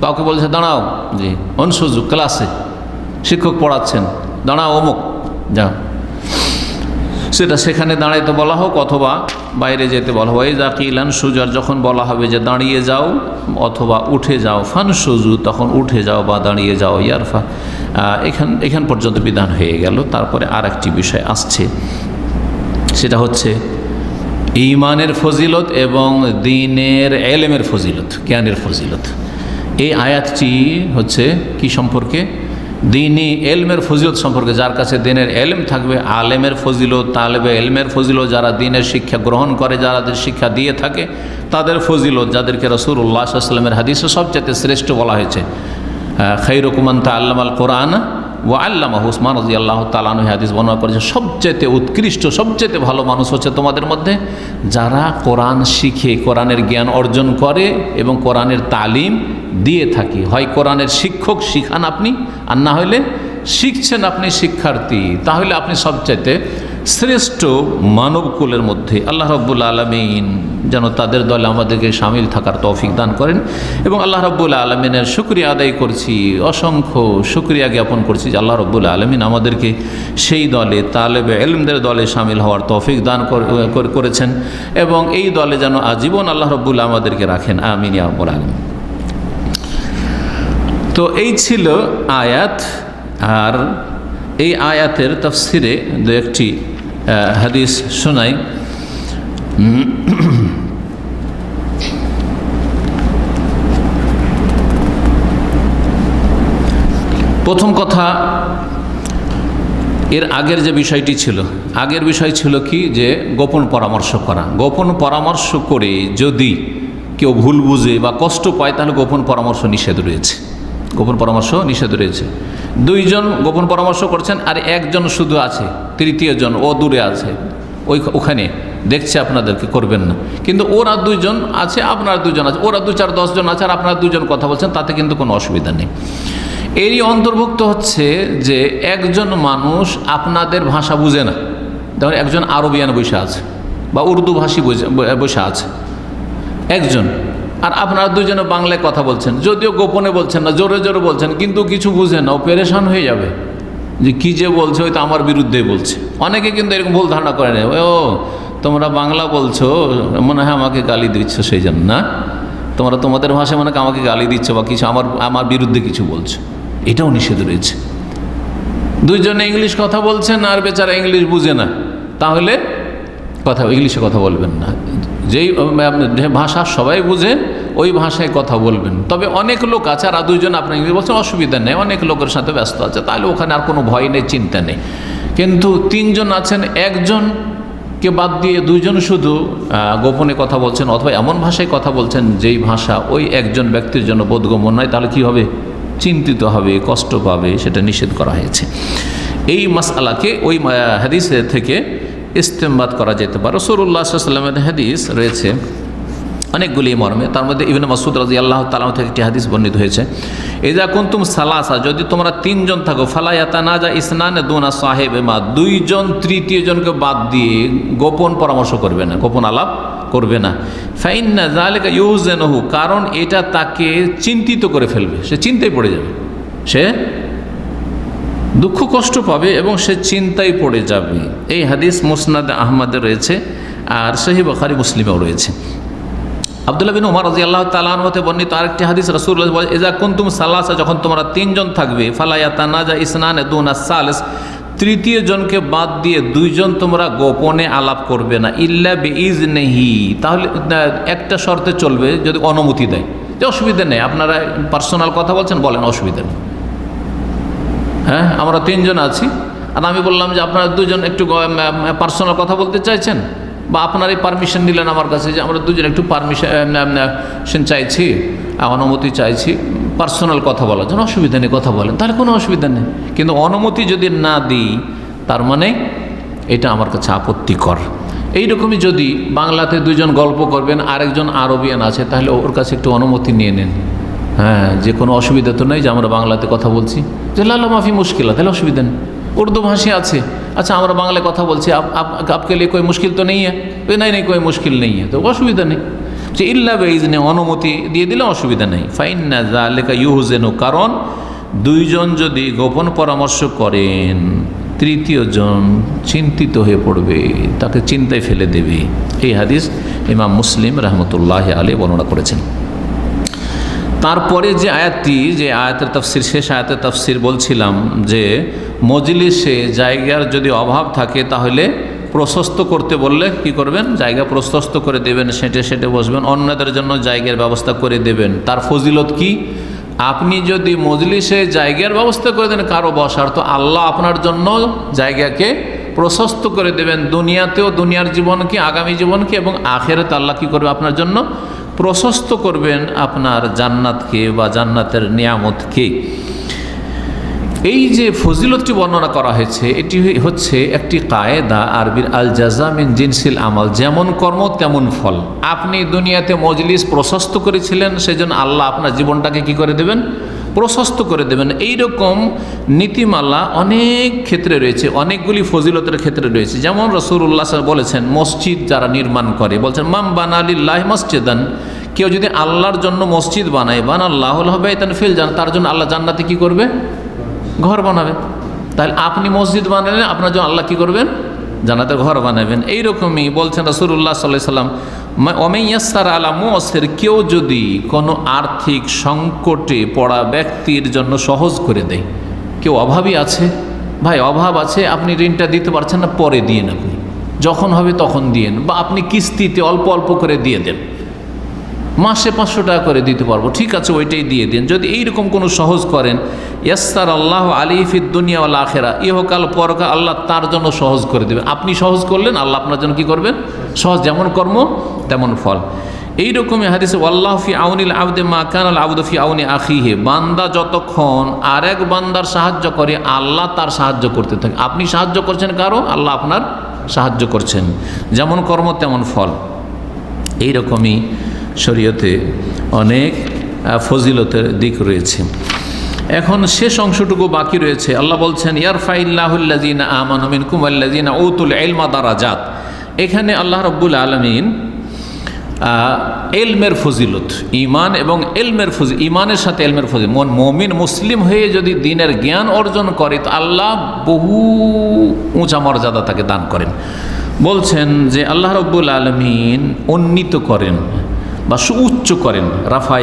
কাউকে বলছে দাঁড়াও, জি অনসুজু, ক্লাসে শিক্ষক পড়াচ্ছেন, দাঁড়াও অমুক, যাও, সেটা সেখানে দাঁড়াইতে বলা হোক অথবা বাইরে যেতে বলা হয়। ওয়াইযা কিলান সুজু, যখন বলা হবে যে দাঁড়িয়ে যাও অথবা উঠে যাও, ফান সুজু, তখন উঠে যাও বা দাঁড়িয়ে যাও। ইয়ারফা, এখান পর্যন্ত বিধান হয়ে গেল। তারপরে আর একটি বিষয় আসছে, সেটা হচ্ছে ঈমানের ফজিলত এবং দ্বীনের এলেমের ফজিলত, জ্ঞানের ফজিলত। এই আয়াতটি হচ্ছে কি সম্পর্কে? দ্বীনি এলমের ফজিলত সম্পর্কে। যার কাছে দ্বীনের এলম থাকবে, আলেমের ফজিলত, তালেবে এলমের ফজিলত, যারা দ্বীনের শিক্ষা গ্রহণ করে, যারা শিক্ষা দিয়ে থাকে তাদের ফজিলত, যাদেরকে রাসূলুল্লাহ সাল্লাল্লাহু আলাইহি ওয়াসাল্লামের হাদিসে সবচেয়ে শ্রেষ্ঠ বলা হয়েছে। খায়রুকুম মান তাআল্লামাল কোরআন ওয়া আল্লামাহু, উসমান রাদিয়াল্লাহু তাআলা আনহু হাদিস বর্ণনা করেছে, সবচেয়ে উৎকৃষ্ট, সবচেয়ে ভালো মানুষ হচ্ছে তোমাদের মধ্যে যারা কোরআন শিখে, কোরআনের জ্ঞান অর্জন করে এবং কোরআনের তালিম দিয়ে থাকে। হয় কোরআনের শিক্ষক, শিখান আপনি, আর না হলে শিখছেন আপনি শিক্ষার্থী, তাহলে আপনি সবচাইতে শ্রেষ্ঠ মানবকুলের মধ্যে। আল্লাহ রাব্বুল আলামিন যেন তাদের দলে আমাদেরকে শামিল থাকার তৌফিক দান করেন। এবং আল্লাহ রাব্বুল আলামিনের শুকরিয়া আদায় করছি, অসংখ্য শুকরিয়া জ্ঞাপন করছি যে আল্লাহ রাব্বুল আলামিন আমাদেরকে সেই দলে, তালেবে ইলমদের দলে শামিল হওয়ার তৌফিক দান করেছেন, এবং এই দলে যেন আজীবন আল্লাহ রাব্বুল আমাদেরকে রাখেন। আমিন ইয়া রাব্বুল আলামিন। তো এই ছিল আয়াত। আর এই আয়াতের তাফসিরে দু একটি হাদিস শোনাই। প্রথম কথা, এর আগের যে বিষয়টি ছিল, আগের বিষয় ছিল কি, যে গোপন পরামর্শ করা। গোপন পরামর্শ করে যদি কেউ ভুল বুঝে বা কষ্ট পায় তাহলে গোপন পরামর্শ নিষেধ রয়েছে। গোপন পরামর্শ নিষেধ রয়েছে। দুইজন গোপন পরামর্শ করছেন আর একজন শুধু আছে, তৃতীয় জন ও দূরে আছে, ওখানে দেখছে আপনাদেরকে, করবেন না। কিন্তু ওরা দুইজন আছে, আপনারা দুজন আছে, ওরা 2, 4, 10 জন আছে আর আপনারা দুজন কথা বলছেন, তাতে কিন্তু কোনো অসুবিধা নেই। এরই অন্তর্ভুক্ত হচ্ছে যে একজন মানুষ আপনাদের ভাষা বুঝে না, যেমন একজন আরবিয়ান বসে আছে বা উর্দু ভাষী বসে আছে একজন, আর আপনারা দুজনে বাংলায় কথা বলছেন, যদিও গোপনে বলছেন না, জোরে জোরে বলছেন, কিন্তু কিছু বুঝে না, ও পেরেশান হয়ে যাবে যে কী যে বলছে, হয়তো আমার বিরুদ্ধেই বলছে। অনেকে কিন্তু এরকম ভুল ধারণা করে নেয়, ও তোমরা বাংলা বলছো, মনে হয় আমাকে গালি দিচ্ছ, সেই জন্য না, তোমরা তোমাদের ভাষায় মনে হয় আমাকে গালি দিচ্ছ বা কিছু আমার বিরুদ্ধে কিছু বলছো। এটাও নিষেধ রয়েছে। দুইজনে ইংলিশ কথা বলছেন আর বেচারা ইংলিশ বুঝে না, তাহলে ইংলিশে কথা বলবেন না। যেই ভাষা সবাই বুঝে ওই ভাষায় কথা বলবেন। তবে অনেক লোক আছে আর দুইজন আপনার ইংলিশ বলছেন, অসুবিধা নেই, অনেক লোকের সাথে ব্যস্ত আছে, তাহলে ওখানে আর কোনো ভয় নেই, চিন্তা নেই। কিন্তু 3 জন আছেন, একজনকে বাদ দিয়ে দুইজন শুধু গোপনে কথা বলছেন অথবা এমন ভাষায় কথা বলছেন যেই ভাষা ওই একজন ব্যক্তির জন্য বোধগম্য নয়, তাহলে কি হবে? চিন্তিত হবে, কষ্ট পাবে, সেটা নিষেধ করা হয়েছে। এই মাসআলাকে ওই হাদিস থেকে ইস্তেমবাদ করা যেতে পারে। রাসূলুল্লাহ সাল্লাল্লাহু আলাইহি ওয়াসাল্লামের হাদিস রয়েছে অনেকগুলি মর্মে, তার মধ্যে ইবনে মাসউদ রাদিয়াল্লাহু তাআলা থেকে একটি হাদিস বর্ণিত হয়েছে, ইযা কুনতুম সালাসা, যদি তোমরা 3 জন থাকো, ফালা ইয়াতানাজা ইসনানে দুনা সাহিবিমা, 2 জন তৃতীয় জনকে বাদ দিয়ে গোপন পরামর্শ করবে না, গোপন আলাপ করবে না। ফাইন্না যালিকা ইউজানুহু, কারণ এটা তাকে চিন্তিত করে ফেলবে, সে চিন্তায় পড়ে যাবে, সে দুঃখ কষ্ট পাবে এবং সে চিন্তায় পড়ে যাবে। এই হাদিস মুসনাদ আহমদে রয়েছে আর সহিহ বুখারী মুসলিমেও রয়েছে। আব্দুল্লাহ বিন উমর রাদিয়াল্লাহু তাআলা আনহু হতে বর্ণিত আরেকটি হাদিস, রাসূলুল্লাহ বলেন, ইযা কুনতুম সালাসা, যখন তোমরা 3 জন থাকবে, ফালা ইয়াতানাজা ইসনানে দুনা সালিস, তৃতীয় জনকে বাদ দিয়ে 2 জন তোমরা গোপনে আলাপ করবে না, ইল্লা বিইজনিহি, তাহলে একটা শর্তে চলবে, যদি অনুমতি দেয়, যে অসুবিধা নেই, আপনারা পার্সোনাল কথা বলছেন, বলেন, অসুবিধা নেই। হ্যাঁ, আমরা 3 জন আছি আর আমি বললাম যে আপনারা 2 জন একটু পার্সোনাল কথা বলতে চাইছেন, বা আপনারই পারমিশন নিলেন আমার কাছে যে আমরা 2 জন একটু পারমিশন চাইছি, অনুমতি চাইছি পার্সোনাল কথা বলার জন্য, অসুবিধা নেই, কথা বলেন, তাহলে কোনো অসুবিধা নেই। কিন্তু অনুমতি যদি না দিই, তার মানে এটা আমার কাছে আপত্তিকর। এইরকমই যদি বাংলাতে 2 জন গল্প করবেন, আরেকজন আরবিয়ান আছে, তাহলে ওর কাছে একটু অনুমতি নিয়ে নেন। হ্যাঁ, যে কোনো অসুবিধা তো নেই যে আমরা বাংলাতে কথা বলছি, যে লালা মাফি মুশকিলা, তাহলে অসুবিধা নেই। উর্দু ভাষী আছে, আচ্ছা আমরা বাংলায় কথা বলছি, আপকে লিয়ে কোই মুশকিল তো নেই নেই কোই মুশকিল নেই, তো অসুবিধা নেই। যে ইল্লা বিইজনি, অনুমতি দিয়ে দিলে অসুবিধা নেই। ফাইন্না যালিকা ইউহজানু, কারণ 2 জন যদি গোপন পরামর্শ করেন, তৃতীয় জন চিন্তিত হয়ে পড়বে, তাকে চিন্তায় ফেলে দেবে। এই হাদিস ইমাম মুসলিম রাহমাতুল্লাহি আলাইহি বর্ণনা করেছেন। তারপরে যে আয়াতটি, যে আয়াতের তাফসির, শেষ আয়াতের তাফসির বলছিলাম, যে মজলিসে জায়গার যদি অভাব থাকে তাহলে প্রশস্ত করতে বললে কি করবেন? জায়গা প্রশস্ত করে দেবেন, সেটে বসবেন, অন্যদের জন্য জায়গার ব্যবস্থা করে দেবেন। তার ফজিলত কি? আপনি যদি মজলিসে জায়গার ব্যবস্থা করে দেন কারো বসার, তো আল্লাহ আপনার জন্য জায়গাকে প্রশস্ত করে দেবেন, দুনিয়াতেও, দুনিয়ার জীবনকে, আগামী জীবনকে, এবং আখিরাতে আল্লাহ কী করবে? আপনার জন্য প্রশস্ত করবেন আপনার জান্নাতকে বা জান্নাতের নিয়ামতকে। এই যে ফজিলতটি বর্ণনা করা হয়েছে, এটি হচ্ছে একটি কায়দা আরবির, আল জাযা মিন জিনসিল আমাল, যেমন কর্ম তেমন ফল। আপনি দুনিয়াতে মজলিস প্রশস্ত করেছিলেন, সেজন্য আল্লাহ আপনার জীবনটাকে কি করে দেবেন? প্রশস্ত করে দেবেন। এইরকম নীতিমালা অনেক ক্ষেত্রে রয়েছে, অনেকগুলি ফজিলতের ক্ষেত্রে রয়েছে। যেমন রাসূলুল্লাহ বলেছেন, মসজিদ যারা নির্মাণ করে, বলছেন মাম বানা লিল্লাহি মসজিদান, কেউ যদি আল্লাহর জন্য মসজিদ বানায়, বানাল্লাহু লাহু বাইতান ফিল জান্নাত, তার জন্য আল্লাহ জান্নাতে কি করবে? ঘর বানাবে। তাহলে আপনি মসজিদ বানালেন, আপনার জন্য আল্লাহ কি করবেন? ঘর বানাবেন। এই রকম মসজিদ জান্নাতের ঘর বানাবেন। এইরকমই বলছেন রাসূলুল্লাহ সাল্লাল্লাহু আলাইহি ওয়াসাল্লাম, ওয়ামান ইয়াসসার আলা মুসির, কেউ যদি কোনো আর্থিক সংকটে পড়া ব্যক্তির জন্য সহজ করে দেয়। কেউ অভাবী আছে, ভাই অভাব আছে, আপনি ঋণটা দিতে পারছেন না, পরে দিয়েন, আপনি যখন হবে তখন দিয়েন, বা আপনি কিস্তিতে অল্প অল্প করে দিয়ে দেন, মাসে 500 টাকা করে দিতে পারবো, ঠিক আছে ওইটাই দিয়ে দিন। যদি এইরকম কোনো সহজ করেন, ইয়াসসার আল্লাহ আলাইহি ফিদ দুনিয়া ওয়াল আখিরা, ইহকাল পরকাল আল্লাহ তার জন্য সহজ করে দেবেন। আপনি সহজ করলেন, আল্লাহ আপনার জন্য কি করবেন? সহজ, যেমন কর্ম তেমন ফল। এইরকমই হাদিসে আল্লাহ ফি আউনিল আবদে মা কানাল আবদু ফি আউনি আখিহি, বান্দা যতক্ষণ আরেক বান্দার সাহায্য করে আল্লাহ তার সাহায্য করতে থাকে। আপনি সাহায্য করছেন কারো, আল্লাহ আপনার সাহায্য করছেন, যেমন কর্ম তেমন ফল। এইরকমই শরীয়তে অনেক ফজিলতের দিক রয়েছে। এখন শেষ অংশটুকু বাকি রয়েছে। আল্লাহ বলছেন ইয়ারফাইল্লাহুল্লাযীনা আমানু মিনকুম ওয়াল্লাযীনা উতুল ইলমা দারাজাত। এখানে আল্লাহ রাব্বুল আলামিন এলমের ফজিলত, ঈমান এবং এলমের ফজিলত, ঈমানের সাথে এলমের ফজিলত, মুমিন মুসলিম হয়ে যদি দ্বীনের জ্ঞান অর্জন করে তো আল্লাহ বহু উঁচা মর্যাদা তাকে দান করেন। বলছেন যে আল্লাহ রাব্বুল আলামিন উন্নীত করেন বা সুউচ্চ করেন। রাফা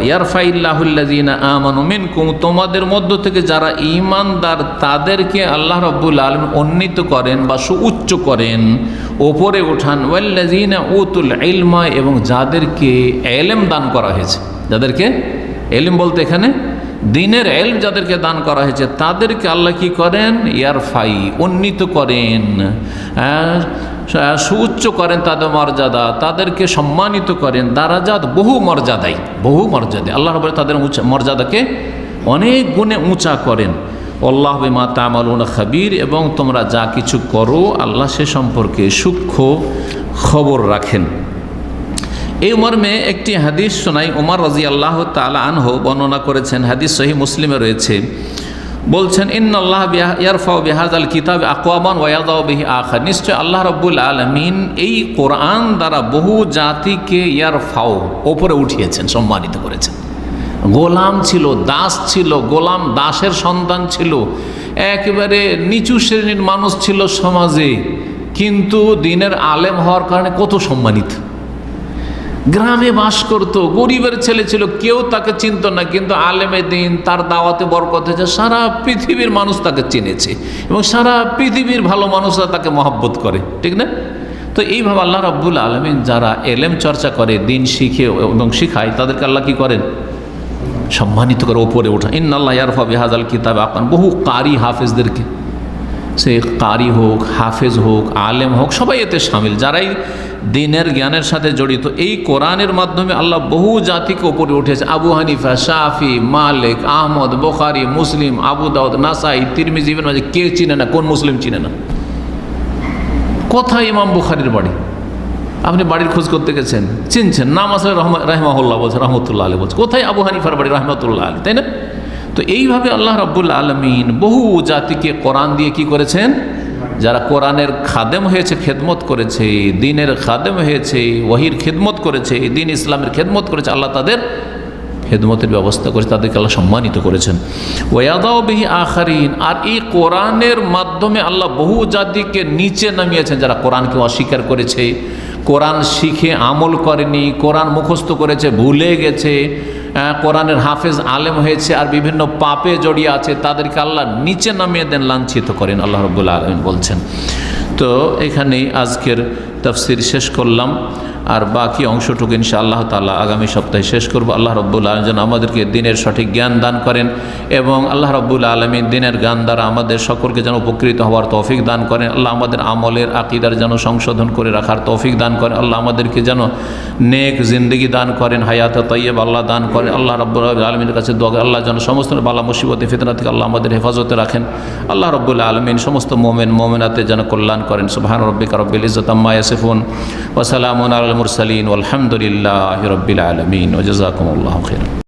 ইয়ারফাইল্লাহুল্লাযীনা আমানু মিনকুম, তোমাদের মধ্য থেকে যারা ঈমানদার তাদেরকে আল্লাহ রাব্বুল আলামিন উন্নীত করেন বা সুউচ্চ করেন, ওপরে ওঠান। ওয়াল্লাযীনা উতুল ইলমা, এবং যাদেরকে ইলম দান করা হয়েছে, যাদেরকে ইলম বলতে এখানে দ্বীনের ইলম যাদেরকে দান করা হয়েছে তাদেরকে আল্লাহ কি করেন? ইয়ারফাই, উন্নীত করেন, সুউচ্চ করেন তাদের মর্যাদা, তাদেরকে সম্মানিত করেন। দারাজাত, বহু মর্যাদায়, বহু মর্যাদায় আল্লাহ রাব্বুল তাদের মর্যাদাকে অনেক গুণে উঁচা করেন। আল্লাহু বিমা তা'মালুনা খাবীর, এবং তোমরা যা কিছু করো আল্লাহ সে সম্পর্কে সূক্ষ্ম খবর রাখেন। এই মর্মে একটি হাদিস শোনাই, ওমর রাদিয়াল্লাহু তাআলা আনহু বর্ণনা করেছেন, হাদিস সহিহ মুসলিমে রয়েছে। বলছেন ইন্নাল্লাহ ইয়ারফাউ বিহাযাল কিতাব আকওয়ামান ওয়া ইয়াদাউ বিহি আখার, নিশ্চয় আল্লাহ রাব্বুল আলামিন এই কোরআন দ্বারা বহু জাতিকে ইয়ারফাউ, ওপরে উঠিয়েছেন, সম্মানিত করেছেন। গোলাম ছিল, দাস ছিল, গোলাম দাসের সন্তান ছিল, একেবারে নিচু শ্রেণীর মানুষ ছিল সমাজে, কিন্তু দ্বীনের আলেম হওয়ার কারণে কত সম্মানিত। গ্রামে বাস করত, গরিবের ছেলে ছিল, কেউ তাকে চিনত না, কিন্তু আলেমে দ্বীন, তার দাওয়াতে বরকত হয়েছে, সারা পৃথিবীর মানুষ তাকে চিনেছে এবং সারা পৃথিবীর ভালো মানুষরা তাকে মহব্বত করে, ঠিক না? তো এইভাবে আল্লাহ রাব্বুল আলামিন যারা এলেম চর্চা করে, দ্বীন শিখে এবং শিখায়, তাদেরকে আল্লাহ কি করেন? সম্মানিত করে, ওপরে ওঠা। ইন্নাল্লাহ ইয়ারফা বিহাযাল কিতাব আকান, বহু কারি হাফেজদেরকে, সে কারি হোক, হাফেজ হোক, আলেম হোক, সবাই এতে শামিল, যারাই দ্বীনের জ্ঞানের সাথে জড়িত। এই কোরআনের মাধ্যমে আল্লাহ বহু জাতিকে উপরে উঠেছে। আবু হানিফা, শাফি, মালিক, আহমদ, বুখারী, মুসলিম, আবু দাউদ, নাসাই, তিরমিজি, ইবনে মাজাহ, কে চিনে না? কোন মুসলিম চিনে না? কোথায় ইমাম বুখারীর বাড়ি? আপনি বাড়ির খোঁজ করতে গেছেন, চিনছেন, নাম আছে রাহিমাহুল্লাহ বলছে, রহমতুল্লাহ আলাইহি বলছে। কোথায় আবু হানিফার বাড়ি? রহমতুল্লাহ আলাইহি, তাই না? তো এইভাবে আল্লাহ রাব্বুল আলামিন বহু জাতিকে কোরআন দিয়ে কি করেছেন? যারা কোরআনের খাদেম হয়েছে, খেদমত করেছে, দ্বীনের খাদেম হয়েছে, ওয়াহির খেদমত করেছে, দ্বীন ইসলামের খেদমত করেছে, আল্লাহ তাদের খেদমতের ব্যবস্থা করেছে, তাদেরকে আল্লাহ সম্মানিত করেছেন। ওয়াদাউ বিহি আখারিন, আর এই কোরআনের মাধ্যমে আল্লাহ বহু জাতিকে নিচে নামিয়েছেন, যারা কোরআনকে অস্বীকার করেছে, কোরআন শিখে আমল করেনি, কোরআন মুখস্থ করেছে, ভুলে গেছে, কোরআনের হাফেজ আলেম হয়েছে আর বিভিন্ন পাপে জড়িয়ে আছে, তাদেরকে আল্লাহ নিচে নামিয়ে দেন, লাঞ্ছিত করেন, আল্লাহ রাব্বুল আলামিন বলছেন। তো এখানেই আজকের তাফসীর শেষ করলাম, আর বাকি অংশটুকু ইনশাআল্লাহ তাআলা আগামী সপ্তাহে শেষ করব। আল্লাহ রাব্বুল আলামিন যেন আমাদেরকে দ্বীনের সঠিক জ্ঞান দান করেন, এবং আল্লাহ রাব্বুল আলামিন দ্বীনের জ্ঞান দ্বারা আমাদের সকলকে যেন উপকৃত হওয়ার তৌফিক দান করেন। আল্লাহ আমাদের আমলের আকীদার যেন সংশোধন করে রাখার তৌফিক দান করেন। আল্লাহ আমাদেরকে যেন নেক জিন্দেগি দান করেন, হায়াত তাইয়্যিব আল্লাহ দান করেন। আল্লাহ রাব্বুল আলামিনের কাছে দোয়া, আল্লাহ যেন সমস্ত বালা মুসিবত ফিতনা থেকে আল্লাহ আমাদের হেফাজতে রাখেন। আল্লাহ রাব্বুল আলামিন সমস্ত মুমিন মুমিনাতে যেন কল্যাণ করেন। সুবহান রাব্বিকা রাব্বিল ইজ্জাতি আম্মা ইয়াসিফুন ওয়া সালামুন আলাল মুরসালিন ওয়ালহামদুলিল্লাহি রাব্বিল আলামিন ওয়া জাযাকুমুল্লাহু খাইরান।